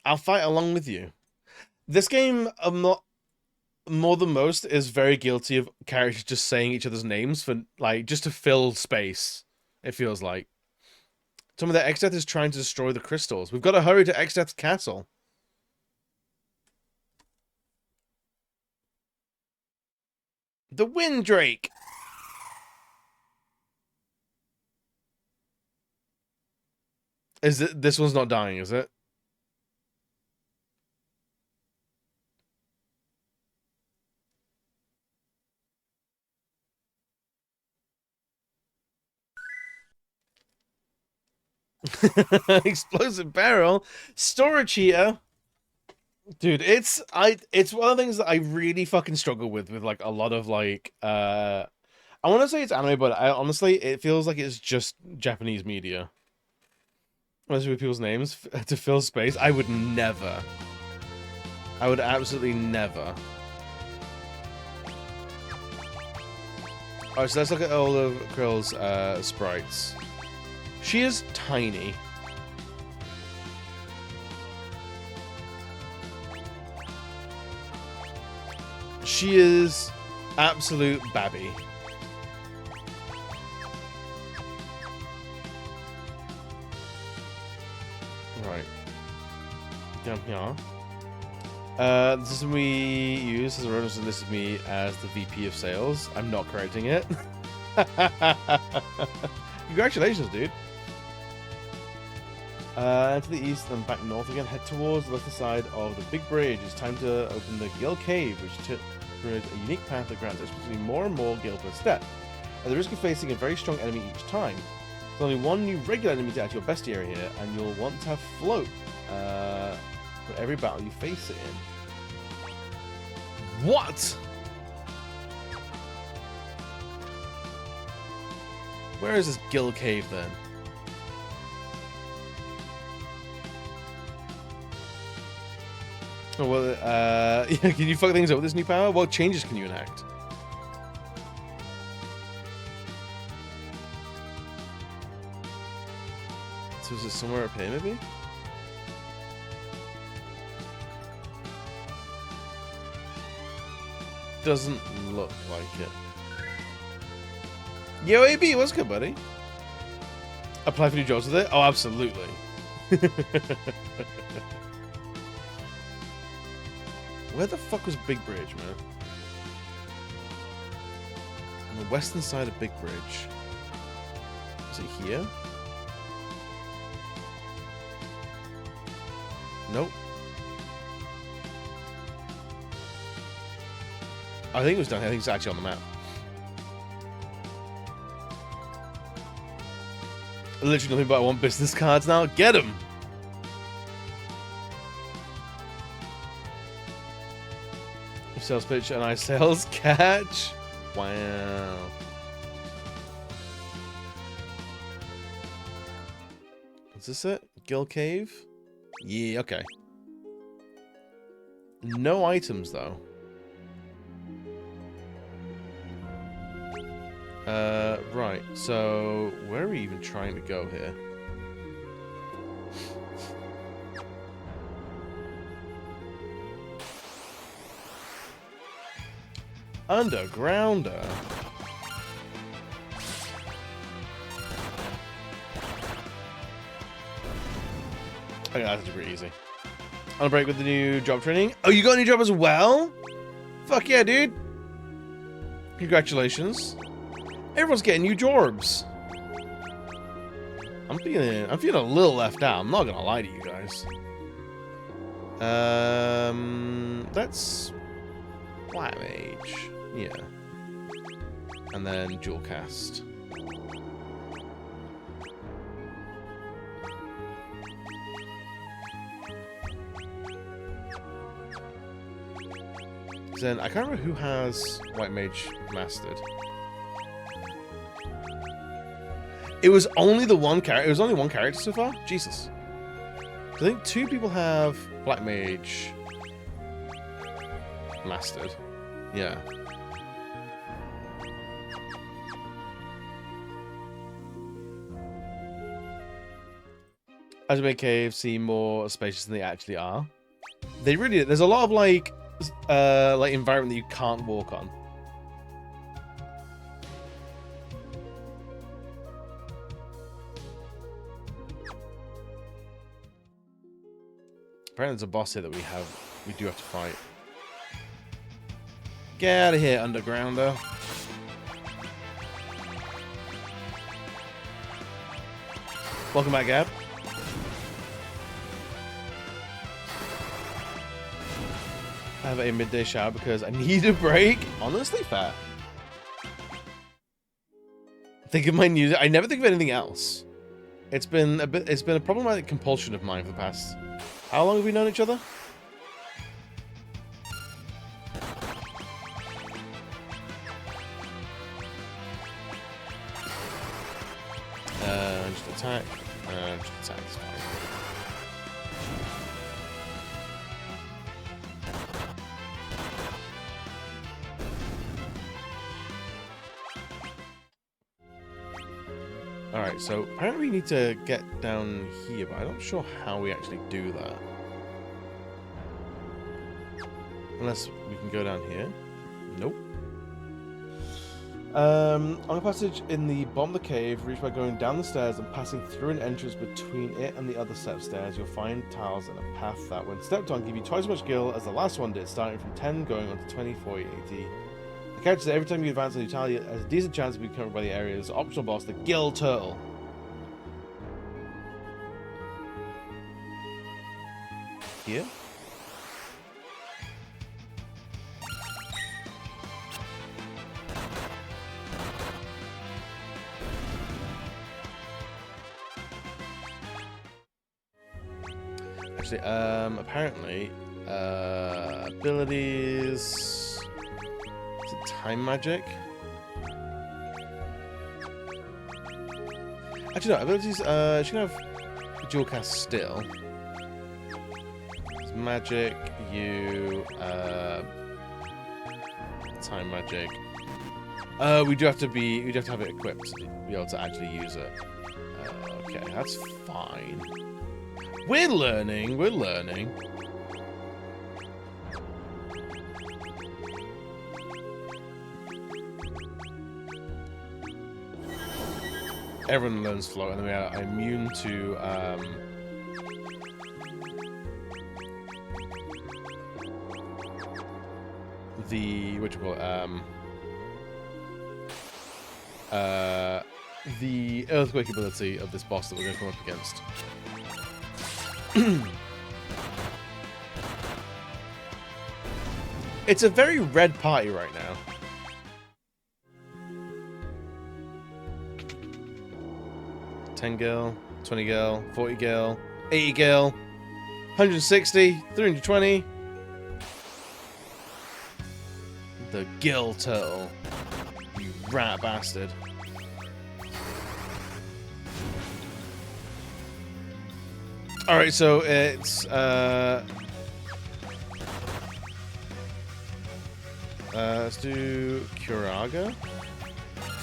C: I'll fight along with you. This game, I'm not more than most, is very guilty of characters just saying each other's names for like just to fill space. It feels like. Some of the Exeth is trying to destroy the crystals. We've got to hurry to Exeth's castle. The Windrake. Is it? This one's not dying, is it? Explosive barrel, storage heater, dude. It's one of the things that I really fucking struggle with like a lot of like I want to say it's anime, but I honestly it feels like it's just Japanese media. Most with people's names to fill space. I would never. I would absolutely never. Alright, so let's look at all of Krill's sprites. She is tiny. She is absolute babby. Right. Down here. The system we use has listed me as the VP of sales. I'm not correcting it. Congratulations, dude. To the east and back north again. Head towards the left side of the big bridge. It's time to open the Gil Cave, which creates a unique path that grants explicitly more and more Gil per step. At the risk of facing a very strong enemy each time. There's only one new regular enemy to add to your bestiary here, and you'll want to have float for every battle you face it in. What? Where is this Gil Cave then? Oh, well, yeah, can you fuck things up with this new power? What changes can you enact? So is it somewhere up here, maybe? Doesn't look like it. Yo, AB, what's good, buddy? Apply for new jobs with it? Oh, absolutely. Where the fuck was Big Bridge, man? On the western side of Big Bridge. Is it here? Nope. I think it was down here. I think it's actually on the map. Literally nothing but I want business cards now. Get them! sales pitch and I sales catch. Wow. Is this it? Gill Cave? Yeah, okay. No items, though. Right. So, where are we even trying to go here? Undergrounder. Okay, that's pretty easy. On a break with the new job training. Oh, you got a new job as well? Fuck yeah, dude. Congratulations. Everyone's getting new jobs. I'm feeling a little left out. I'm not gonna lie to you guys. That's Black Mage. Yeah. And then Dual Cast. Then I can't remember who has White Mage mastered. It was only the one character. It was only one character so far. Jesus. I think 2 people have Black Mage mastered. Yeah. As we make caves seem more spacious than they actually are. They really. There's a lot of like environment that you can't walk on. Apparently there's a boss here that we do have to fight. Get out of here, Undergrounder. Welcome back, Gab. I have a midday shower because I need a break. Honestly, fair. Think of my news. I never think of anything else. It's been a problematic compulsion of mine for the past. How long have we known each other? Just attack. Just attack is fine. Alright, so apparently we need to get down here, but I'm not sure how we actually do that. Unless we can go down here. Nope. On a passage in the bottom of the cave, reached by going down the stairs and passing through an entrance between it and the other set of stairs, you'll find tiles and a path that, when stepped on, give you twice as much gil as the last one did, starting from 10 going on to 20, 40, 80. The catch is that every time you advance a new tile, it has a decent chance of being covered by the area's optional boss, the Gill Turtle. Here? Actually, apparently, abilities. Is it time magic? Actually, no, abilities, she can have dual cast still. It's magic, you, time magic. We do have to have it equipped to be able to actually use it. Okay, that's fine. We're learning. Everyone learns float, and then we are immune to the the earthquake ability of this boss that we're going to come up against. It's a very red party right now. $10 gil, 20 gil, 40 gil, 80 gil, 160, 320. The gill turtle. You rat bastard. Alright, so it's let's do Curaga.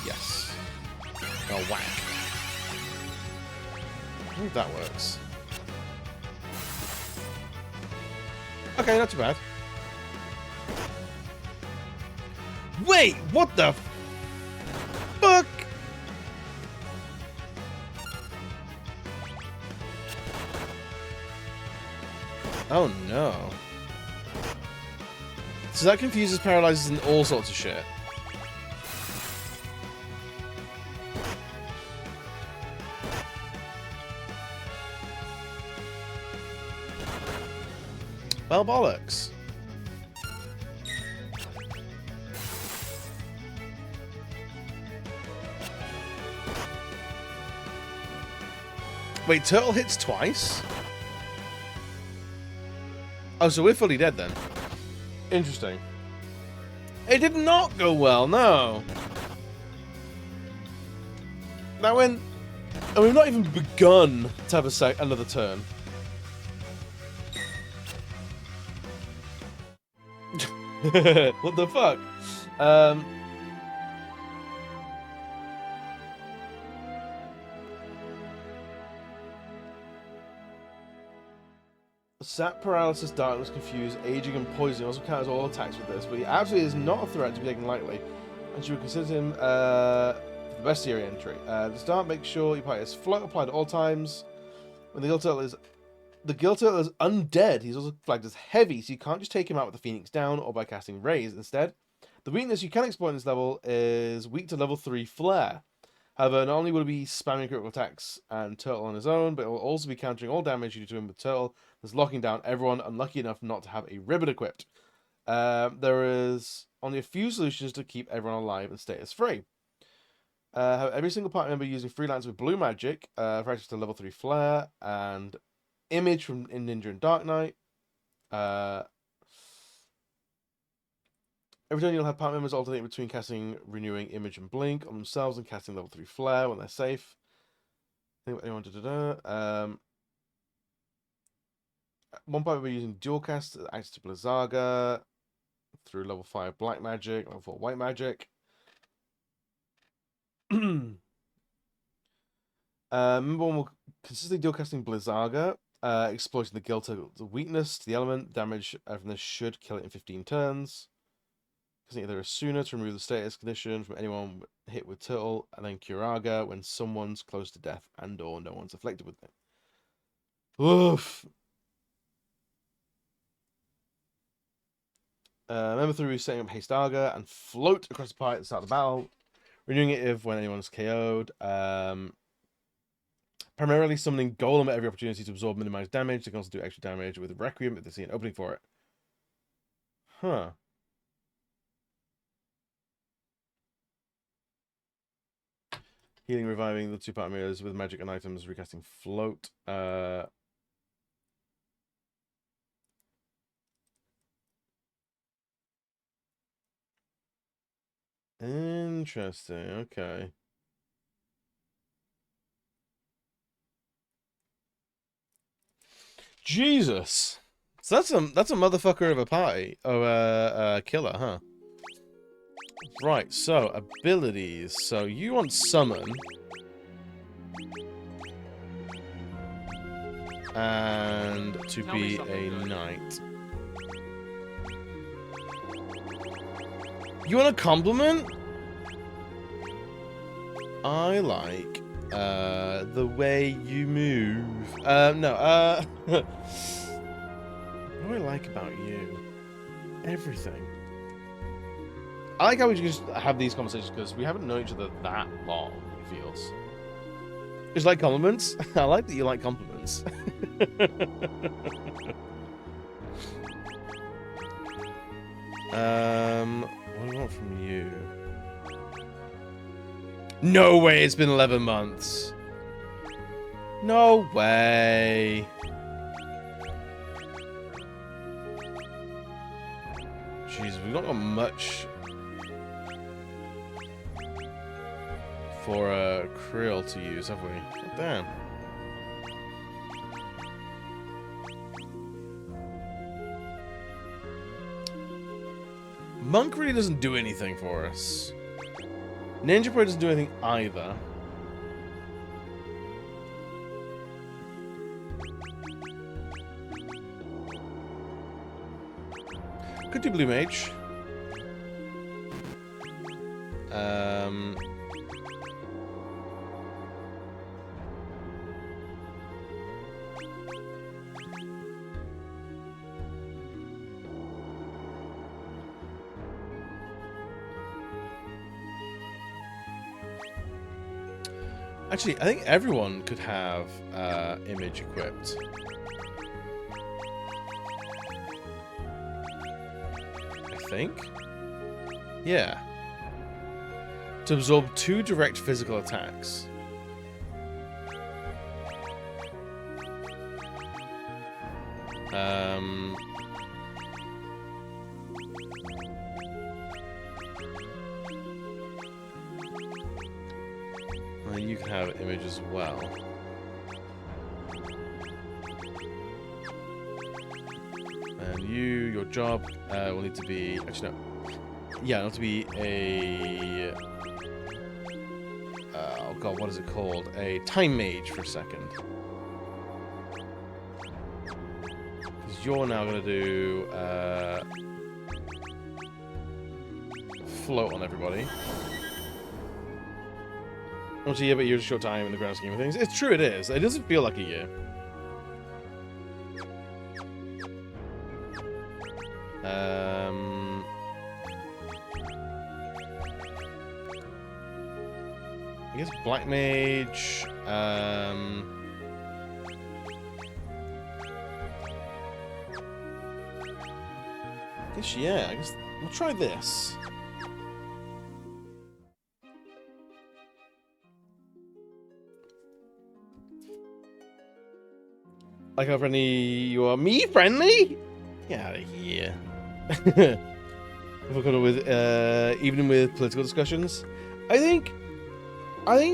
C: Yes. Oh, whack. I think that works. Okay, not too bad. Wait, what the fuck? Oh no. So that confuses, paralyzes, and all sorts of shit. Well, bollocks. Wait, turtle hits twice? Oh, so we're fully dead then. Interesting. It did not go well, no. That went... And we've not even begun to have another turn. What the fuck? Sap, paralysis, darkness, confuse, aging, and poisoning also count as all attacks with this, but he absolutely is not a threat to be taken lightly, and you would consider him the bestiary entry. To start, make sure your party has float applied at all times. When the gill turtle is undead, he's also flagged as heavy, so you can't just take him out with the Phoenix down or by casting Raise. Instead, the weakness you can exploit in this level is weak to level 3 Flare. However, not only will he be spamming critical attacks and Turtle on his own, but it will also be countering all damage you do to him with Turtle, that's locking down everyone unlucky enough not to have a ribbon equipped. There is only a few solutions to keep everyone alive and status free. Have every single party member using freelance with blue magic, for access to level 3 Flare, and Image from Ninja and Dark Knight. Every turn you'll have party members alternate between casting Renewing Image and Blink on themselves and casting level 3 Flare when they're safe. Think about anyone. One party will be using Dual Cast, access to Blizzaga through level 5 Black Magic, level 4 White Magic. Member one will consistently dual casting Blizzaga, exploiting the gill turtle's weakness to the element. Damage from this should kill it in 15 turns. Casting either a sooner to remove the status condition from anyone hit with turtle, and then Curaga when someone's close to death and or no one's afflicted with it. Oof. Member 3 will be setting up Hastaga and float across the party at the start of the battle. Renewing it if when anyone's KO'd. Primarily summoning Golem at every opportunity to absorb minimized damage. They can also do extra damage with Requiem if they see an opening for it. Huh. Healing, reviving the 2-part mirrors with magic and items, recasting float. Interesting. Okay. Jesus. So that's a motherfucker of a party. Oh, killer, huh? Right, so abilities. So you want summon. And to be a knight. You want a compliment? I like the way you move. No, what do I like about you? Everything. I like how we just have these conversations because we haven't known each other that long, it feels. It's like compliments. I like that you like compliments. What do I want from you? No way, it's been 11 months. No way. Jeez, we've not got much for Krill to use, have we? God damn. Monk really doesn't do anything for us. Ninja probably doesn't do anything either. Could do Blue Mage. Actually, I think everyone could have image equipped. I think? Yeah. To absorb 2 direct physical attacks. Well, you can have image as well. And your job will need to be, actually no. Yeah, it'll have to be a, oh god, what is it called? A time mage for a second. Because you're now going to do, float on everybody. Once a year, but year's a short time in the grand scheme of things. It's true, it is. It doesn't feel like a year. I guess Black Mage. I guess, yeah, I guess we'll try this. Like how friendly you are. Me friendly? Get out of here. With even with political discussions, I think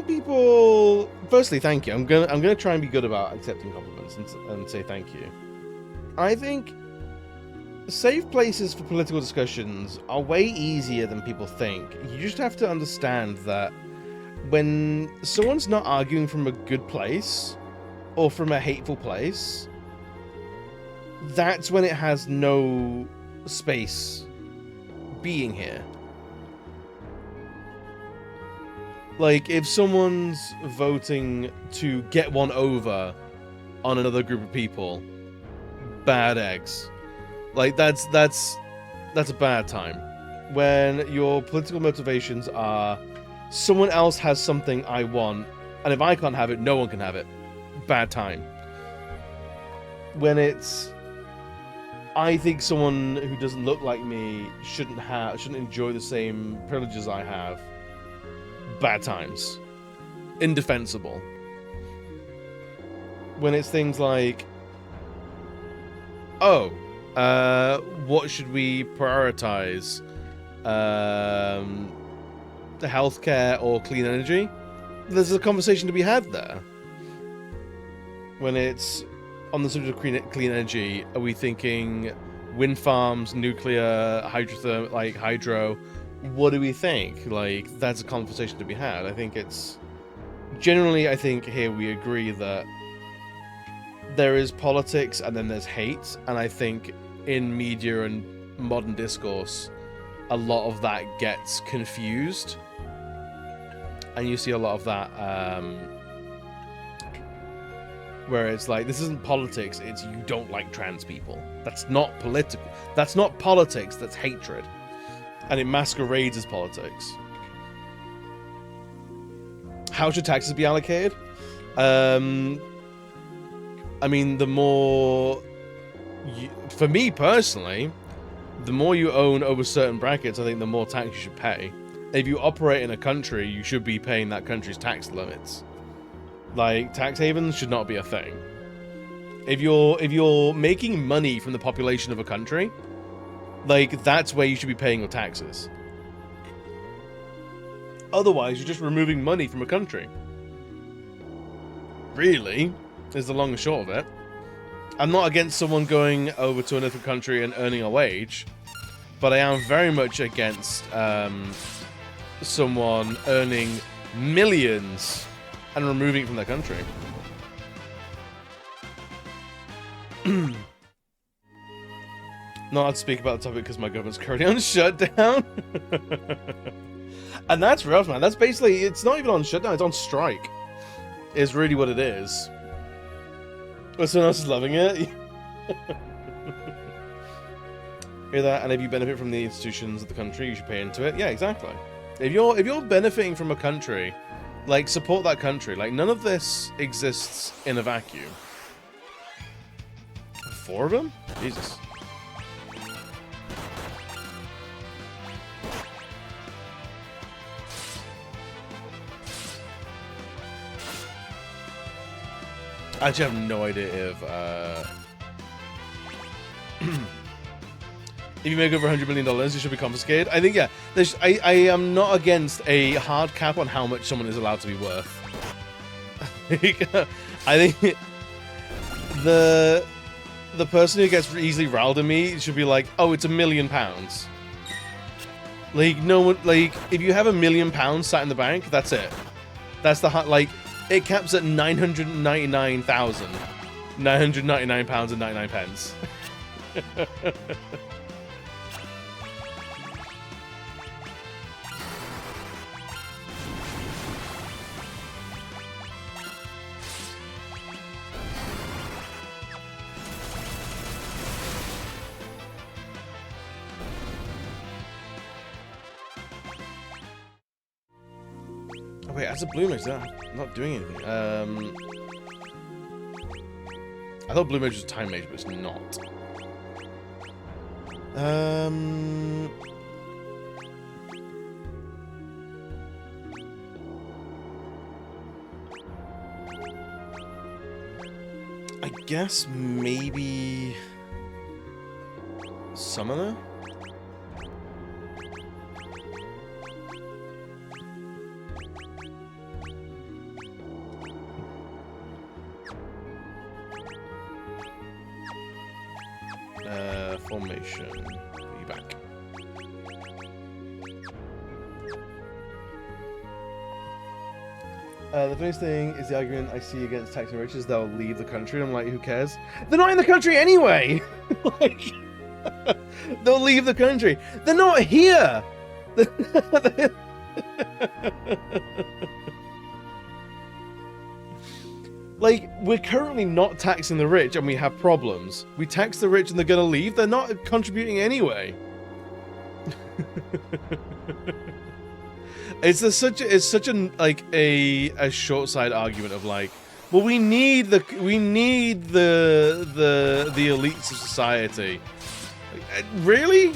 C: people. Firstly, thank you. I'm gonna try and be good about accepting compliments and say thank you. I think safe places for political discussions are way easier than people think. You just have to understand that when someone's not arguing from a good place or from a hateful place, that's when it has no space being here. Like, if someone's voting to get one over on another group of people, bad eggs. Like, that's a bad time. When your political motivations are, someone else has something I want, and if I can't have it, no one can have it. Bad time. When it's, I think someone who doesn't look like me shouldn't enjoy the same privileges I have. Bad times. Indefensible. When it's things like, oh, what should we prioritize? The healthcare or clean energy? There's a conversation to be had there. When it's on the subject of clean energy, are we thinking wind farms, nuclear, hydro? What do we think? Like, that's a conversation to be had. I think it's generally, I think here we agree that there is politics and then there's hate, and I think in media and modern discourse, a lot of that gets confused, and you see a lot of that where it's like, this isn't politics, it's you don't like trans people. That's not political. That's not politics, that's hatred. And it masquerades as politics. How should taxes be allocated? I mean, the more... for me personally, the more you own over certain brackets, I think the more tax you should pay. If you operate in a country, you should be paying that country's tax limits. Like, tax havens should not be a thing. If you're making money from the population of a country, like, that's where you should be paying your taxes. otherwise you're just removing money from a country. Really, is the long and short of it. I'm not against someone going over to another country and earning a wage, but I am very much against someone earning millions and removing it from their country. Not allowed to speak about the topic because my government's currently on shutdown. And that's rough, man. That's basically, it's not even on shutdown, it's on strike. Is really what it is. But someone else is loving it. Hear that? And if you benefit from the institutions of the country, you should pay into it. Yeah, exactly. If you're benefiting from a country, like, support that country. Like, none of this exists in a vacuum. 4 of them? Jesus. I actually have no idea if you make over $100 million, you should be confiscated. I think, yeah, I am not against a hard cap on how much someone is allowed to be worth. I think the person who gets easily riled at me should be like, oh, it's £1 million. Like, no one, like, if you have £1 million sat in the bank, that's it. That's the like. It caps at £999,999.99. Wait, as a blue mage, I'm not doing anything. I thought blue mage was time mage, but it's not. I guess maybe summoner? Formation. Put you back. The funniest thing is the argument I see against taxing rich is they'll leave the country. I'm like, who cares? They're not in the country anyway! Like, they'll leave the country. They're not here! Like, we're currently not taxing the rich and we have problems. We tax the rich and they're gonna leave. They're not contributing anyway. It's such a like a short side argument of like, well, we need the elites of society. Really?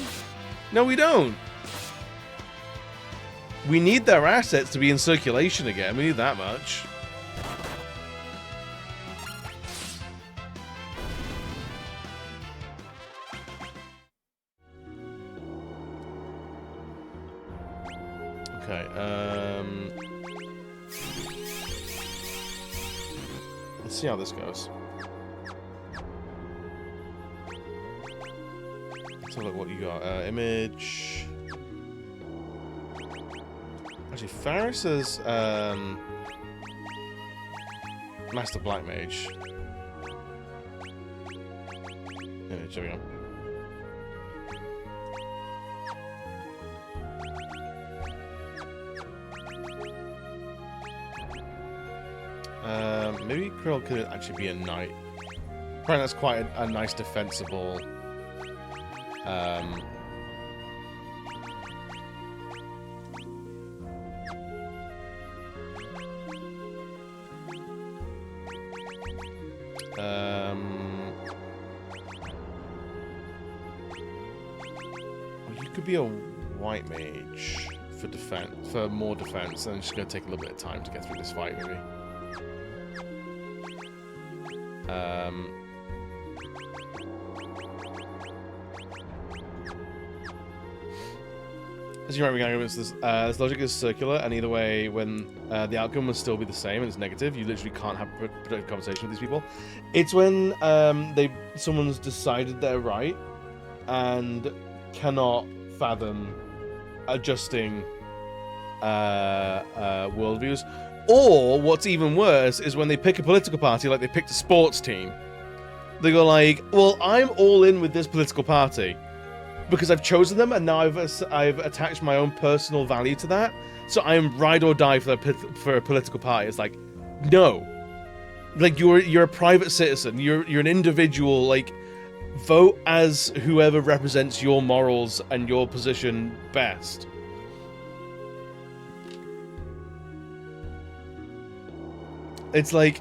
C: No, we don't. We need their assets to be in circulation again. We need that much. Okay, let's see how this goes. Let's have a look what you got. Image. Actually, Faris is Master Black Mage. Image, there we go. Maybe Krill could actually be a knight. Apparently that's quite a nice defensible you could be a white mage for defense, for more defense, and it's just gonna take a little bit of time to get through this fight, maybe. As you remember, this logic is circular, and either way, when the outcome will still be the same and it's negative, you literally can't have a productive conversation with these people. It's when someone's decided they're right and cannot fathom adjusting worldviews. Or what's even worse is when they pick a political party, like they picked a sports team. They go like, "Well, I'm all in with this political party because I've chosen them, and now I've attached my own personal value to that. So I am ride or die for a political party." It's like, no, like you're a private citizen. You're an individual. Like, vote as whoever represents your morals and your position best. It's like,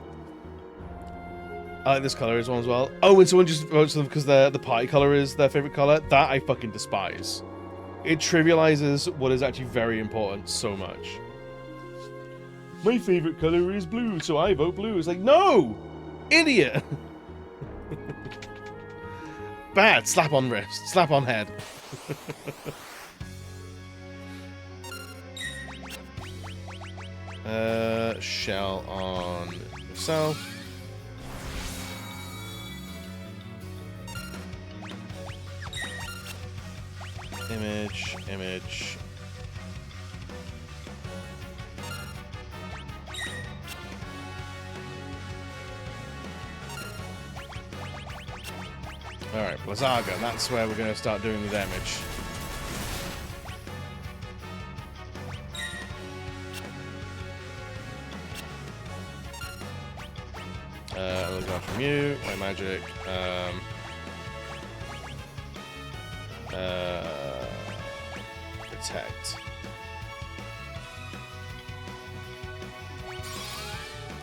C: I like this color as well. Oh, and someone just votes them because the party color is their favorite color. That I fucking despise. It trivializes what is actually very important so much. My favorite color is blue, so I vote blue. It's like, no! Idiot! Bad. Slap on wrist. Slap on head. Shell on yourself. Image. Alright, Blizzaga, that's where we're going to start doing the damage. Look after you, my magic. Protect.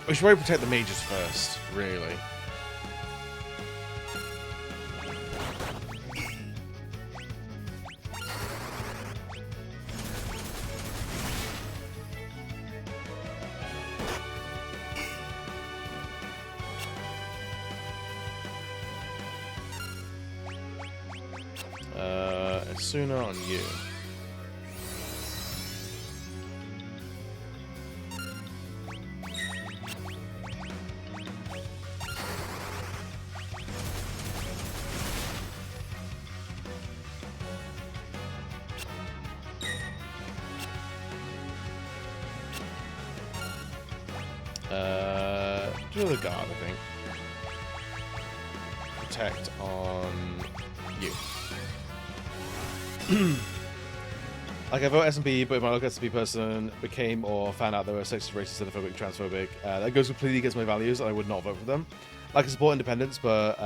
C: We should probably protect the mages first, really. Sooner on you. Do the guard, I think. Protect on you. Like, I vote S&P, but if my local S&P person became or found out they were sexist, racist, xenophobic, transphobic, that goes completely against my values, and I would not vote for them. Like, I support independence, but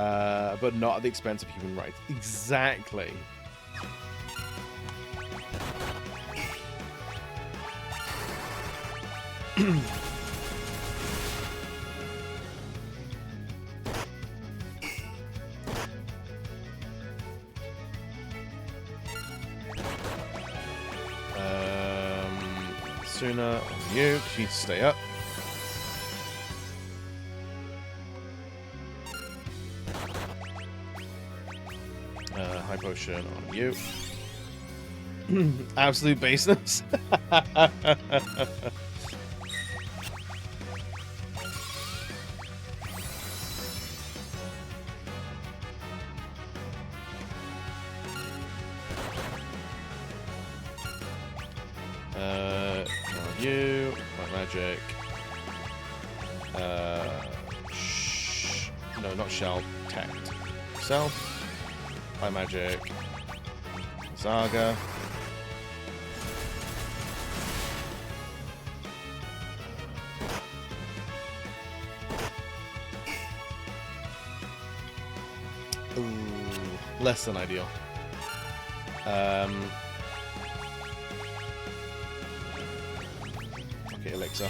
C: not at the expense of human rights. Exactly. Sooner on you, because you need to stay up. High potion on you. Absolute baseness. You, white magic. No, not shell. Tact. Self. White magic. Zaga. Ooh, less than ideal. Okay, Elixir.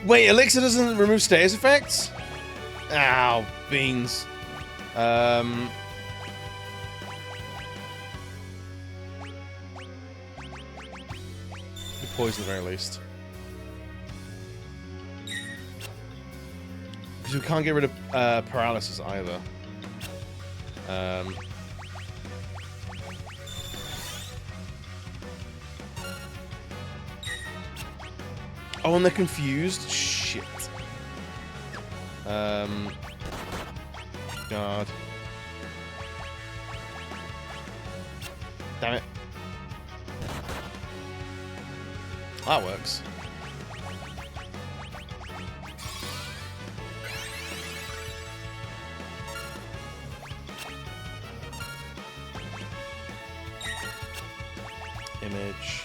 C: Wait, Elixir doesn't remove status effects? Ow, beans. Poison at the very least. Because we can't get rid of paralysis either. Oh, and they're confused? Shit. God. Damn it. That works. Image.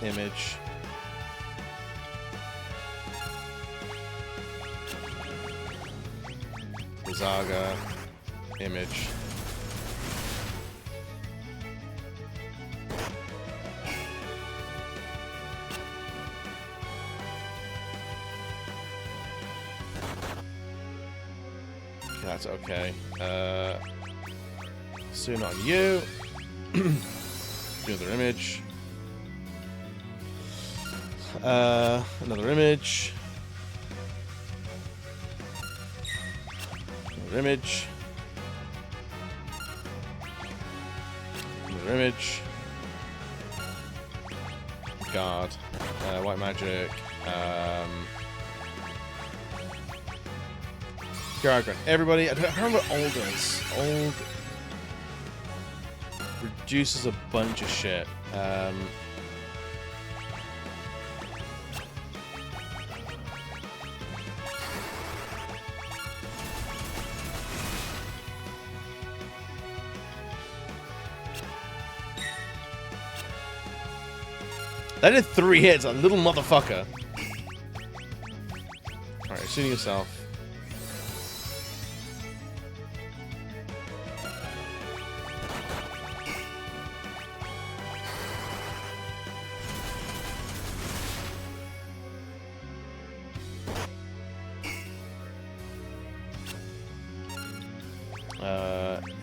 C: Image. Zaga. Image. That's okay. Soon on you. Do another image. Another image. Another image. Another image. God. White magic. Garagra. Everybody, I don't remember what old does. Old reduces a bunch of shit. That did 3 hits, a little motherfucker. Alright, shooting yourself.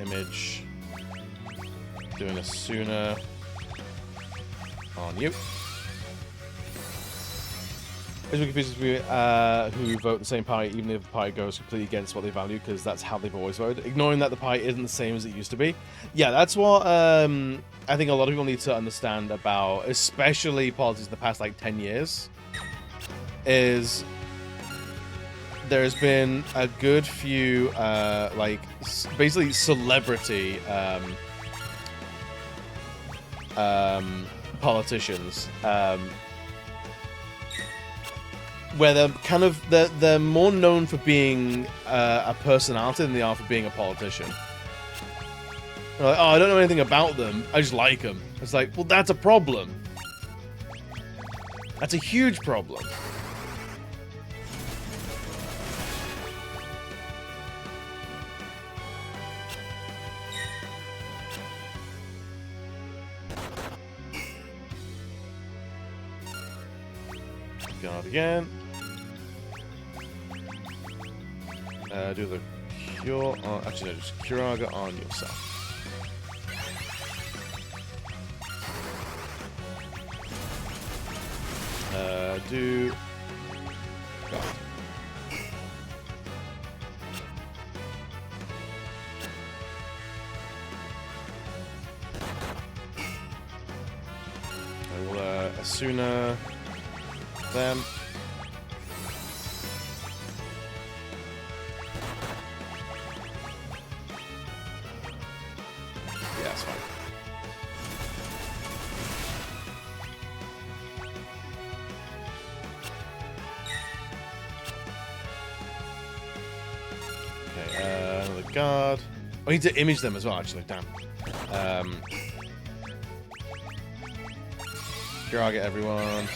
C: Image. Doing a sooner on you. It's really confusing people who vote the same party, even if the party goes completely against what they value, because that's how they've always voted. Ignoring that the party isn't the same as it used to be. Yeah, that's what I think a lot of people need to understand about, especially politics in the past, like, 10 years, is there's been a good few, like, basically celebrity politicians, where they're kind of they're more known for being a personality than they are for being a politician. They're like, oh, I don't know anything about them, I just like them. It's like, well, that's a problem. That's a huge problem. God again. Do the cure on, actually no, just Curaga on yourself. Do God. I will Asuna them. Yeah, that's fine. Okay, another guard. I need to image them as well, actually. Damn. Target everyone.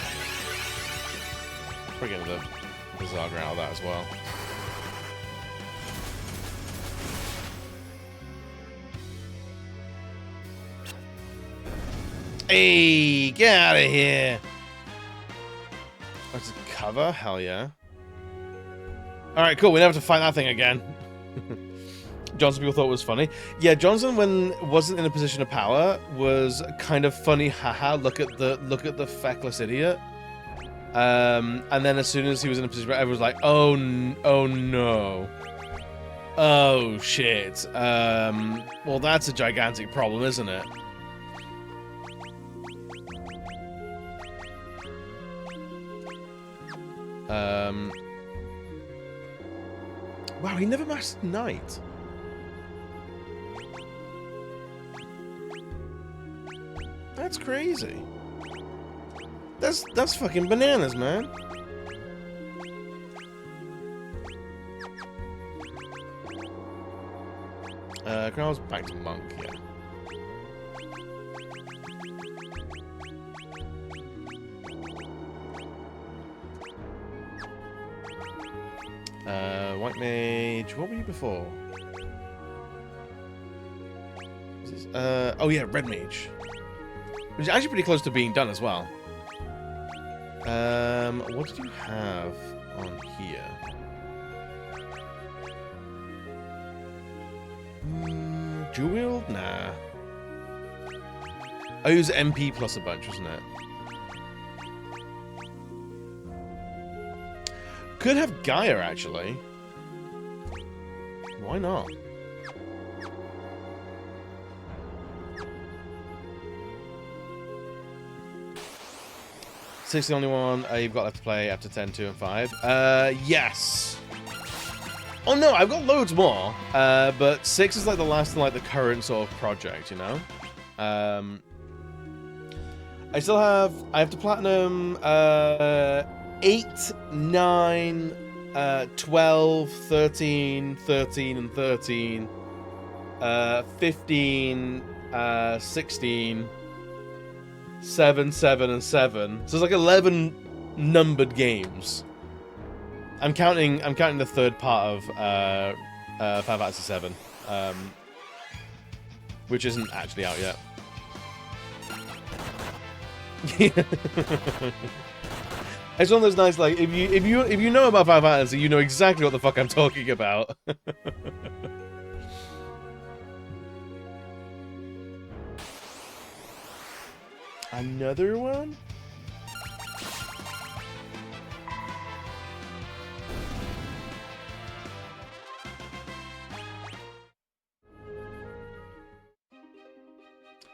C: Probably get the Zagra out of that as well. Hey, get out of here! That's a cover? Hell yeah. Alright, cool. We never have to fight that thing again. Johnson people thought it was funny. Yeah, Johnson, when wasn't in a position of power, was kind of funny. Haha, look at the feckless idiot. And then as soon as he was in a position where everyone was like, oh no. Oh shit. Well, that's a gigantic problem, isn't it? Wow, he never mastered Knight. That's crazy. That's fucking bananas, man. Crow's back to Monk, yeah. White Mage, what were you before? Oh yeah, Red Mage. Which is actually pretty close to being done as well. What did you have on here? Dual wield? Nah. I use MP plus a bunch, wasn't it? Could have Gaia, actually. Why not? 6 the only one you've got left to play after 10, 2, and 5. Yes. Oh no, I've got loads more. But 6 is like the last in like the current sort of project, you know? I have to platinum 8, 9, 12, 13, 13, and 13, 15, 16, 7, 7, and 7. So it's like 11 numbered games. I'm counting the third part of Final Fantasy 7, which isn't actually out yet. It's one of those nice, like, if you know about Final Fantasy, you know exactly what the fuck I'm talking about. Another one?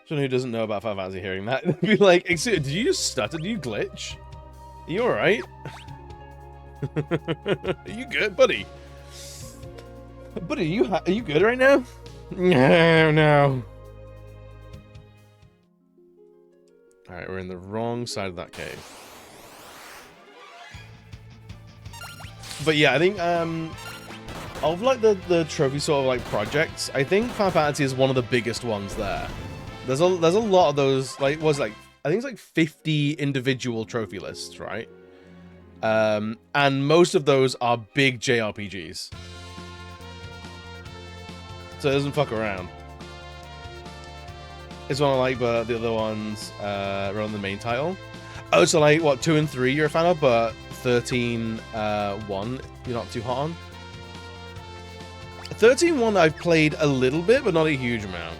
C: Someone who doesn't know about Final Fantasy hearing that be like, excuse, did you just stutter? Did you glitch? Are you alright? Are you good, buddy? Buddy, are you good right now? No, no. Alright, we're in the wrong side of that cave. But yeah, I think, of like the trophy sort of like projects, I think Final Fantasy is one of the biggest ones there. There's a lot of those, like, I think it's like 50 individual trophy lists, right? And most of those are big JRPGs. So it doesn't fuck around. It's one I like, but the other ones are on the main title. Oh, so like, what, 2 and 3 you're a fan of, but 13, 1 you're not too hot on? 13-1 I've played a little bit, but not a huge amount.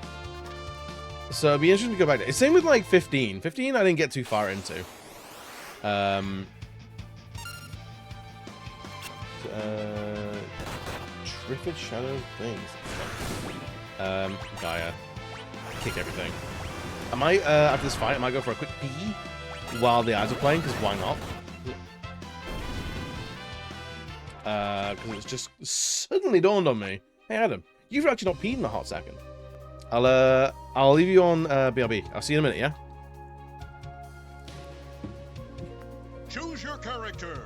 C: So it'd be interesting to go back to. Same with like 15. 15 I didn't get too far into. Triffid Shadow Things. Gaia. Kick everything. I might, after this fight, I might go for a quick pee while the ads are playing, because why not? Because it's just suddenly dawned on me. Hey Adam, you've actually not peed in a hot second. I'll leave you on BRB. I'll see you in a minute, yeah?
I: Choose your character.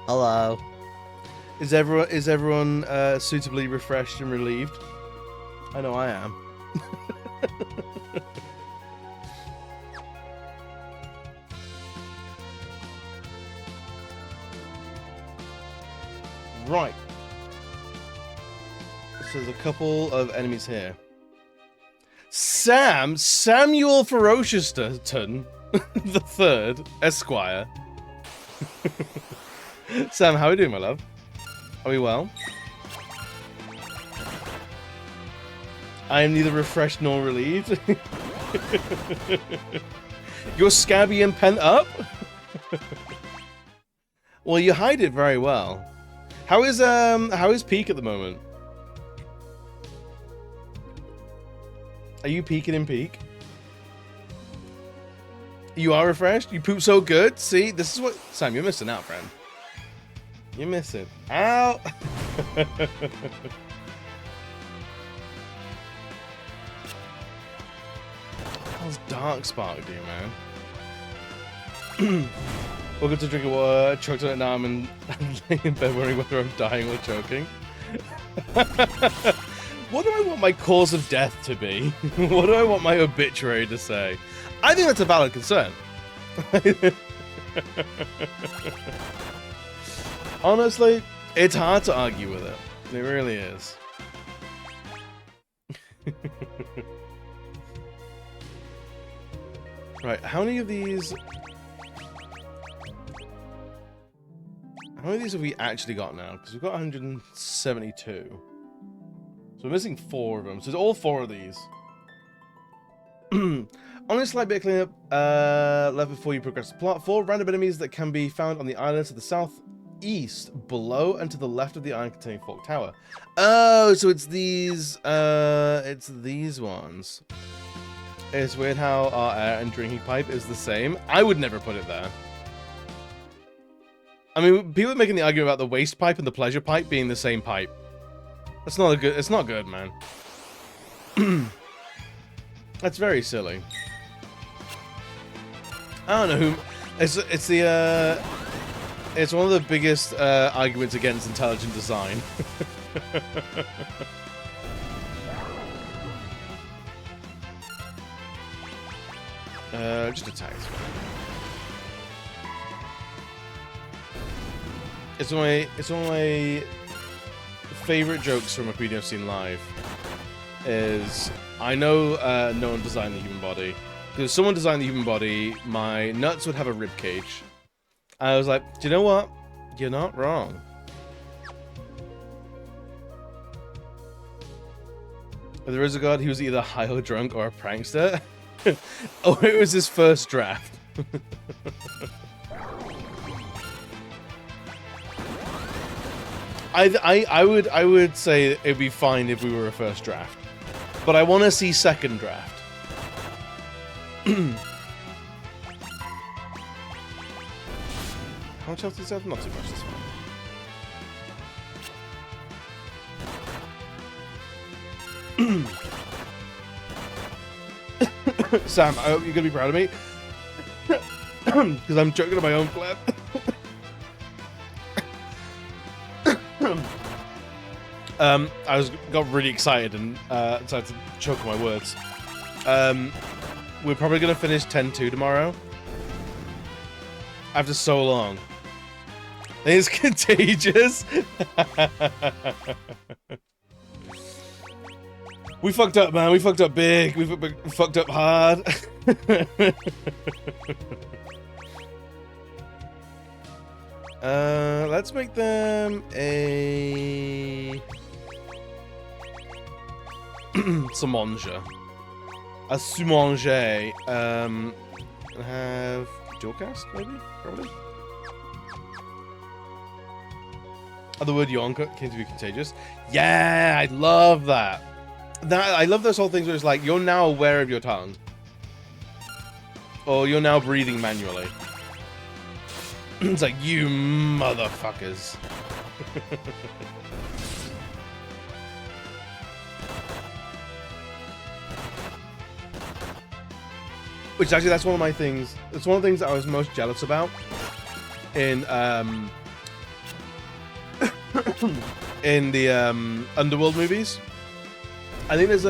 C: Hello. Is everyone suitably refreshed and relieved? I know I am. Right. So there's a couple of enemies here. Samuel Ferociouston the Third, Esquire. Sam, how are we doing, my love? Are we well? I am neither refreshed nor relieved. You're scabby and pent up? Well, you hide it very well. How is Peak at the moment? Are you peeking in Peak? You are refreshed? You poop so good? See, this is what... Sam, you're missing out, friend. You're missing out. How's Darkspark do, man? Welcome to Drinking Water. Choked on it now. I'm laying in bed wondering whether I'm dying or choking. What do I want my cause of death to be? What do I want my obituary to say? I think that's a valid concern. Honestly, it's hard to argue with it. It really is. Right, how many of these... How many of these have we actually got now? Because we've got 172. So we're missing 4 of them. So it's all 4 of these. On a slight bit of cleanup left before you progress the plot. 4 random enemies that can be found on the islands to the southeast, below, and to the left of the island containing Fork Tower. Oh, so it's these ones. It's weird how our air and drinking pipe is the same. I would never put it there. I mean, people are making the argument about the waste pipe and the pleasure pipe being the same pipe. That's not a good. It's not good, man. That's very silly. I don't know who. It's one of the biggest arguments against intelligent design. Just attacks. It's one of my favorite jokes from a video I've seen live. Is I know no one designed the human body. Because if someone designed the human body, my nuts would have a rib cage. I was like, do you know what? You're not wrong. If there is a god, he was either high or drunk or a prankster. Or it was his first draft. I would say it'd be fine if we were a first draft. But I want to see second draft. How much health does he have? Not too much this one. Sam, I hope you're going to be proud of me. Because I'm choking on my own flip. I got really excited and decided to choke on my words. We're probably going to finish 10-2 tomorrow. After so long. It's contagious. We fucked up, man. We fucked up big. We fucked up hard. Let's make them a Sumonja. A Sumonja. Have dual cast, maybe? Probably. Oh, the word yawn came to be contagious. Yeah, I love that. I love those whole things where it's like, you're now aware of your tongue. Or you're now breathing manually. It's like, you motherfuckers. Which actually, that's one of my things. It's one of the things that I was most jealous about in in the Underworld movies. I think there's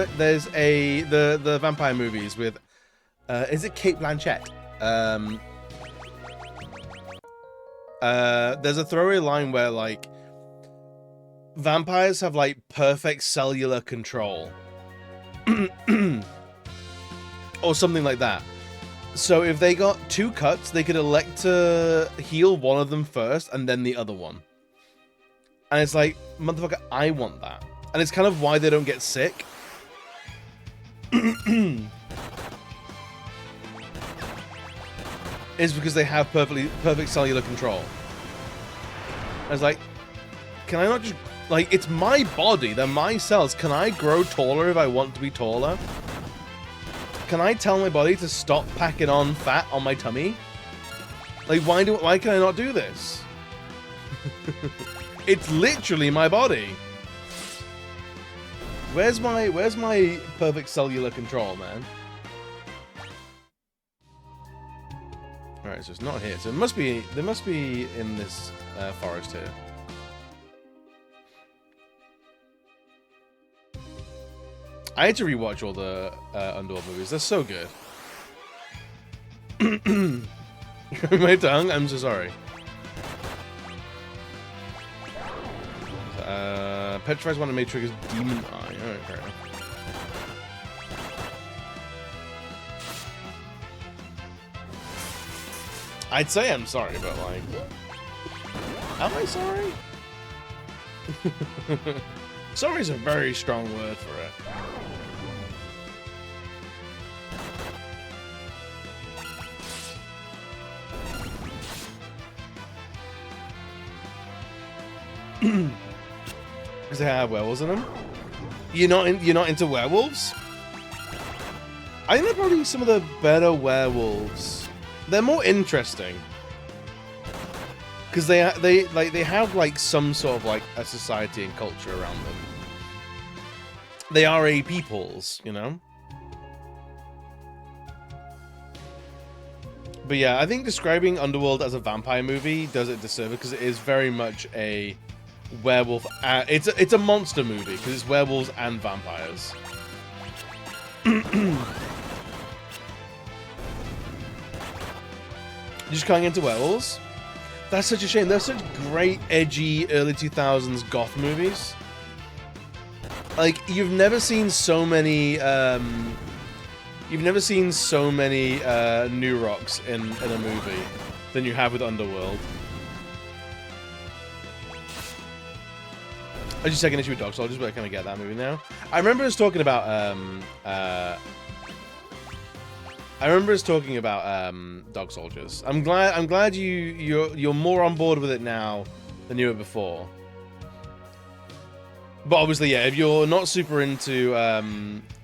C: the vampire movies with is it Cate Blanchett? There's a throwaway line where like vampires have like perfect cellular control or something like that. So if they got 2 cuts, they could elect to heal one of them first and then the other one. And it's like, motherfucker, I want that. And it's kind of why they don't get sick. Is because they have perfect cellular control. I was like, can I not just, like, it's my body, they're my cells. Can I grow taller if I want to be taller? Can I tell my body to stop packing on fat on my tummy? Like, why can I not do this? It's literally my body. Where's my perfect cellular control, man? All right, so it's not here. So there must be in this forest here. I had to rewatch all the Underworld movies. They're so good. My tongue? I'm so sorry. Petrifies one of May triggers Demon Eye. Alright, fair enough. I'd say I'm sorry, but like... Am I sorry? Sorry is a very strong word for it. Because they have werewolves in them. You're not into werewolves? I think they're probably some of the better werewolves. They're more interesting because they have like some sort of like a society and culture around them. They are a peoples, you know. But yeah, I think describing Underworld as a vampire movie does it disservice because it is very much a werewolf. It's a monster movie because it's werewolves and vampires. Just coming into werewolves. That's such a shame. They're such great, edgy, early 2000s goth movies. Like, you've never seen so many. You've never seen so many new rocks in a movie than you have with Underworld. I was just taking issue with Dog Soldiers, but I kind of get that movie now. I remember us talking about Dog Soldiers. I'm glad you're more on board with it now than you were before. But obviously, yeah, if you're not super into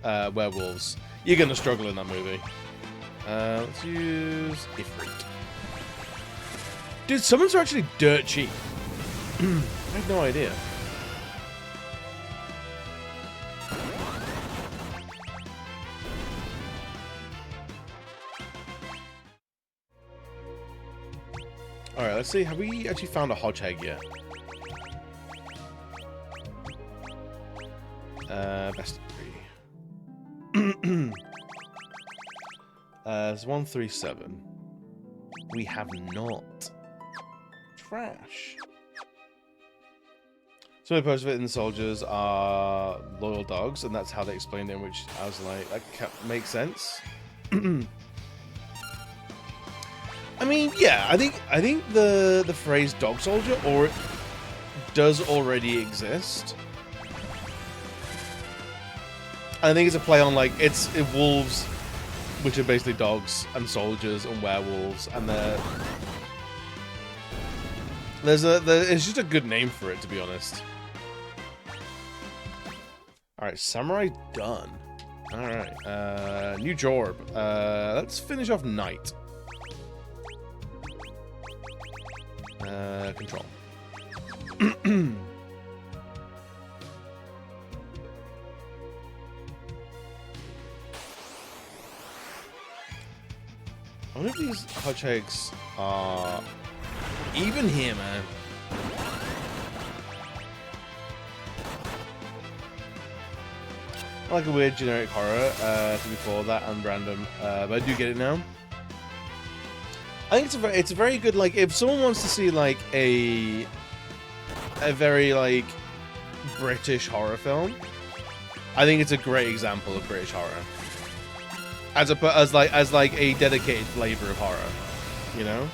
C: werewolves, you're gonna struggle in that movie. Let's use Ifrit. Dude, summons are actually dirt cheap. I have no idea. Alright, let's see. Have we actually found a Hodgehog yet? Best degree. There's 137. We have not. Trash. So the post of it in the soldiers are loyal dogs, and that's how they explained it, which I was like, that makes sense. I mean, yeah, I think the phrase dog soldier does already exist. I think it's a play on like it's wolves, which are basically dogs, and soldiers and werewolves, and it's just a good name for it, to be honest. All right, samurai done. All right, new Jorb. Let's finish off Knight. Control. I wonder if these Hodgehogs are even here, man. like a weird generic horror to before that and random, but I do get it now. I think it's a very good, like, if someone wants to see like a very like British horror film, I think it's a great example of British horror as like a dedicated flavor of horror, you know.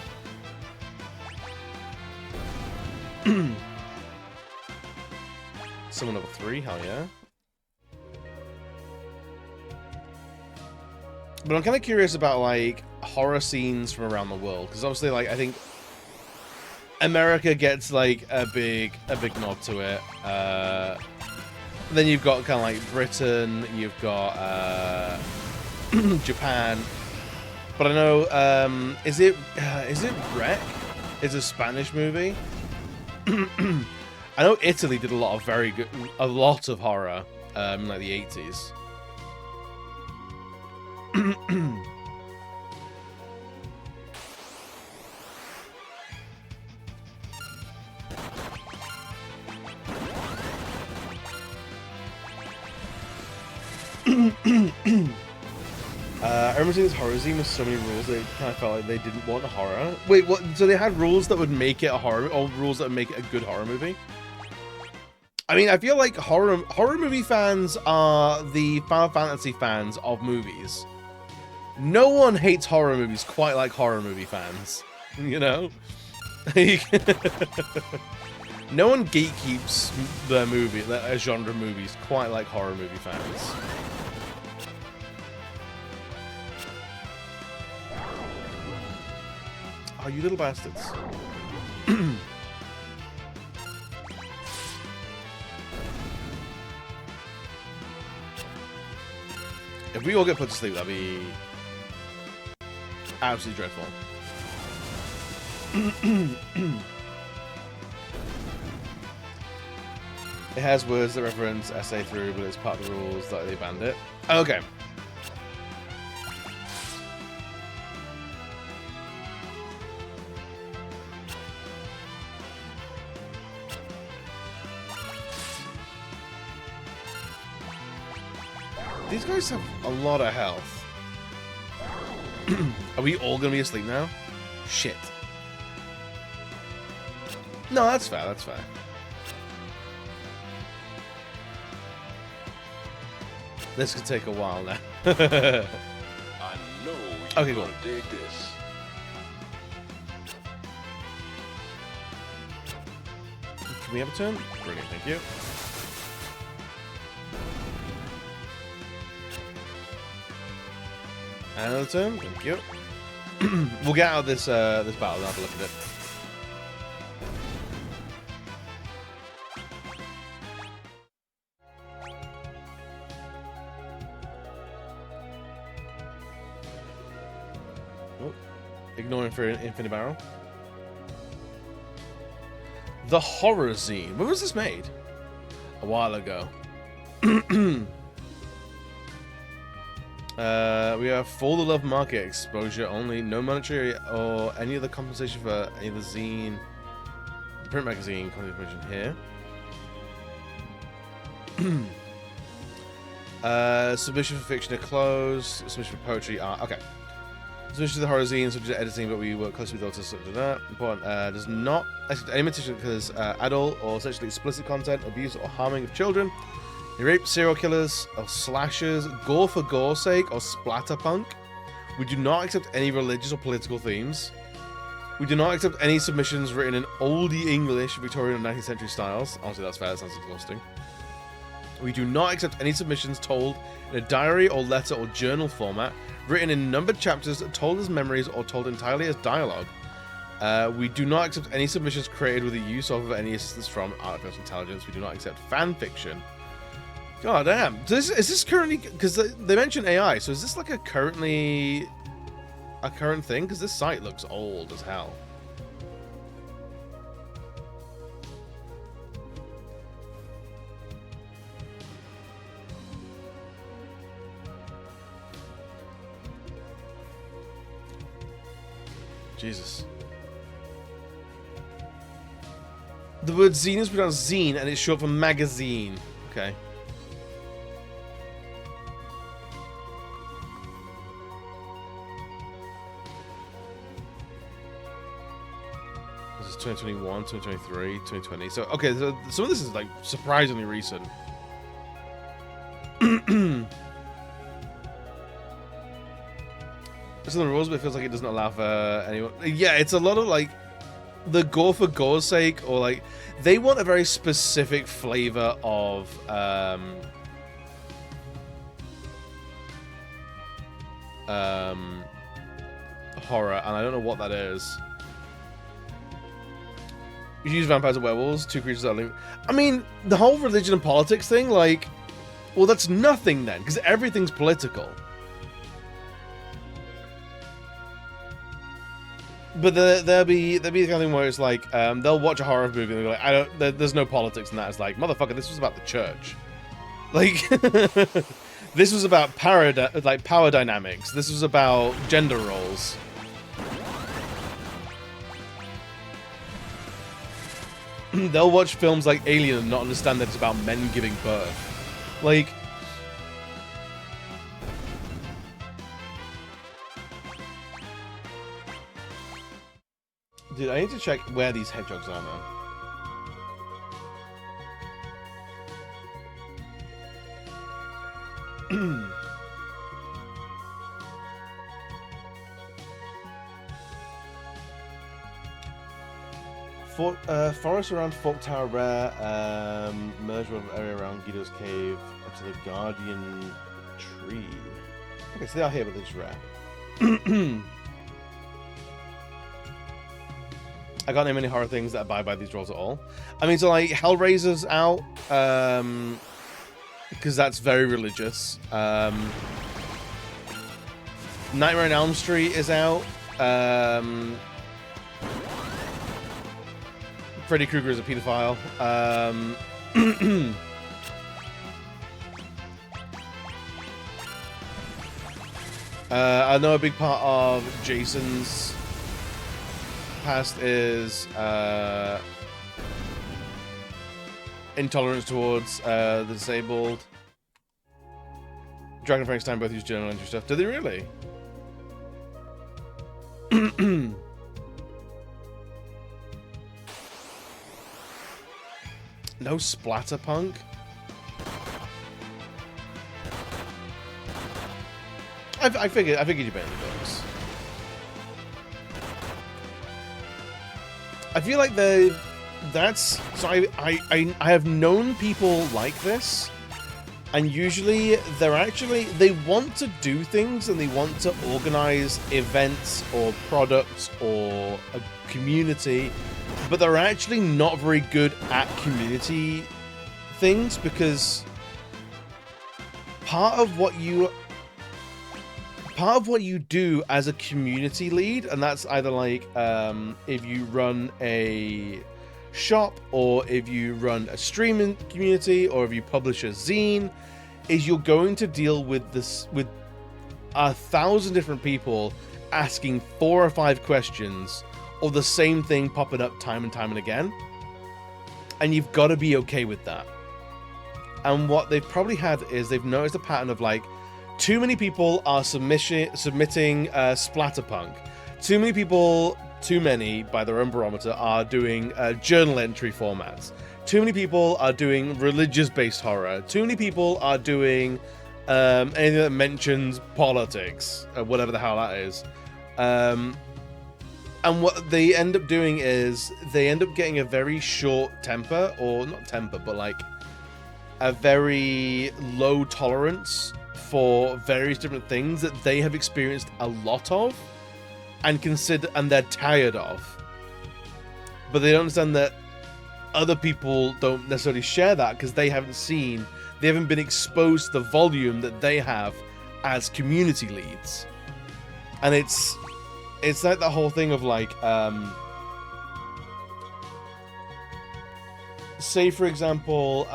C: Someone level 3, hell yeah. But I'm kind of curious about like horror scenes from around the world, because obviously, like, I think America gets like a big nod to it. Then you've got kind of like Britain, you've got Japan. But I know, is it Wreck? It's a Spanish movie. I know Italy did a lot of horror in like the 80s. I remember seeing this horror scene with so many rules that it kind of felt like they didn't want a horror. Wait, what? So they had rules that would make it a horror, or rules that would make it a good horror movie? I mean, I feel like horror movie fans are the Final Fantasy fans of movies. No one hates horror movies quite like horror movie fans, you know? No one gatekeeps their movie, their genre movies, quite like horror movie fans. Oh, you little bastards. If we all get put to sleep, that'd be absolutely dreadful. It has words that reference SA through, but it's part of the rules that they banned it. Okay. These guys have a lot of health. Are we all gonna be asleep now? Shit. No, that's fair, that's fair. This could take a while now.
F: I know you're
C: Okay, cool.
F: gonna dig this.
C: Can we have a turn? Brilliant, thank you. Another turn, thank you. We'll get out of this this battle and have a look at it. Oh, ignoring for an infinite barrel. The Horror Zine. When was this made? A while ago. We have for the love market exposure only, no monetary or any other compensation for any of the zine, print magazine, content information here. Submission for fiction are closed. Submission for poetry art. Okay. Submission to the horror zine, subject to editing, but we work closely with authors to that. Important. Does not accept any material because adult or sexually explicit content, abuse or harming of children. Rape, serial killers, or slashers, gore for gore's sake, or splatterpunk. We do not accept any religious or political themes. We do not accept any submissions written in oldie English, Victorian or 19th century styles. Honestly, that's fair, that sounds exhausting. We do not accept any submissions told in a diary or letter or journal format, written in numbered chapters, told as memories, or told entirely as dialogue. We do not accept any submissions created with the use of any assistance from artificial intelligence. We do not accept fan fiction. God damn. Is this currently... Because they mentioned AI, so is this like a current thing? Because this site looks old as hell. Jesus. The word zine is pronounced zine, and it's short for magazine. Okay. This is 2021, 2023, 2020. So, okay, so some of this is, like, surprisingly recent. Some of the rules, but it feels like it doesn't allow for anyone. Yeah, it's a lot of, like, the gore for gore's sake, or, like, they want a very specific flavor of, horror, and I don't know what that is. You use vampires and werewolves, two creatures that are linked. I mean, the whole religion and politics thing, like, well, that's nothing then, because everything's political. But there'll be the kind of thing where it's like, they'll watch a horror movie and they're like, there's no politics in that. It's like, motherfucker, this was about the church. Like, this was about power dynamics. This was about gender roles. They'll watch films like Alien and not understand that it's about men giving birth. Like, dude, I need to check where these hedgehogs are now. Forest around Fork Tower Rare, merge with area around Guido's Cave up to the Guardian Tree. Okay, so they are here, but they're just rare. I can't name any horror things that abide by these rules at all. I mean, so like Hellraiser's out, because that's very religious. Nightmare on Elm Street is out. Freddy Krueger is a pedophile. I know a big part of Jason's past is intolerance towards the disabled. Dragon and Frankenstein both use journal entry stuff. Do they really? No Splatterpunk? I figured you'd be in the books. I feel like that's so I have known people like this, and usually they want to do things and they want to organize events or products or a community, but they're actually not very good at community things, because part of what you do as a community lead, and that's either like if you run a shop or if you run a streaming community or if you publish a zine, is you're going to deal with this with 1,000 different people asking 4 or 5 questions or the same thing popping up time and time and again, and you've got to be okay with that. And what they've probably had is they've noticed a pattern of like, too many people are submitting Splatterpunk. Too many people, too many by their own barometer, are doing journal entry formats. Too many people are doing religious-based horror. Too many people are doing anything that mentions politics, whatever the hell that is. And what they end up doing is they end up getting a very short temper, or not temper, but like a very low tolerance for various different things that they have experienced a lot of and they're tired of. But they don't understand that other people don't necessarily share that because they haven't been exposed to the volume that they have as community leads. And it's like the whole thing of like, say for example,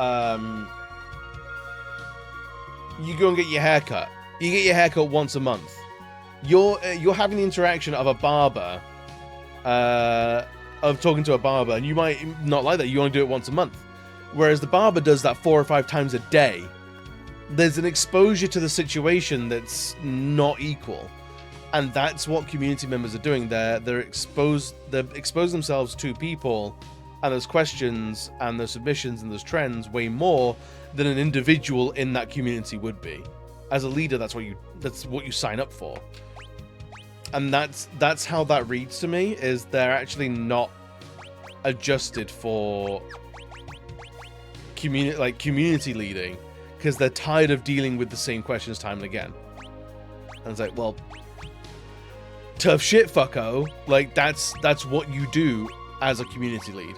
C: you go and get your hair cut. You get your hair cut once a month. You're having the interaction of a barber, of talking to a barber, and you might not like that. You only do it once a month. Whereas the barber does that 4 or 5 times a day. There's an exposure to the situation that's not equal. And that's what community members are doing. They're exposing themselves to people and those questions and those submissions and those trends way more than an individual in that community would be. As a leader, that's what you sign up for. And that's how that reads to me, is they're actually not adjusted for community leading, because they're tired of dealing with the same questions time and again. And it's like, well, tough shit, fucko. Like, that's what you do as a community lead.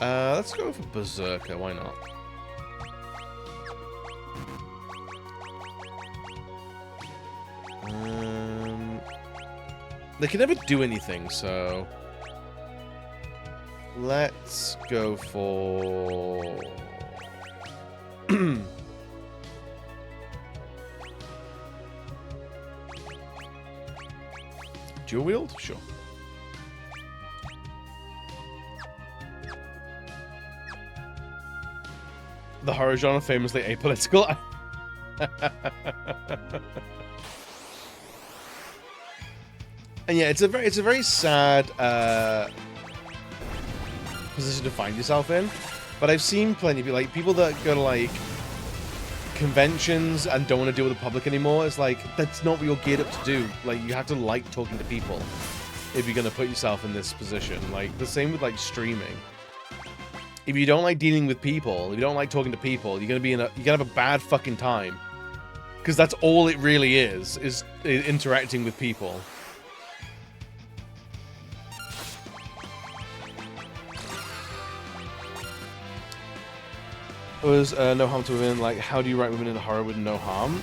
C: Let's go for Berserker, why not? They can never do anything, so let's go for dual wield? Sure. The horror genre, famously apolitical. And yeah, it's a very sad position to find yourself in. But I've seen plenty of people that go to like conventions and don't want to deal with the public anymore. It's like, that's not what you're geared up to do. Like, you have to like talking to people if you're gonna put yourself in this position. Like, the same with like streaming. If you don't like dealing with people, if you don't like talking to people, you're gonna have a bad fucking time. Because that's all it really is interacting with people. Was no harm to women, like, how do you write women in horror with no harm?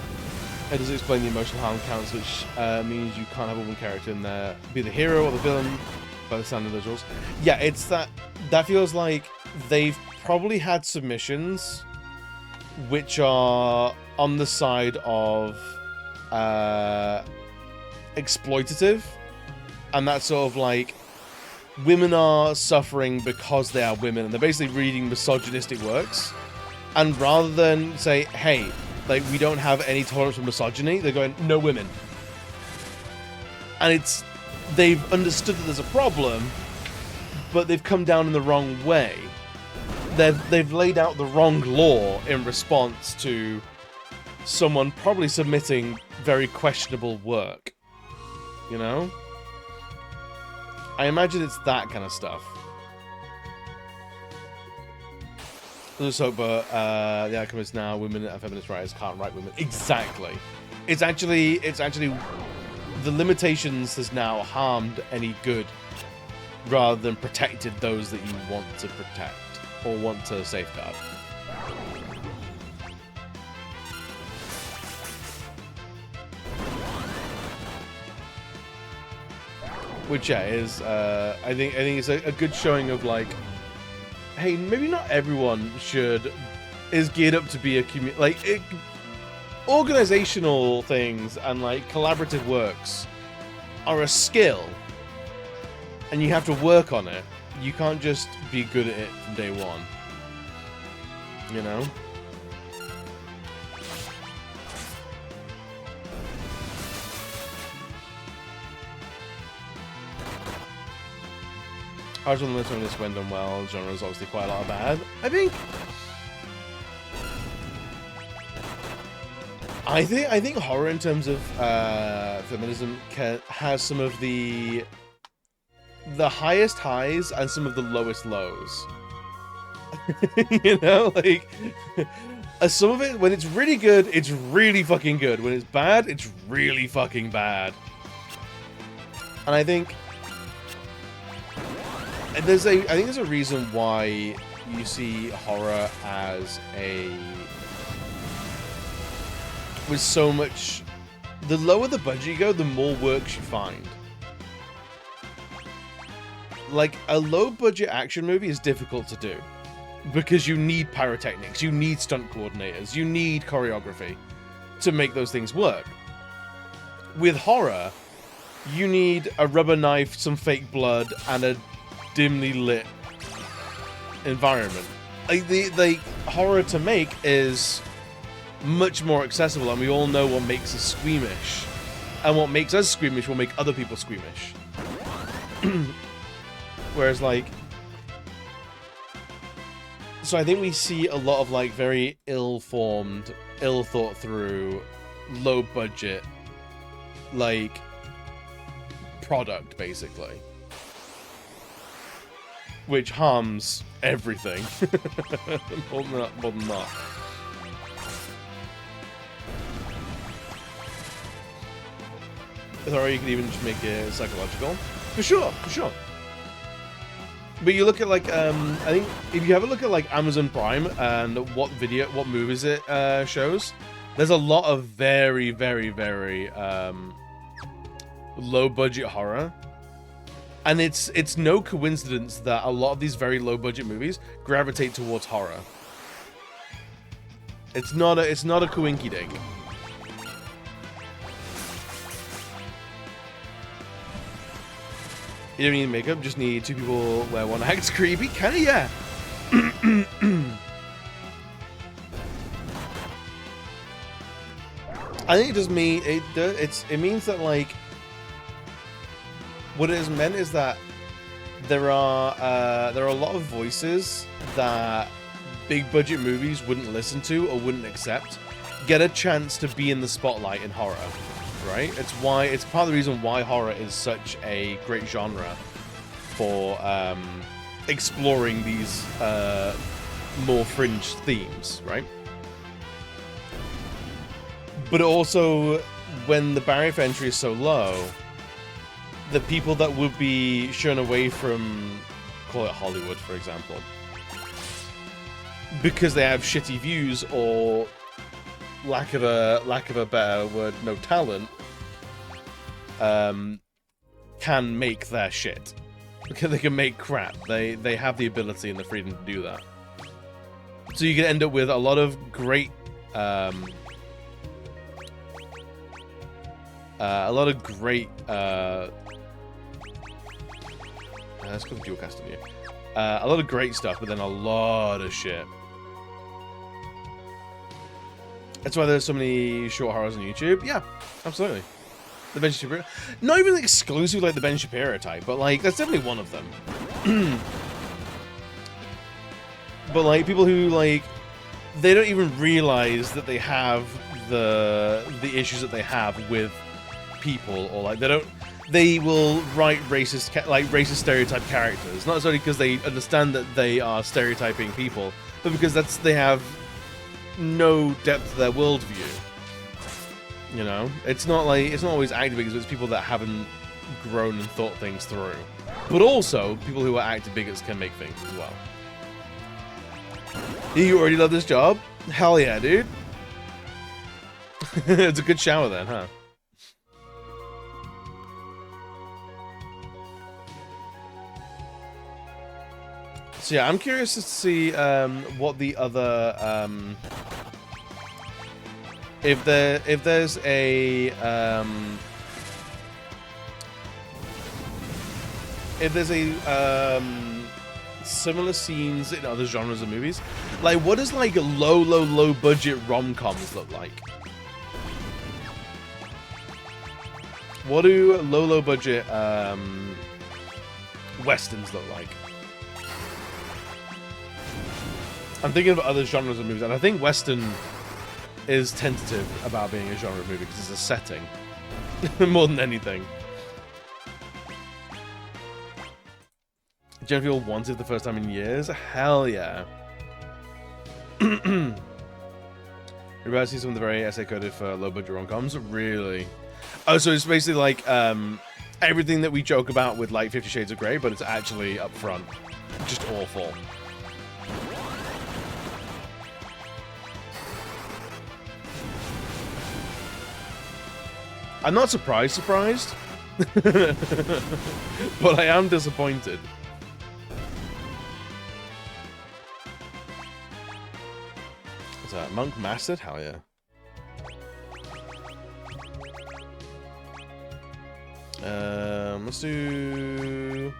C: It does explain the emotional harm counts, which means you can't have a woman character in there be the hero or the villain by the standard individuals. Yeah, it's that feels like they've probably had submissions which are on the side of exploitative, and that's sort of like women are suffering because they are women, and they're basically reading misogynistic works. And rather than say, hey, like, we don't have any tolerance for misogyny, they're going, no women. And they've understood that there's a problem, but they've come down in the wrong way. They've laid out the wrong law in response to someone probably submitting very questionable work. You know? I imagine it's that kind of stuff. Let's hope, but the outcome is now women and feminist writers can't write women. Exactly. It's actually the limitations has now harmed any good rather than protected those that you want to protect or want to safeguard. Which, yeah, is I think it's a good showing of like, hey, maybe not everyone is geared up to be a community. Organizational things and like collaborative works are a skill, and you have to work on it. You can't just be good at it from day one. You know? I was on the list when this went done well. Genre is obviously quite a lot of bad. I think horror in terms of feminism has some of the highest highs and some of the lowest lows. You know, like some of it, when it's really good, it's really fucking good. When it's bad, it's really fucking bad. And I think there's a reason why you see horror as with so much. The lower the budget you go, the more works you find. Like, a low budget action movie is difficult to do because you need pyrotechnics, you need stunt coordinators, you need choreography to make those things work. With horror, you need a rubber knife, some fake blood, and a dimly lit environment. Like, the horror to make is much more accessible, and we all know what makes us squeamish. And what makes us squeamish will make other people squeamish. Whereas, like... So I think we see a lot of, like, very ill-formed, ill-thought-through, low-budget, like, product, basically. Which harms everything. More than not. Or you could even just make it psychological. For sure, for sure. But you look at, like, I think if you have a look at, like, Amazon Prime and what movies it shows, there's a lot of very, very, very low-budget horror. And it's no coincidence that a lot of these very low-budget movies gravitate towards horror. It's not a coinky-dink. You don't need makeup, just need two people where one acts creepy. Kinda, yeah. I think it just means it means that, like, what it has meant is that there are a lot of voices that big budget movies wouldn't listen to or wouldn't accept get a chance to be in the spotlight in horror. Right? It's part of the reason why horror is such a great genre for exploring these more fringe themes, right? But also, when the barrier for entry is so low, the people that would be shown away from, call it Hollywood, for example, because they have shitty views or lack of a better word, no talent, can make their shit. Because they can make crap. They have the ability and the freedom to do that. So you can end up with a lot of great let's go with dual casting here. A lot of great stuff, but then a lot of shit. That's why there's so many short horrors on YouTube. Yeah, absolutely. The Ben Shapiro. Not even exclusive like the Ben Shapiro type, but like that's definitely one of them. But like people who like they don't even realize that they have the issues that they have with people, or like they will write racist stereotype characters, not necessarily because they understand that they are stereotyping people, but because they have no depth to their worldview. You know, it's not always active bigots, it's people that haven't grown and thought things through. But also, people who are active bigots can make things as well. You already love this job? Hell yeah, dude. It's a good shower then, huh? So yeah, I'm curious to see what the other if there's a similar scenes in other genres of movies. Like, what does like low budget rom-coms look like? What do low budget westerns look like? I'm thinking of other genres of movies, and I think western is tentative about being a genre movie because it's a setting more than anything. Do you feel wanted the first time in years? Hell yeah. You're about to see some of the very essay coded for low budget rom-coms? Really? Oh, so it's basically like everything that we joke about with like 50 Shades of Grey, but it's actually up front. Just awful. I'm not surprised, but I am disappointed. What's that? Monk Mastered? Hell yeah. Let's do...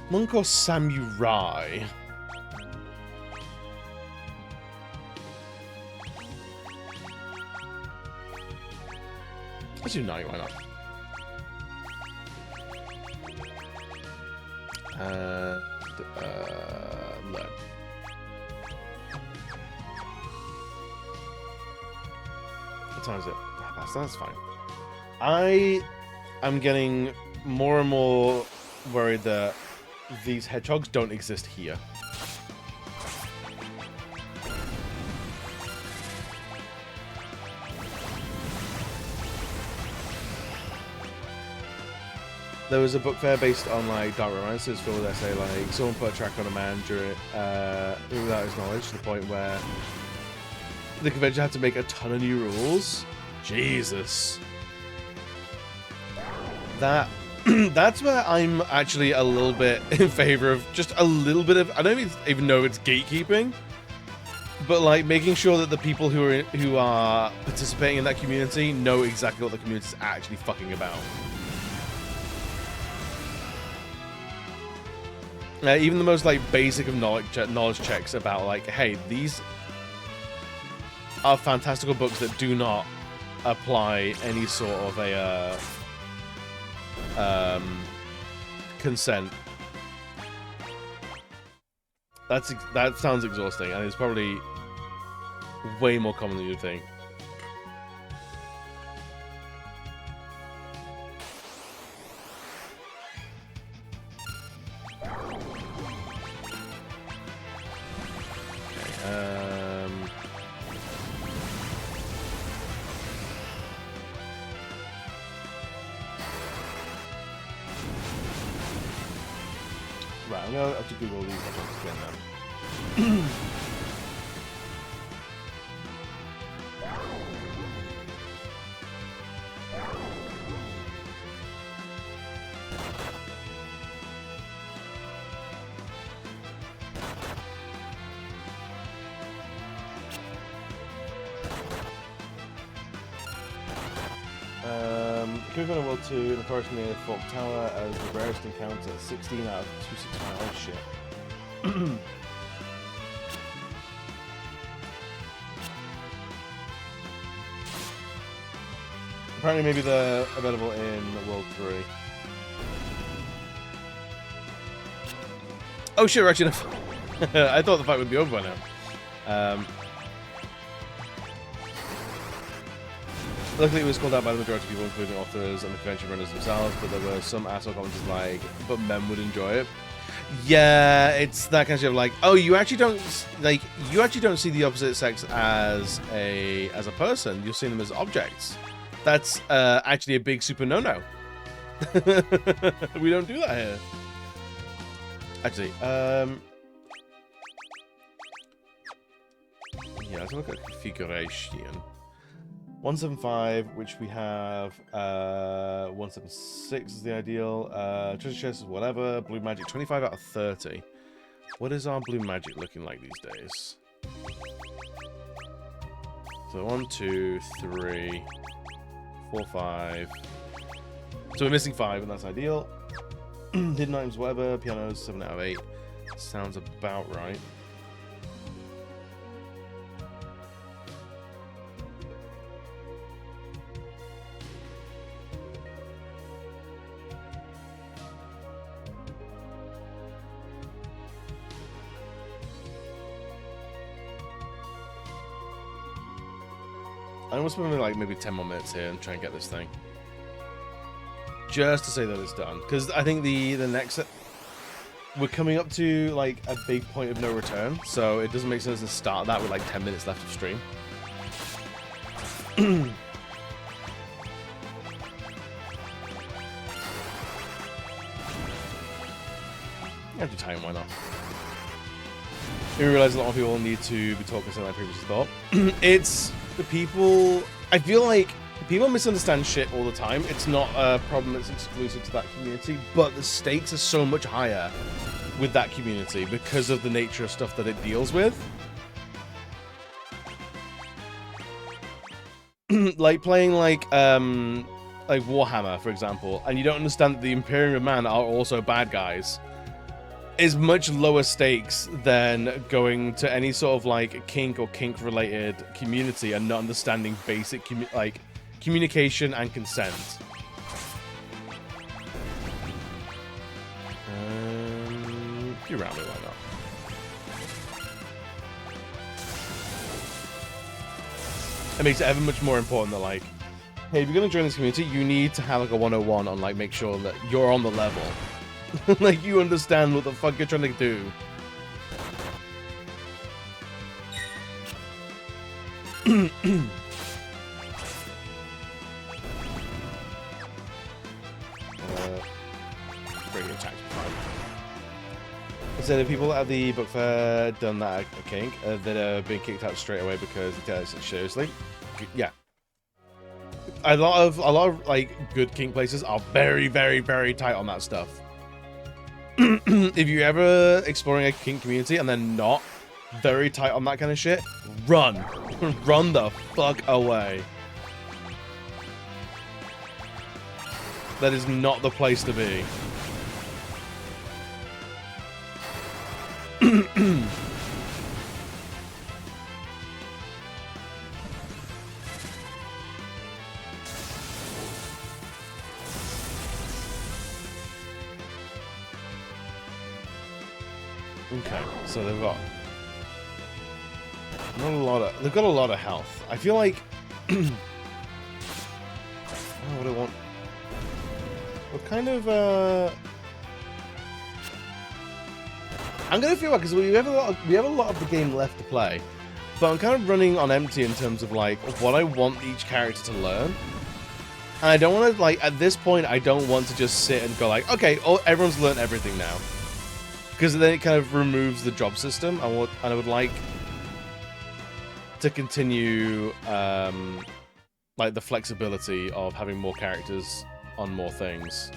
C: Monk or Samurai? Let's do night, why not? Learn. What time is it? That's fine. I am getting more and more worried that these hedgehogs don't exist here. There was a book fair based on like Dark Romances filled with essay like someone put a track on a man during without his knowledge to the point where the convention had to make a ton of new rules. Jesus. That's where I'm actually a little bit in favor of just a little bit of, I don't even know if it's gatekeeping, but like making sure that the people who are participating in that community know exactly what the community is actually fucking about. Even the most like basic of knowledge checks about like, hey, these are fantastical books that do not apply any sort of a consent. That sounds exhausting, and it's probably way more common than you'd think. Right, I'm gonna have to Google these hedgehogs again now. Equivalent of World 2 in the forest near Fork Tower as the rarest encounter. 16 out of 265. Oh shit. Apparently maybe they're available in World 3. Oh shit, we're actually I thought the fight would be over by now. Luckily, it was called out by the majority of people, including authors and the convention runners themselves, but there were some asshole commenters like, but men would enjoy it. Yeah, it's that kind of shit of like, oh, you actually don't see the opposite sex as a person. You're seeing them as objects. That's actually a big super no-no. We don't do that here. Actually, yeah, let's look at configuration. 175, which we have. 176 is the ideal. Treasure chest is whatever. Blue magic, 25 out of 30. What is our blue magic looking like these days? So 1, 2, 3, 4, 5. So we're missing 5, and that's ideal. Hidden items, whatever. Pianos, 7 out of 8. Sounds about right. I'm gonna spend like maybe 10 more minutes here and try and get this thing, just to say that it's done. Because I think the next we're coming up to like a big point of no return, so it doesn't make sense to start that with like 10 minutes left of stream. I have to time, why not? We realize a lot of people need to be talking something I previously thought. It's the people. I feel like people misunderstand shit all the time. It's not a problem that's exclusive to that community, but the stakes are so much higher with that community because of the nature of stuff that it deals with. Like playing like Warhammer, for example, and you don't understand that the Imperium of Man are also bad guys, is much lower stakes than going to any sort of like kink or kink related community and not understanding basic communication and consent. You round it, why not? It makes it ever much more important that, like, hey, if you're gonna join this community, you need to have like a 101 on, like, make sure that you're on the level. Like, you understand what the fuck you're trying to do. Bring your attack to 5. So the people at the book fair done that at Kink that are being kicked out straight away because they take it seriously. Yeah. A lot of like good Kink places are very, very, very tight on that stuff. If you're ever exploring a Kink community and they're not very tight on that kind of shit, run. Run the fuck away. That is not the place to be. Okay, so they've got not a lot of. They've got a lot of health. I feel like. Oh, what do I want? What kind of? I'm gonna feel like because we have a lot of the game left to play, but I'm kind of running on empty in terms of like what I want each character to learn. And I don't want to like at this point. I don't want to just sit and go like, okay, oh, everyone's learned everything now. Because then it kind of removes the job system. I would like to continue like the flexibility of having more characters on more things.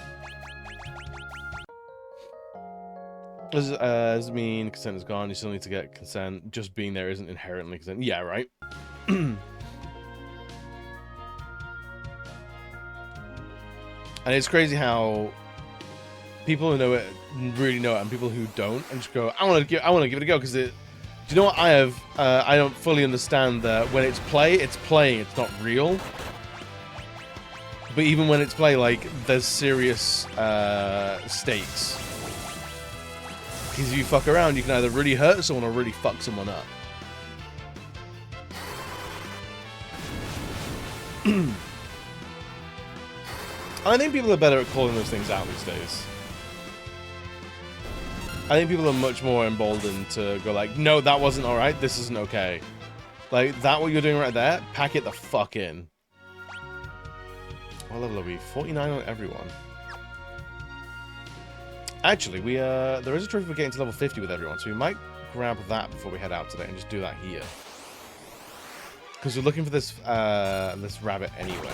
C: Does it mean consent is gone? You still need to get consent. Just being there isn't inherently consent. Yeah, right. And it's crazy how people who know it really know it, and people who don't, and just go, I want to give it a go because it. Do you know what I have? I don't fully understand that when it's play, it's playing. It's not real. But even when it's play, like there's serious stakes. Because if you fuck around, you can either really hurt someone or really fuck someone up. I think people are better at calling those things out these days. I think people are much more emboldened to go like, no, that wasn't alright, this isn't okay. Like, that what you're doing right there? Pack it the fuck in. What level are we? 49 on everyone. Actually, we there is a trophy for getting to level 50 with everyone, so we might grab that before we head out today and just do that here. Because we're looking for this this rabbit anyway.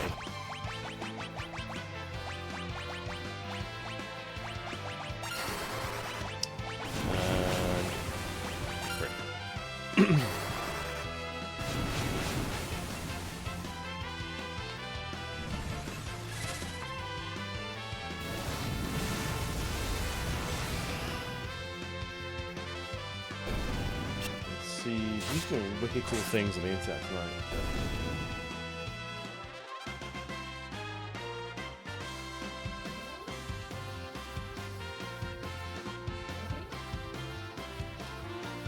C: He's doing wicked cool things on the internet tonight.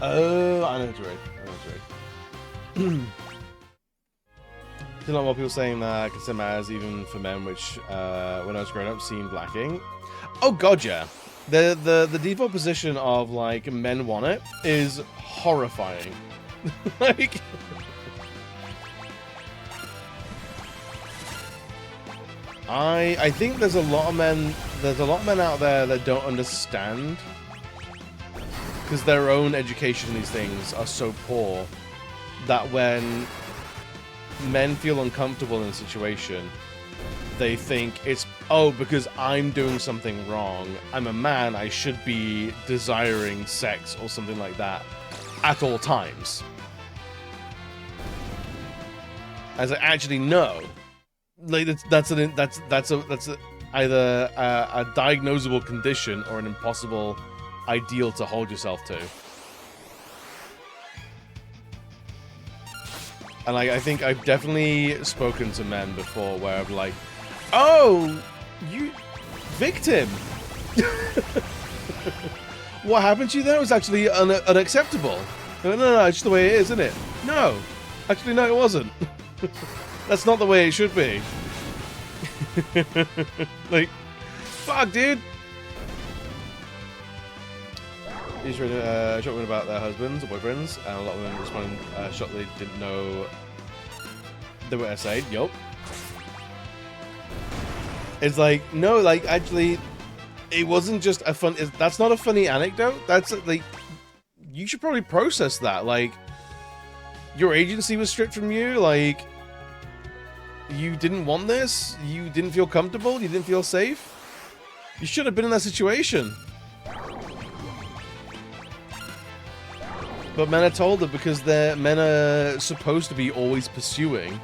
C: Oh, I know it's right. There's a lot more people saying that consent matters even for men, which when I was growing up seemed lacking. Oh god, yeah. The default position of like men want it is horrifying. Like, I think there's a lot of men out there that don't understand because their own education in these things are so poor that when men feel uncomfortable in a situation, they think it's, oh, because I'm doing something wrong, I'm a man, I should be desiring sex or something like that at all times. As I actually know, like that's either a diagnosable condition or an impossible ideal to hold yourself to. And like, I think I've definitely spoken to men before where I'm like, oh, you victim. What happened to you there was actually unacceptable. No, it's just the way it is, isn't it? No. Actually, no, it wasn't. That's not the way it should be. Like, fuck, dude. These shocked women about their husbands or boyfriends, and a lot of women responding shocked they didn't know they were essayed. Yup. It's like, no, like, actually, it wasn't just a fun. That's not a funny anecdote. That's like, you should probably process that. Like, your agency was stripped from you. Like, you didn't want this. You didn't feel comfortable. You didn't feel safe. You should have been in that situation. But men are told that because men are supposed to be always pursuing.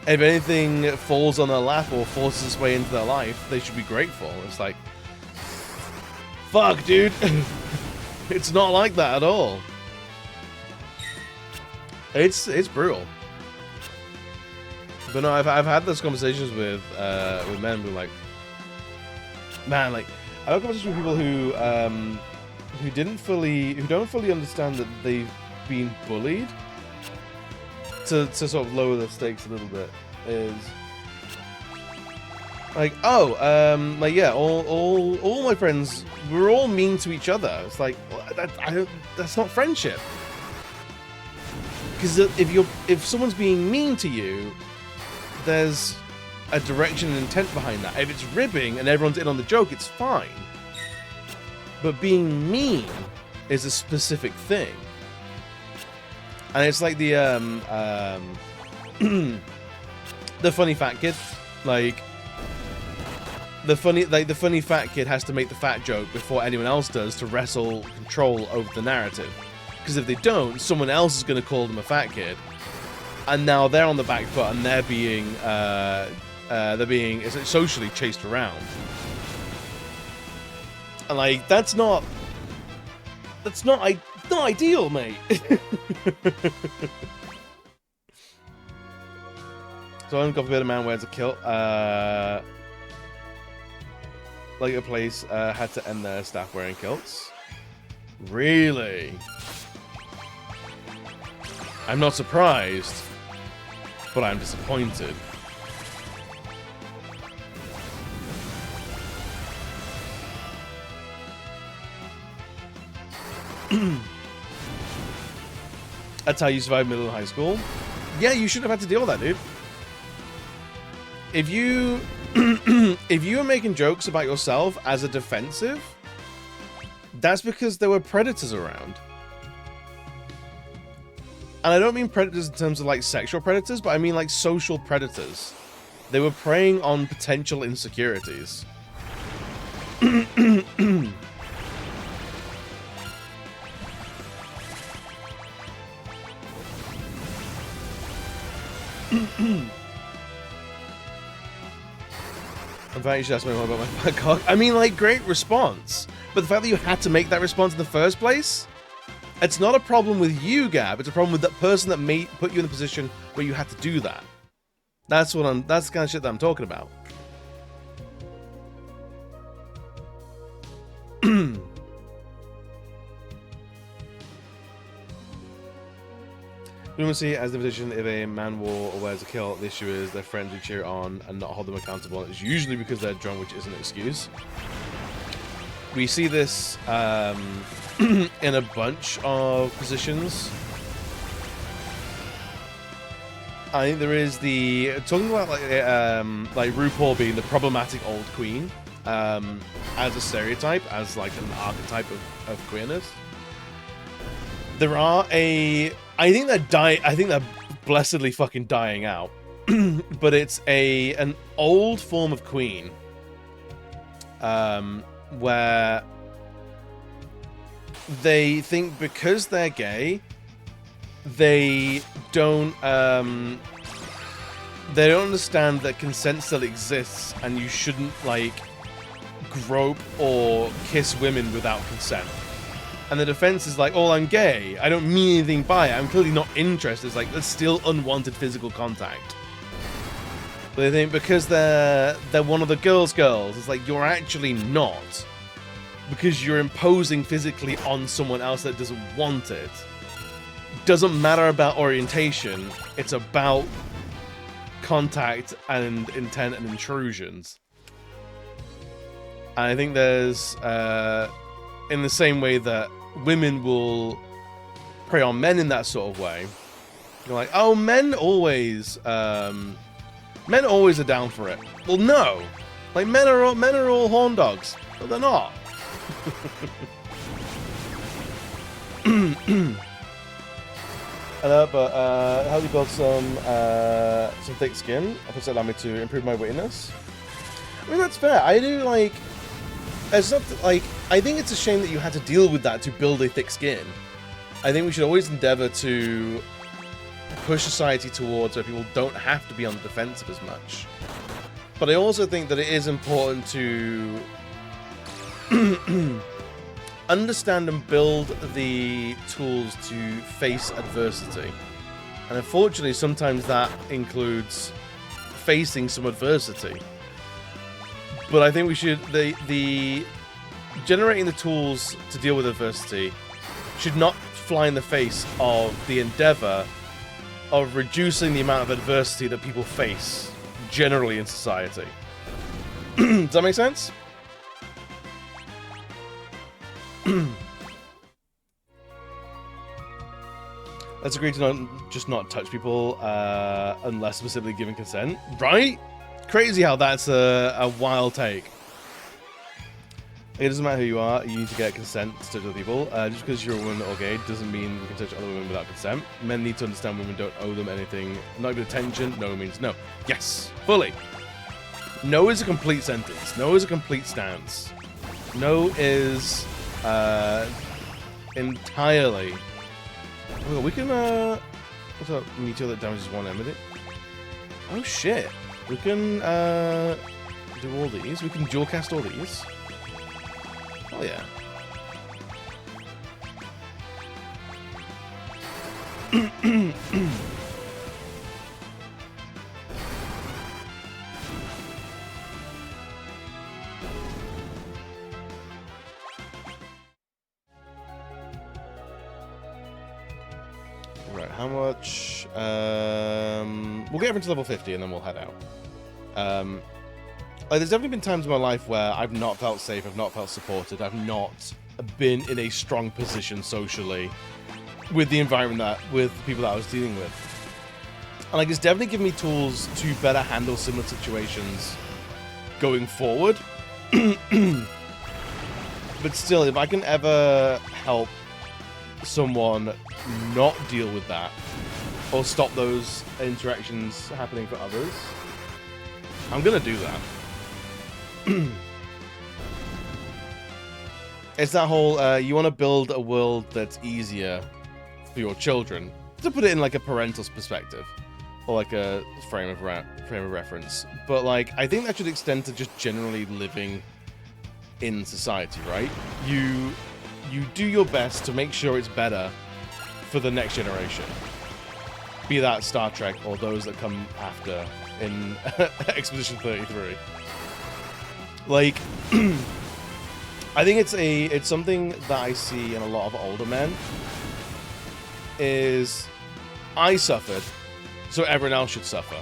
C: If anything falls on their lap or forces its way into their life, they should be grateful. It's like, fuck, dude. It's not like that at all. It's brutal. But no, I've had those conversations with men who like, man, like, I have conversations with people who don't fully understand that they've been bullied. To sort of lower the stakes a little bit is like, oh, like, yeah, all my friends, we're all mean to each other. It's like, that's not friendship. Because if someone's being mean to you, there's a direction and intent behind that. If it's ribbing and everyone's in on the joke, it's fine. But being mean is a specific thing. And it's like the the funny fat kid. Like, the funny fat kid has to make the fat joke before anyone else does to wrestle control over the narrative. Because if they don't, someone else is going to call them a fat kid, and now they're on the back foot and they're being socially chased around. And like, that's not ideal, mate. So I'm a man wears a kilt. Like a place had to end their staff wearing kilts. Really? I'm not surprised, but I'm disappointed. That's how you survive middle and high school. Yeah, you shouldn't have had to deal with that, dude. If you if you were making jokes about yourself as a defensive, that's because there were predators around. And I don't mean predators in terms of like sexual predators, but I mean like social predators. They were preying on potential insecurities. In fact, you should ask me more about my fat cock. I mean, like, great response. But the fact that you had to make that response in the first place, it's not a problem with you, Gab. It's a problem with that person that put you in the position where you had to do that. That's the kind of shit that I'm talking about. We will see it as the position if a man wore or wears a kilt. The issue is their friends who cheer on and not hold them accountable. It's usually because they're drunk, which isn't an excuse. We see this in a bunch of positions. I think there is talking about like RuPaul being the problematic old queen as a stereotype, as like an archetype of queerness. There are I think they're blessedly fucking dying out. But it's an old form of queen. Where they think because they're gay, they don't understand that consent still exists and you shouldn't like grope or kiss women without consent. and the defense is like, oh, I'm gay, I don't mean anything by it, I'm clearly not interested. It's like, there's still unwanted physical contact. But they think because they're one of the girls, it's like, you're actually not. Because you're imposing physically on someone else that doesn't want it. Doesn't matter about orientation, it's about contact and intent and intrusions. And I think there's, in the same way that women will prey on men in that sort of way, you're like, oh, men always are down for it. Well, no, like men are all horn dogs, but they're not. But how do you build some thick skin? Does that allow me to improve my weightiness? I mean, that's fair. I do like. It's not like, I think it's a shame that you had to deal with that to build a thick skin. I think we should always endeavor to push society towards where people don't have to be on the defensive as much. But I also think that it is important to understand and build the tools to face adversity. And unfortunately, sometimes that includes facing some adversity. But I think we should, the generating the tools to deal with adversity should not fly in the face of the endeavor of reducing the amount of adversity that people face generally in society. Does that make sense? Let's agree to not touch people unless specifically given consent. Right? Crazy how that's a wild take. It doesn't matter who you are, you need to get consent to touch other people. Just because you're a woman or gay doesn't mean you can touch other women without consent. Men need to understand women don't owe them anything. Not even attention. No means no. Yes, fully. No is a complete sentence. No is a complete stance. No is entirely. Oh, we can what's up? Meteor that damages one enemy. Oh shit. We can do all these. We can dual cast all these. Oh yeah. Right, how much? We'll get everyone to level 50 and then we'll head out. Like, there's definitely been times in my life where I've not felt safe, I've not felt supported, I've not been in a strong position socially with the environment with the people that I was dealing with. And like, it's definitely given me tools to better handle similar situations going forward. But still, if I can ever help someone not deal with that or stop those interactions happening for others, I'm gonna do that. It's that whole you want to build a world that's easier for your children, to put it in like a parental perspective or like a frame of reference. But like, I think that should extend to just generally living in society, right? You do your best to make sure it's better for the next generation, be that Star Trek or those that come after in Expedition 33. Like, I think it's something that I see in a lot of older men is, I suffered, so everyone else should suffer.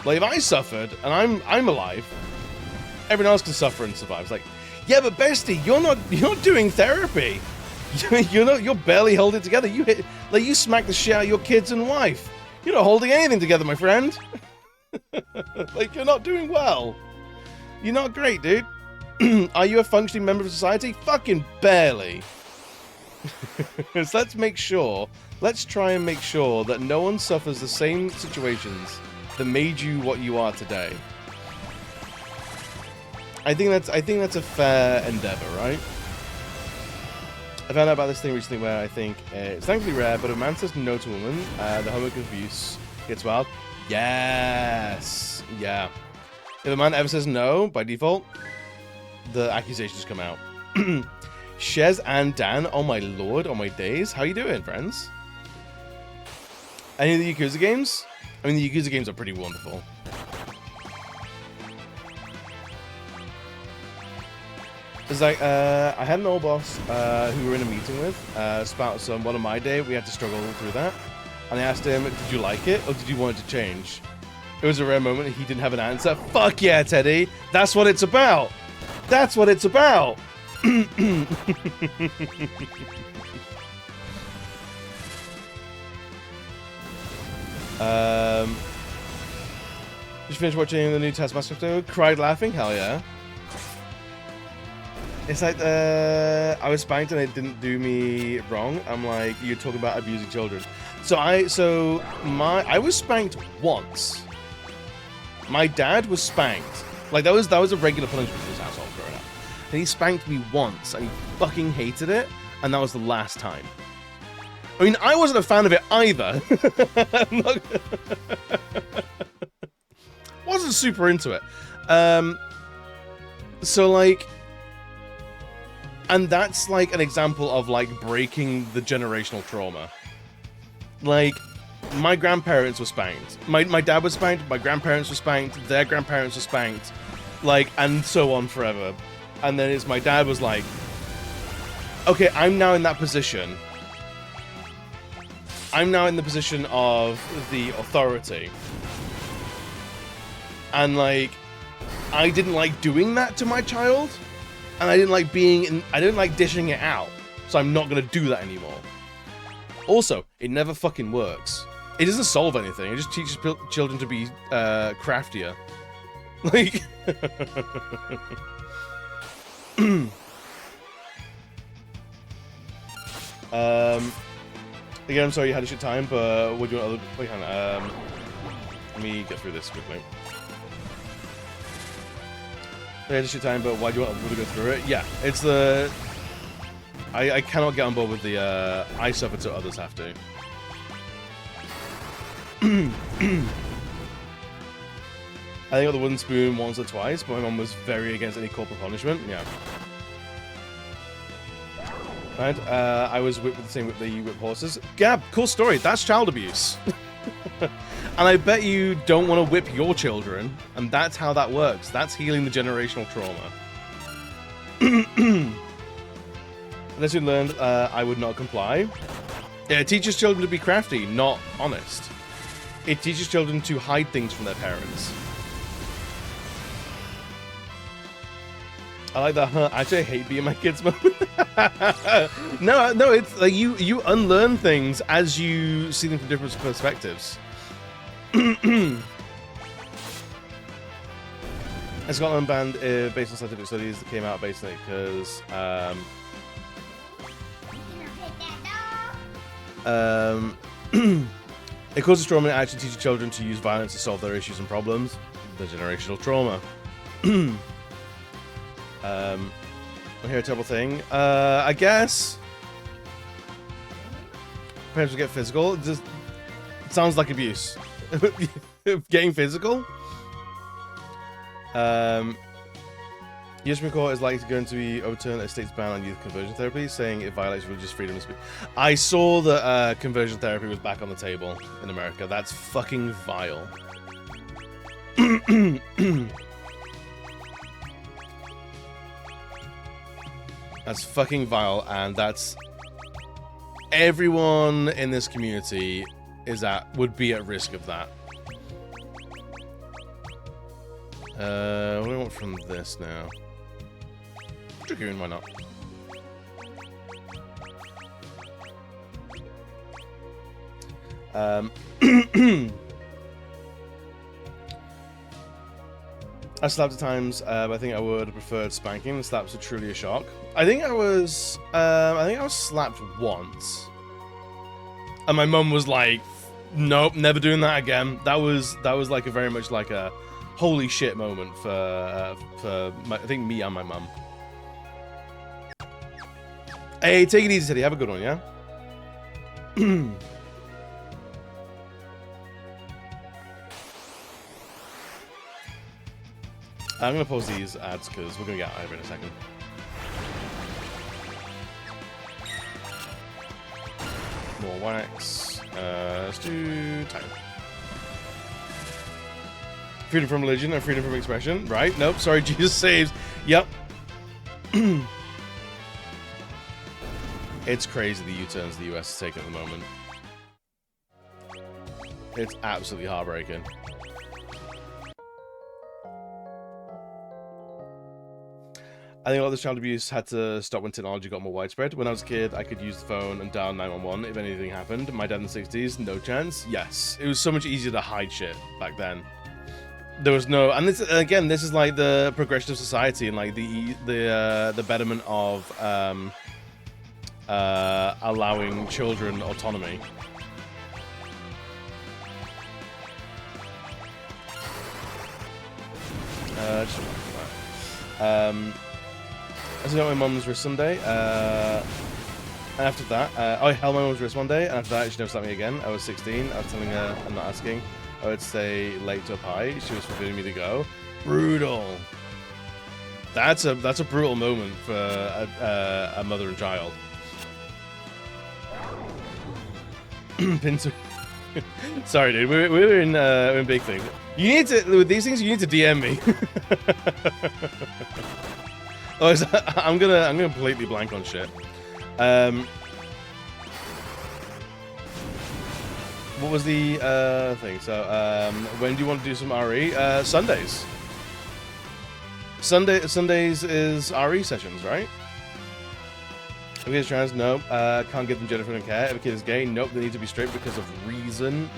C: Like, if I suffered and I'm alive, everyone else can suffer and survive. It's like, yeah, but bestie, you're not doing therapy. You're barely holding it together. You smack the shit out of your kids and wife. You're not holding anything together, my friend. Like, you're not doing well. You're not great, dude. Are you a functioning member of society? Fucking barely. So let's try and make sure that no one suffers the same situations that made you what you are today. I think that's a fair endeavor, right? I found out about this thing recently where I think it's thankfully rare, but if a man says no to a woman, the homework of abuse gets wild. Yes. Yeah. If a man ever says no, by default, the accusations come out. Shez and Dan, oh my lord, oh my days. How you doing, friends? Any of the Yakuza games? I mean, the Yakuza games are pretty wonderful. It's like, I had an old boss who we were in a meeting with about one of my day. We had to struggle through that. And I asked him, did you like it or did you want it to change? It was a rare moment. He didn't have an answer. Fuck yeah, Teddy. That's what it's about. That's what it's about. Just finished watching the new Taskmaster episode. Cried laughing. Hell yeah. It's like, I was spanked and it didn't do me wrong. I'm like, you're talking about abusing children. So I was spanked once. My dad was spanked. Like, that was a regular punishment in his household growing up. And he spanked me once, and he fucking hated it, and that was the last time. I mean, I wasn't a fan of it either. Wasn't super into it. So, like... And that's, like, an example of, like, breaking the generational trauma. Like, my grandparents were spanked. My dad was spanked, my grandparents were spanked, their grandparents were spanked. Like, and so on forever. And then my dad was like, okay, I'm now in that position. I'm now in the position of the authority. And, like, I didn't like doing that to my child. And I didn't like I didn't like dishing it out. So I'm not going to do that anymore. Also, it never fucking works. It doesn't solve anything. It just teaches children to be craftier. Like... Again, I'm sorry you had a shit time, but what do you want other... Wait, hang on. Let me get through this quickly. I had a shit time, but why do you want to go through it? Yeah, it's the... I cannot get on board with the I suffer so others have to. I think I got the wooden spoon once or twice, but my mum was very against any corporal punishment. Yeah. Right, I was whipped with the same whip that you whip horses. Gab, cool story. That's child abuse. And I bet you don't want to whip your children, and that's how that works. That's healing the generational trauma. Unless you learned, I would not comply. Yeah, it teaches children to be crafty, not honest. It teaches children to hide things from their parents. I like that, huh? Actually, I hate being my kid's mom. No, it's like you unlearn things as you see them from different perspectives. Scotland banned based on scientific studies that came out basically because it causes trauma and actually teaches children to use violence to solve their issues and problems. The generational trauma. I hear a terrible thing. I guess parents will get physical. It just sounds like abuse. Getting physical. US Supreme Court is likely going to be overturned a state's ban on youth conversion therapy, saying it violates religious freedom of speech. I saw that conversion therapy was back on the table in America. That's fucking vile. That's fucking vile, and that's everyone in this community would be at risk of that. What do I want from this now? Dragoon, why not? I slapped at times, but I think I would have preferred spanking. The slaps are truly a shock. I think I was slapped once, and my mum was like, "Nope, never doing that again." That was like a very much like a holy shit moment for I think me and my mum. Hey, take it easy, Teddy. Have a good one, yeah. I'm gonna pause these ads because we're gonna get out of it in a second. More wax. Let's do time. Freedom from religion and freedom from expression. Right? Nope. Sorry, Jesus saves. Yep. It's crazy the U-turns the US is taking at the moment. It's absolutely heartbreaking. I think a lot of this child abuse had to stop when technology got more widespread. When I was a kid, I could use the phone and dial 911 if anything happened. My dad in the 60s, no chance. Yes, it was so much easier to hide shit back then. There was no, and this again, this is like the progression of society and like the betterment of allowing children autonomy. I got my mum's wrist Sunday, and after that, I held my mum's wrist one day, and after that, she never slapped me again. I was 16. I was telling her I'm not asking. I would stay late to up high. She was forbidding me to go. Brutal. That's a brutal moment for a mother and child. Pinto. Sorry, dude. We're in big things. You need to with these things. You need to DM me. Oh, I'm gonna completely blank on shit. What was the thing? So when do you want to do some RE? Sundays. Sundays is RE sessions, right? If a kid is trans, nope. Can't give them gender friendly care. If a kid is gay, nope. They need to be straight because of reason.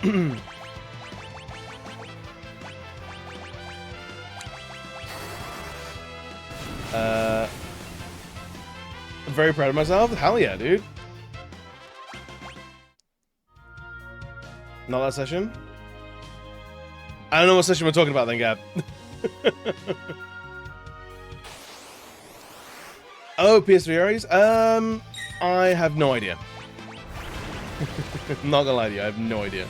C: I'm very proud of myself. Hell yeah, dude. Not that session? I don't know what session we're talking about then, Gab. Oh, PS3 Aries? I have no idea. Not gonna lie to you, I have no idea.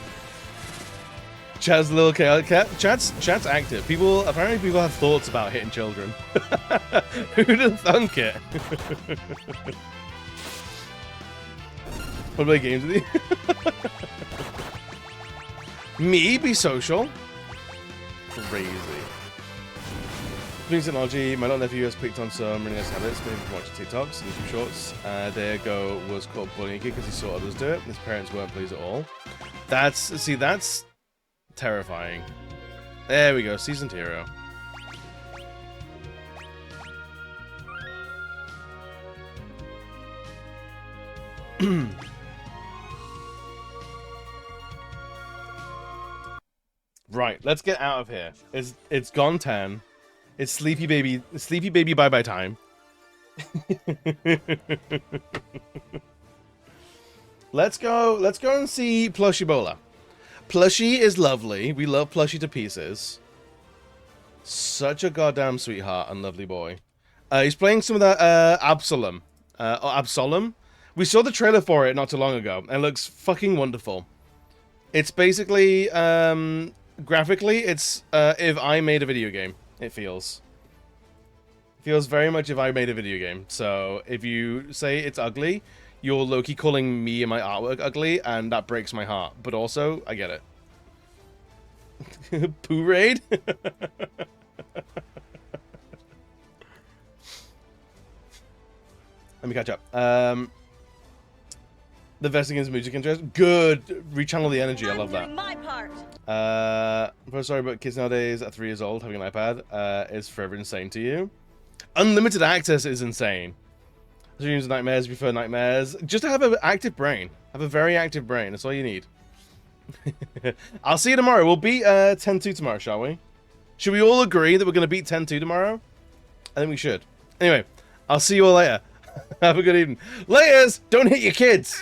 C: Chad's little chaotic cat. Chat's active. Apparently people have thoughts about hitting children. Who'd have thunk it? What play games with you? Me be social? Crazy. Speaking of technology, my little nephew has picked on some really nice habits, maybe from watching TikToks and YouTube shorts. There go was caught bullying a kid because he saw others do it. His parents weren't pleased at all. That's terrifying. There we go, seasoned hero. Right, let's get out of here. It's gone 10. It's sleepy baby bye-bye time. Let's go and see Plushie Bola. Plushie is lovely. We love Plushie to pieces. Such a goddamn sweetheart and lovely boy. He's playing some of that Absalom. Absalom. We saw the trailer for it not too long ago, and it looks fucking wonderful. It's basically graphically, it's if I made a video game. It feels very much if I made a video game. So if you say it's ugly, you're low-key calling me and my artwork ugly, and that breaks my heart. But also, I get it. Poo raid? Let me catch up. The vesting is music interest. Good. Rechannel the energy. I love that.
J: My part.
C: I'm sorry, but kids nowadays at 3 years old having an iPad is forever insane to you. Unlimited access is insane. Dreams and nightmares, you prefer nightmares. Just to have an active brain. Have a very active brain. That's all you need. I'll see you tomorrow. We'll beat 10-2 tomorrow, shall we? Should we all agree that we're going to beat 10-2 tomorrow? I think we should. Anyway, I'll see you all later. Have a good evening. Laters! Don't hit your kids!